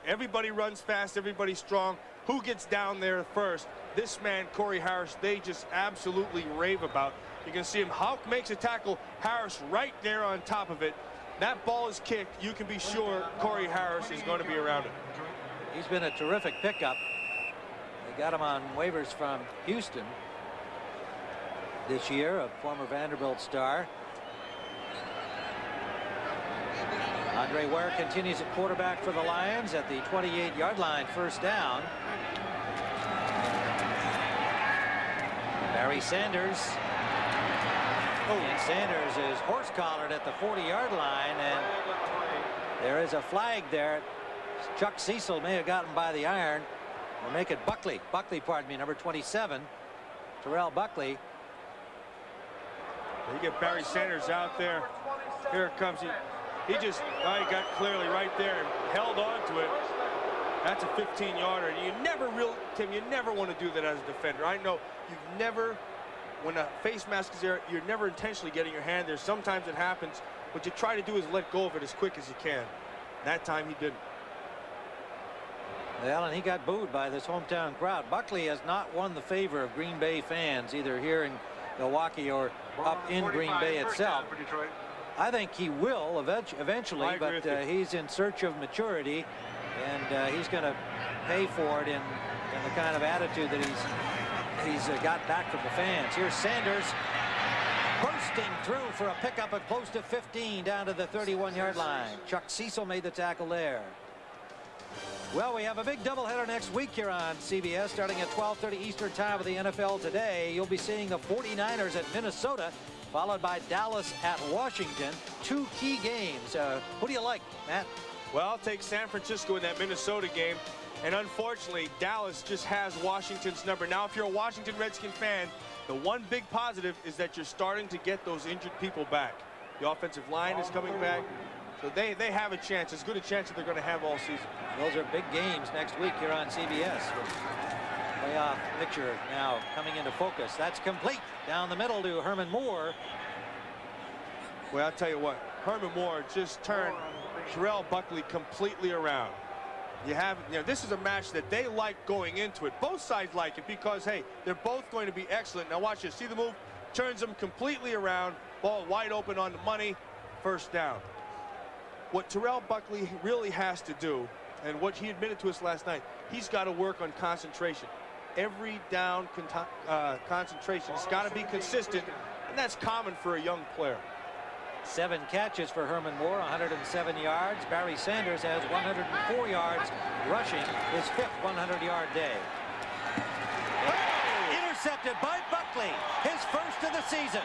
Everybody runs fast, everybody's strong. Who gets down there first? This man, Corey Harris, they just absolutely rave about. You can see him. Houck makes a tackle. Harris right there on top of it. That ball is kicked. You can be sure Corey Harris is going to be around it. He's been a terrific pickup. They got him on waivers from Houston this year, a former Vanderbilt star. Andre Ware continues at quarterback for the Lions at the 28-yard line, 1st down. Barry Sanders. And Sanders is horse-collared at the 40-yard line, and there is a flag there. Chuck Cecil may have gotten by the iron. We'll make it Buckley, pardon me, number 27, Terrell Buckley. You get Barry Sanders out there. Here it comes. He just, he got clearly right there and held on to it. That's a 15-yarder. You never really, Tim, you never want to do that as a defender. I know you've never, when a face mask is there, you're never intentionally getting your hand there. Sometimes it happens. What you try to do is let go of it as quick as you can. That time he didn't. Well, and he got booed by this hometown crowd. Buckley has not won the favor of Green Bay fans, either here in Milwaukee or up in Green Bay itself. I think he will eventually, but he's in search of maturity, and he's going to pay for it in the kind of attitude that he's got back from the fans. Here's Sanders bursting through for a pickup at close to 15 down to the 31-yard line. Chuck Cecil made the tackle there. Well, we have a big doubleheader next week here on CBS, starting at 12:30 Eastern Time with the NFL Today. You'll be seeing the 49ers at Minnesota, followed by Dallas at Washington. 2 key games. Who do you like, Matt? Well, I'll take San Francisco in that Minnesota game. And unfortunately, Dallas just has Washington's number. Now, if you're a Washington Redskin fan, the one big positive is that you're starting to get those injured people back. The offensive line is coming back. So they have a chance, as good a chance that they're going to have all season. Those are big games next week here on CBS. Playoff picture now coming into focus. That's complete. Down the middle to Herman Moore. Well, I'll tell you what. Herman Moore just turned Terrell Buckley completely around. This is a match that they like going into it. Both sides like it because, hey, they're both going to be excellent. Now watch this. See the move? Turns them completely around. Ball wide open on the money. First down. What Terrell Buckley really has to do, and what he admitted to us last night, he's got to work on concentration. Every down concentration has got to be consistent, and that's common for a young player. 7 catches for Herman Moore, 107 yards. Barry Sanders has 104 yards rushing, his 5th 100-yard day. Intercepted by Buckley, his first of the season.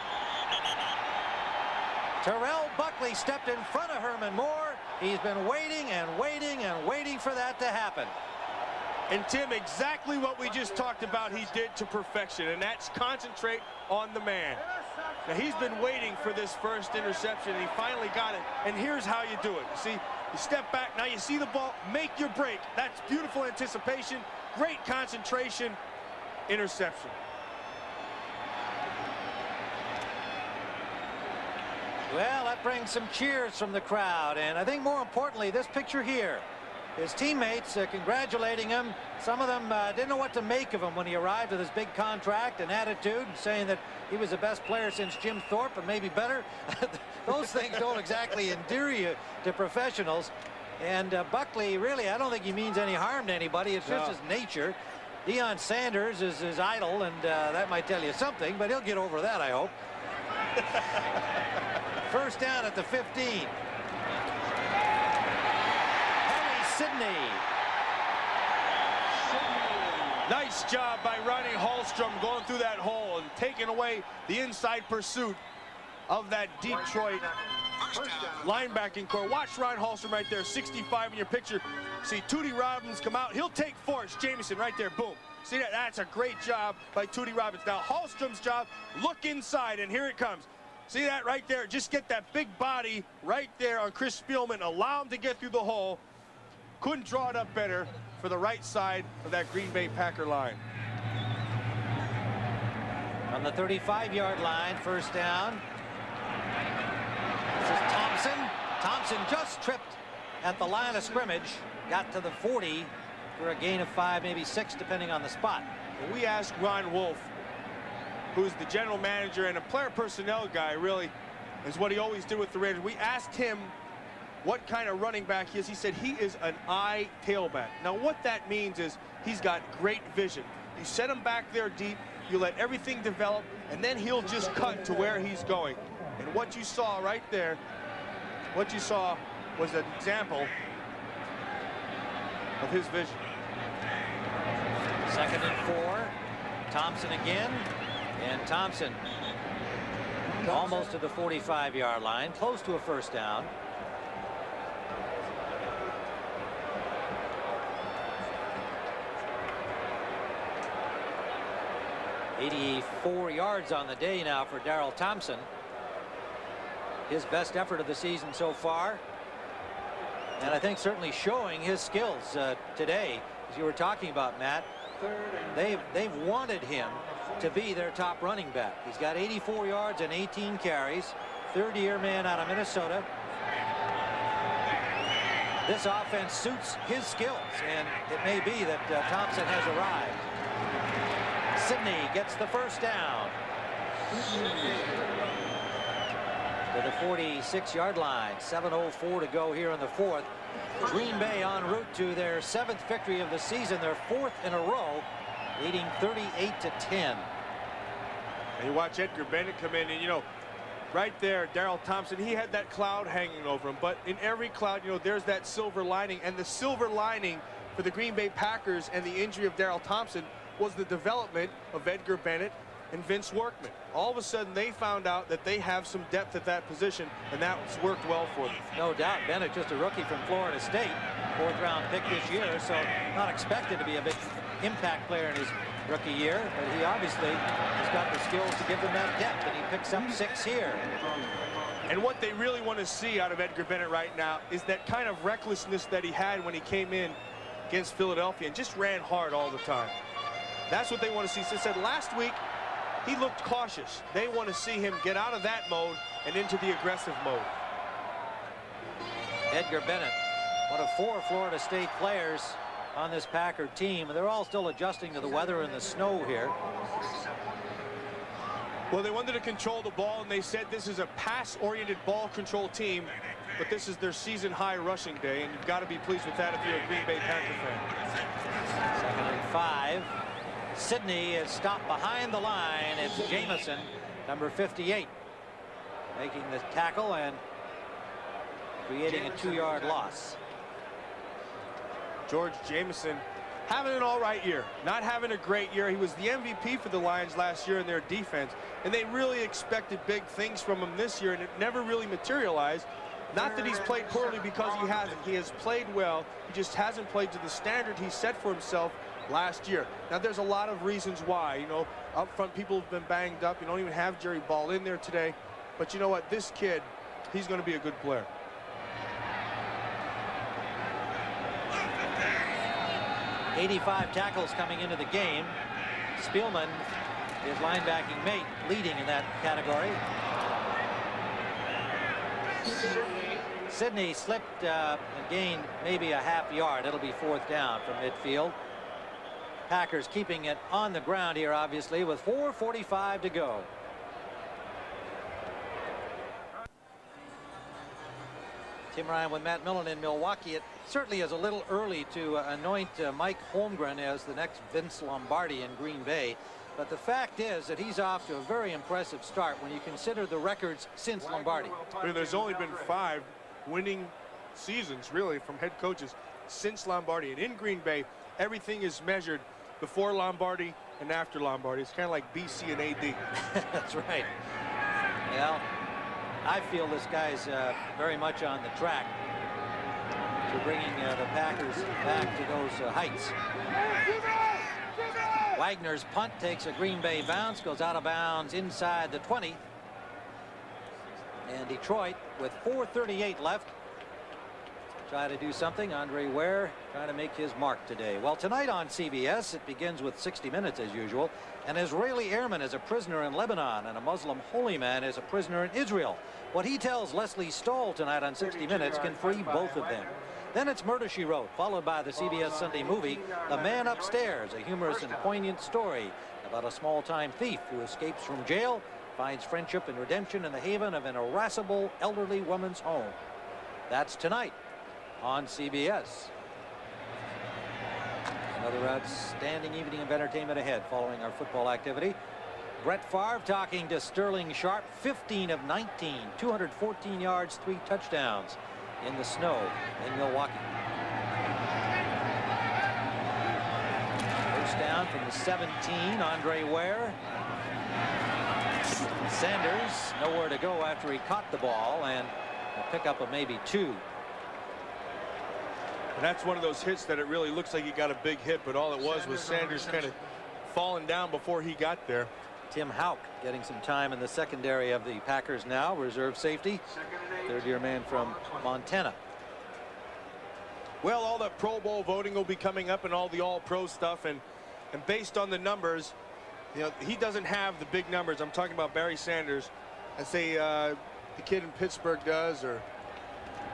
Terrell Buckley stepped in front of Herman Moore. He's been waiting and waiting and waiting for that to happen. And Tim, exactly what we just talked about he did to perfection, and that's concentrate on the man. Now he's been waiting for this first interception, and he finally got it. And here's how you do it. See, you step back, now you see the ball, make your break. That's beautiful anticipation, great concentration, interception. Well, that brings some cheers from the crowd, and I think more importantly, this picture here. His teammates congratulating him. Some of them didn't know what to make of him when he arrived with his big contract and attitude, saying that he was the best player since Jim Thorpe and maybe better. Those things don't exactly endear you to professionals. And Buckley, really, I don't think he means any harm to anybody. It's just his nature. Deion Sanders is his idol, and that might tell you something, but he'll get over that, I hope. First down at the 15. Sydney. Nice job by Ronnie Hallstrom going through that hole and taking away the inside pursuit of that Detroit linebacking core. Watch Ron Hallstrom right there, 65 in your picture. See Tootie Robbins come out. He'll take Forrest Jameson right there. Boom. See that? That's a great job by Tootie Robbins. Now Hallstrom's job, look inside, and here it comes. See that right there? Just get that big body right there on Chris Spielman. Allow him to get through the hole. Couldn't draw it up better for the right side of that Green Bay Packer line. On the 35-yard line, first down. This is Thompson. Thompson just tripped at the line of scrimmage. Got to the 40 for a gain of 5, maybe 6, depending on the spot. When we asked Ron Wolf, who's the general manager and a player personnel guy, really, is what he always did with the Raiders. We asked him what kind of running back he is. He said he is an eye tailback. Now what that means is he's got great vision. You set him back there deep, you let everything develop, and then he'll just cut to where he's going. And what you saw right there, what you saw was an example of his vision. 2nd and 4. Thompson again, and Thompson almost to the 45-yard line, close to a first down. .84 yards on the day now for Darrell Thompson. His best effort of the season so far. And I think certainly showing his skills today, as you were talking about, Matt. They've wanted him to be their top running back. He's got 84 yards and 18 carries. Third-year man out of Minnesota. This offense suits his skills, and it may be that Thompson has arrived. Sydney gets the first down to the 46-yard line. 7:04 to go here in the 4th. Green Bay en route to their 7th victory of the season, their 4th in a row, leading 38-10. And you watch Edgar Bennett come in, and you know, right there, Darrell Thompson, he had that cloud hanging over him. But in every cloud, you know, there's that silver lining. And the silver lining for the Green Bay Packers and the injury of Darrell Thompson was the development of Edgar Bennett and Vince Workman. All of a sudden, they found out that they have some depth at that position, and that's worked well for them. No doubt. Bennett, just a rookie from Florida State, 4th-round pick this year, so not expected to be a big impact player in his rookie year, but he obviously has got the skills to give them that depth, and he picks up 6 here. And what they really want to see out of Edgar Bennett right now is that kind of recklessness that he had when he came in against Philadelphia and just ran hard all the time. That's what they want to see. Since said last week, he looked cautious. They want to see him get out of that mode and into the aggressive mode. Edgar Bennett, one of 4 Florida State players on this Packer team. They're all still adjusting to the weather and the snow here. Well, they wanted to control the ball, and they said this is a pass-oriented ball control team, but this is their season-high rushing day, and you've got to be pleased with that if you're a Green Bay Packer fan. 2nd and 5. Sidney is stopped behind the line. It's Jamison, number 58, making the tackle and creating a 2-yard loss. George Jamison having an all right year, not having a great year. He was the MVP for the Lions last year in their defense, and they really expected big things from him this year, and it never really materialized. Not that he's played poorly, because he hasn't. He has played well. He just hasn't played to the standard he set for himself last year. Now, there's a lot of reasons why. You know, up front, people have been banged up. You don't even have Jerry Ball in there today. But you know what? This kid, he's going to be a good player. 85 tackles coming into the game. Spielman, his linebacking mate, leading in that category. Sidney slipped and gained maybe a half yard. It'll be 4th down from midfield. Packers keeping it on the ground here, obviously, with 4:45 to go. Tim Ryan with Matt Millen in Milwaukee. It certainly is a little early to anoint Mike Holmgren as the next Vince Lombardi in Green Bay. But the fact is that he's off to a very impressive start when you consider the records since Lombardi. I mean, there's only been 5 winning seasons, really, from head coaches since Lombardi. And in Green Bay, everything is measured before Lombardi and after Lombardi. It's kind of like BC and AD. That's right. Well, I feel this guy's very much on the track to bringing the Packers back to those heights. Wagner's punt takes a Green Bay bounce, goes out of bounds inside the 20. And Detroit, with 4:38 left, try to do something. Andre Ware trying to make his mark today. Well, tonight on CBS, it begins with 60 Minutes as usual. An Israeli airman is a prisoner in Lebanon, and a Muslim holy man is a prisoner in Israel. What he tells Leslie Stahl tonight on 60 Minutes can free both of them. Then it's Murder, She Wrote, followed by the CBS Sunday movie, The Man Upstairs, a humorous and poignant story about a small-time thief who escapes from jail, finds friendship and redemption in the haven of an irascible elderly woman's home. That's tonight on CBS. Another outstanding evening of entertainment ahead following our football activity. Brett Favre talking to Sterling Sharp, 15 of 19, 214 yards, 3 touchdowns in the snow in Milwaukee. First down from the 17, Andre Ware. Sanders nowhere to go after he caught the ball, and a pickup of maybe 2. And that's one of those hits that it really looks like he got a big hit, but all it was Sanders kind of falling down before he got there. Tim Houck getting some time in the secondary of the Packers now, reserve safety, third-year man from Montana. Well, all that Pro Bowl voting will be coming up and all the all-pro stuff, and based on the numbers, you know, he doesn't have the big numbers. I'm talking about Barry Sanders. I say the kid in Pittsburgh does, or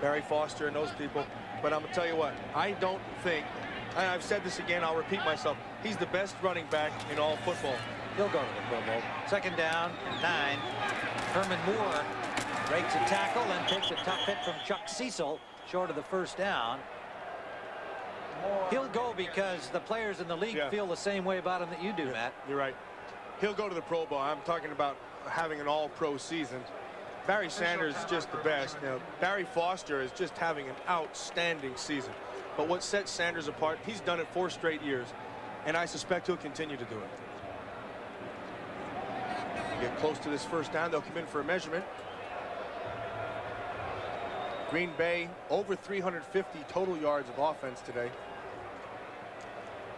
Barry Foster and those people. But I'm going to tell you what, I don't think, and I've said this again, I'll repeat myself, he's the best running back in all football. He'll go to the Pro Bowl. Second down and 9. Herman Moore breaks a tackle and takes a tough hit from Chuck Cecil short of the first down. He'll go because the players in the league feel the same way about him that you do, Matt. You're right. He'll go to the Pro Bowl. I'm talking about having an all-pro season. Barry Sanders is just the best. Now, Barry Foster is just having an outstanding season. But what sets Sanders apart, he's done it 4 straight years, and I suspect he'll continue to do it. Get close to this first down, they'll come in for a measurement. Green Bay over 350 total yards of offense today.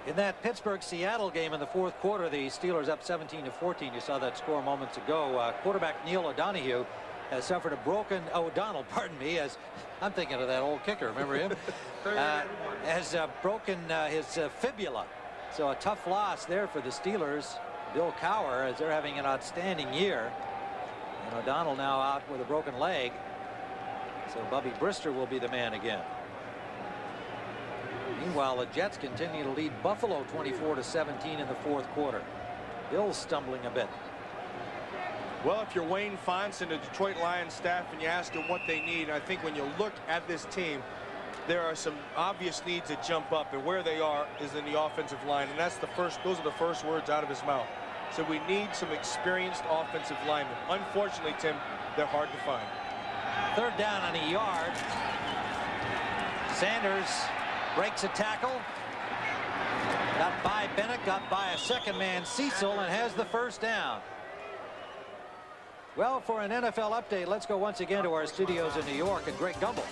In that Pittsburgh-Seattle game in the 4th quarter, the Steelers up 17-14. You saw that score moments ago. Quarterback Neil O'Donoghue has suffered a broken pardon me, as I'm thinking of that old kicker, remember him? Has broken his fibula. So a tough loss there for the Steelers. Bill Cowher, as they're having an outstanding year. And O'Donnell now out with a broken leg. So Bubby Brister will be the man again. Meanwhile, the Jets continue to lead Buffalo 24-17 in the fourth quarter. Bill's stumbling a bit. Well, if you're Wayne Fonts and the Detroit Lions staff and you ask them what they need, I think when you look at this team, there are some obvious needs that jump up, and where they are is in the offensive line, and those are the first words out of his mouth. So we need some experienced offensive linemen. Unfortunately, Tim, they're hard to find. Third down on a yard. Sanders breaks a tackle. Got by Bennett, got by a second man, Cecil, and has the first down. Well, for an NFL update, let's go once again to our studios in New York and Greg Gumbel.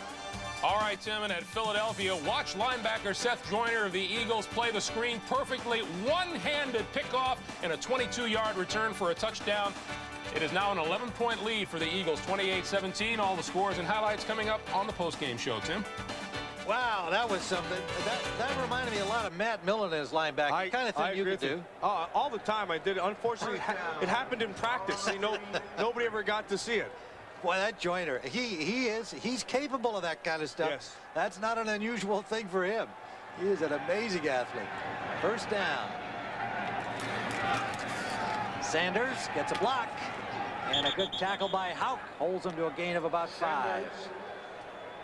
All right, Tim, and at Philadelphia, watch linebacker Seth Joyner of the Eagles play the screen perfectly. One-handed pickoff and a 22-yard return for a touchdown. It is now an 11-point lead for the Eagles, 28-17. All the scores and highlights coming up on the postgame show, Tim. Wow, that was something. That reminded me a lot of Matt Millen as linebacker. The kind of thing you could do. All the time I did it. Unfortunately, it happened in practice. You know, nobody ever got to see it. Boy, that Joyner, he's capable of that kind of stuff. Yes. That's not an unusual thing for him. He is an amazing athlete. First down. Sanders gets a block, and a good tackle by Houck holds him to a gain of about 5.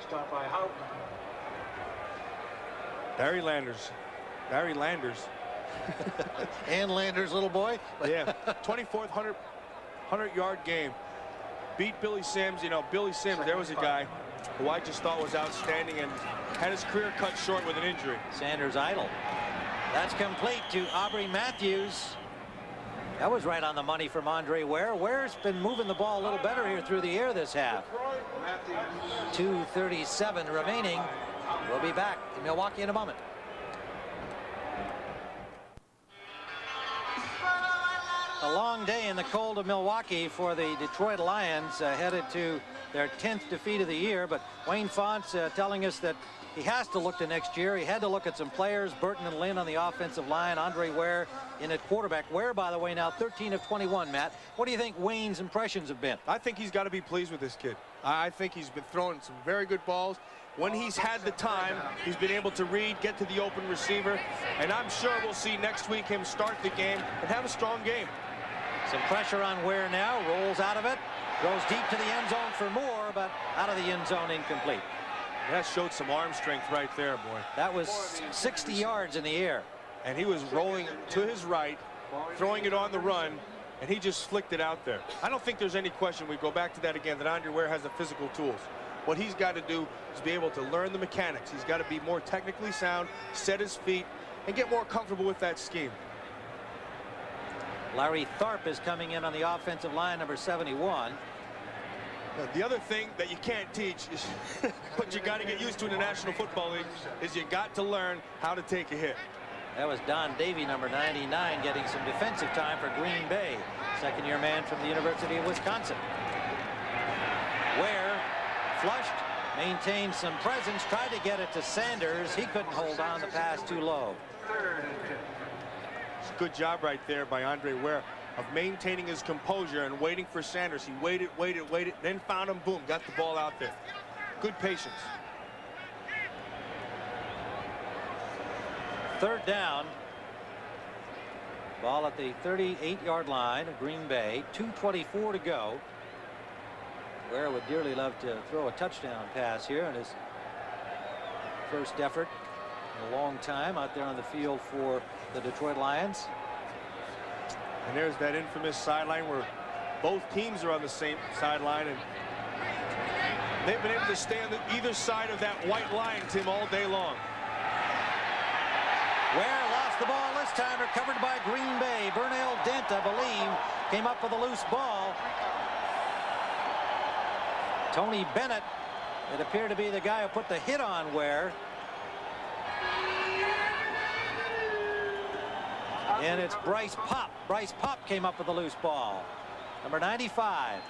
Stop by Houck. Barry Landers. And Landers' little boy. Yeah, 24th 100-yard game. Beat Billy Sims. You know, Billy Sims, there was a guy who I just thought was outstanding and had his career cut short with an injury. Sanders idle. That's complete to Aubrey Matthews. That was right on the money from Andre Ware. Ware's been moving the ball a little better here through the air this half. 2:37 remaining. We'll be back in Milwaukee in a moment. A long day in the cold of Milwaukee for the Detroit Lions, headed to their 10th defeat of the year. But Wayne Fonts telling us that he has to look to next year. He had to look at some players, Burton and Lynn on the offensive line, Andre Ware in at quarterback. Ware, by the way, now 13 of 21, Matt. What do you think Wayne's impressions have been? I think he's got to be pleased with this kid. I think he's been throwing some very good balls. When he's had the time, he's been able to read, get to the open receiver, and I'm sure we'll see next week him start the game and have a strong game. Some pressure on Ware now, rolls out of it, goes deep to the end zone for more, but out of the end zone, incomplete. That showed some arm strength right there, boy. That was 60 yards in the air. And he was rolling to his right, throwing it on the run, and he just flicked it out there. I don't think there's any question, we go back to that again, that Andre Ware has the physical tools. What he's got to do is be able to learn the mechanics. He's got to be more technically sound, set his feet, and get more comfortable with that scheme. Larry Tharp is coming in on the offensive line, number 71. The other thing that you can't teach is what you got to get used to in the National Football League is you got to learn how to take a hit. That was Don Davey, number 99, getting some defensive time for Green Bay. Second-year man from the University of Wisconsin. Ware flushed, maintained some presence, tried to get it to Sanders. He couldn't hold on, the pass too low. It's a good job right there by Andre Ware of maintaining his composure and waiting for Sanders. He waited, then found him, boom, got the ball out there. Good patience. Third down. Ball at the 38-yard line of Green Bay. 2:24 to go. Ware would dearly love to throw a touchdown pass here in his first effort in a long time out there on the field for the Detroit Lions. And there's that infamous sideline where both teams are on the same sideline, and they've been able to stay on either side of that white line, Tim, all day long. Ware lost the ball this time, recovered by Green Bay. Bernal Dent, I believe, came up with a loose ball. Tony Bennett, it appeared to be the guy who put the hit on Ware. And it's Bryce Popp. Bryce Popp came up with a loose ball. Number 95.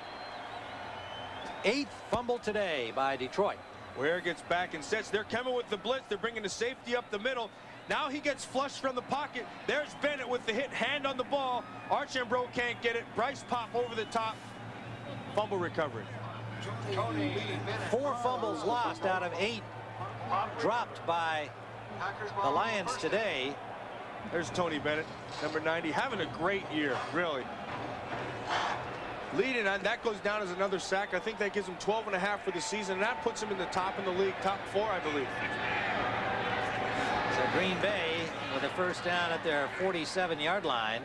8th fumble today by Detroit. Ware gets back and sets. They're coming with the blitz. They're bringing the safety up the middle. Now he gets flushed from the pocket. There's Bennett with the hit, hand on the ball. Archambault can't get it. Bryce Popp over the top. Fumble recovery. 4 fumbles lost out of 8 dropped by the Lions today. There's Tony Bennett, number 90, having a great year, really. Leading on, that goes down as another sack. I think that gives him 12.5 for the season, and that puts him in the league, top 4, I believe. So Green Bay with a first down at their 47-yard line.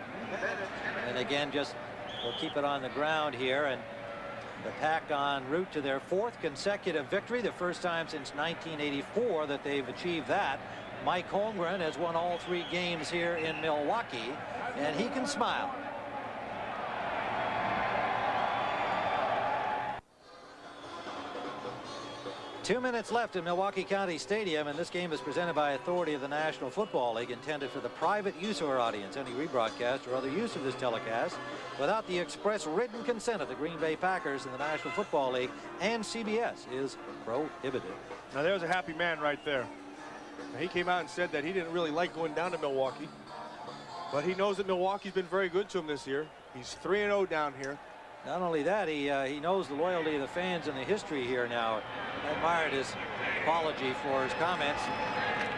And again, just will keep it on the ground here. And the Pack en route to their 4th consecutive victory, the first time since 1984 that they've achieved that. Mike Holmgren has won all 3 games here in Milwaukee, and he can smile. Two minutes left in Milwaukee County Stadium, and this game is presented by authority of the National Football League, intended for the private use of our audience. Any rebroadcast or other use of this telecast without the express written consent of the Green Bay Packers and the National Football League and CBS is prohibited. Now there's a happy man right there. Now, he came out and said that he didn't really like going down to Milwaukee, but he knows that Milwaukee's been very good to him this year. He's 3-0 down here. Not only that, he knows the loyalty of the fans and the history here now. I admired his apology for his comments.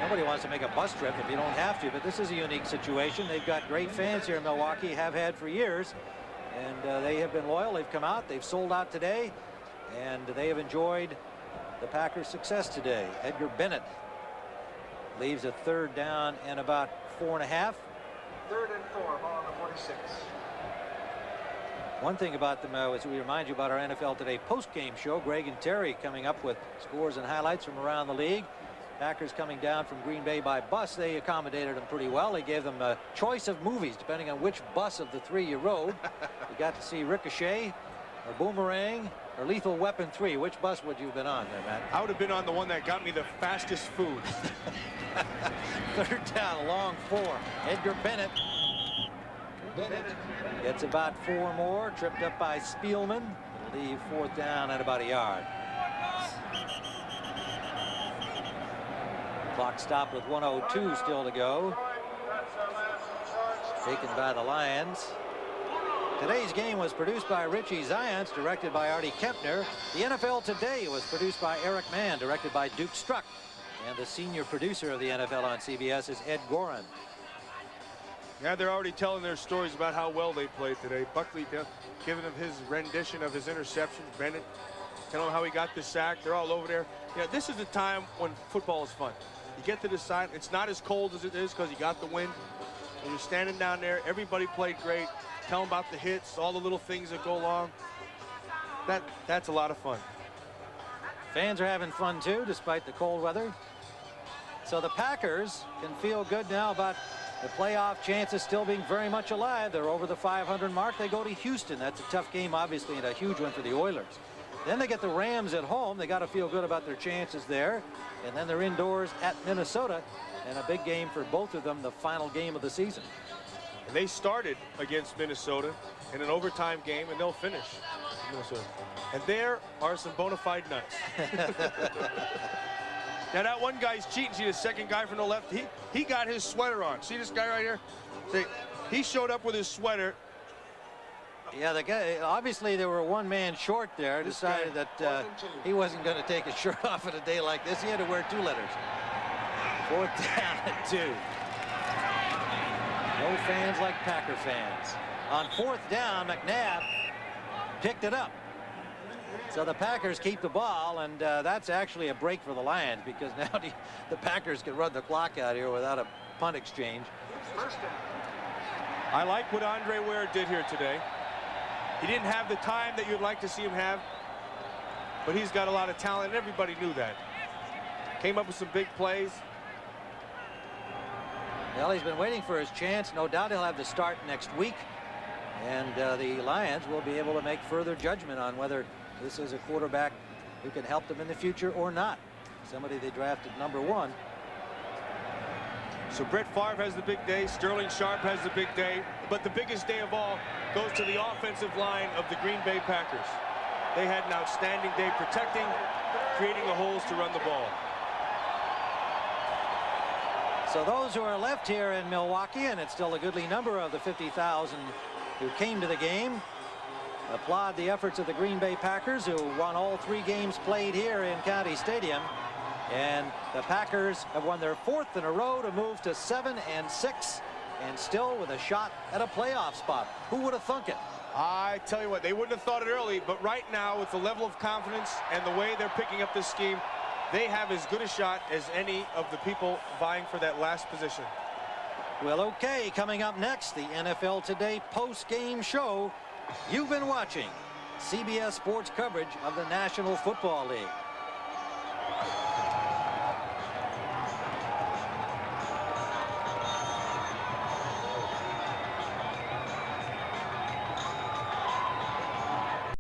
Nobody wants to make a bus trip if you don't have to, but this is a unique situation. They've got great fans here in Milwaukee, have had for years, and they have been loyal. They've come out, they've sold out today, and they have enjoyed the Packers' success today. Edgar Bennett leaves a 3rd down and about 4.5. 3rd and 4, ball on the 46. One thing about them is we remind you about our NFL Today post-game show. Greg and Terry coming up with scores and highlights from around the league. Packers coming down from Green Bay by bus. They accommodated them pretty well. They gave them a choice of movies depending on which bus of the 3 you rode. You got to see Ricochet or Boomerang or Lethal Weapon 3. Which bus would you have been on there, Matt? I would have been on the one that got me the fastest food. 3rd down, long 4. Edgar Bennett gets about 4 more, tripped up by Spielman. It'll leave 4th down at about a yard. Clock stopped with 1:02 still to go. Taken by the Lions. Today's game was produced by Richie Zients, directed by Artie Kempner. The NFL Today was produced by Eric Mann, directed by Duke Struck. And the senior producer of the NFL on CBS is Ed Gorin. Yeah, they're already telling their stories about how well they played today. Buckley giving him his rendition of his interceptions. Bennett telling him how he got the sack. They're all over there. Yeah, this is the time when football is fun. You get to decide. It's not as cold as it is because you got the wind. And you're standing down there. Everybody played great. Tell them about the hits, all the little things that go along. That's a lot of fun. Fans are having fun too, despite the cold weather. So the Packers can feel good now about the playoff chances still being very much alive. They're over the 500 mark. They go to Houston. That's a tough game, obviously, and a huge one for the Oilers. Then they get the Rams at home. They got to feel good about their chances there. And then they're indoors at Minnesota, and a big game for both of them, the final game of the season. And they started against Minnesota in an overtime game, and they'll finish Minnesota. And there are some bona fide nuts. Now that one guy's cheating. See the second guy from the left? He got his sweater on. See this guy right here? He showed up with his sweater. Yeah, the guy, obviously there were one man short there. Decided that he wasn't going to take his shirt off on a day like this. He had to wear 2 letters. 4th down at 2. No fans like Packer fans. On 4th down, McNabb picked it up. So the Packers keep the ball, and that's actually a break for the Lions, because now the Packers can run the clock out here without a punt exchange. I like what Andre Ware did here today. He didn't have the time that you'd like to see him have, but he's got a lot of talent, and everybody knew that. Came up with some big plays. Well, he's been waiting for his chance. No doubt he'll have the start next week, and the Lions will be able to make further judgment on whether this is a quarterback who can help them in the future or not. Somebody they drafted number 1. So Brett Favre has the big day. Sterling Sharp has the big day. But the biggest day of all goes to the offensive line of the Green Bay Packers. They had an outstanding day protecting, creating the holes to run the ball. So those who are left here in Milwaukee, and it's still a goodly number of the 50,000 who came to the game, applaud the efforts of the Green Bay Packers, who won all 3 games played here in County Stadium. And the Packers have won their 4th in a row to move to 7-6 and still with a shot at a playoff spot. Who would have thunk it? I tell you what, they wouldn't have thought it early, but right now with the level of confidence and the way they're picking up this scheme, they have as good a shot as any of the people vying for that last position. Well, okay, coming up next, the NFL Today post-game show. You've been watching CBS Sports coverage of the National Football League.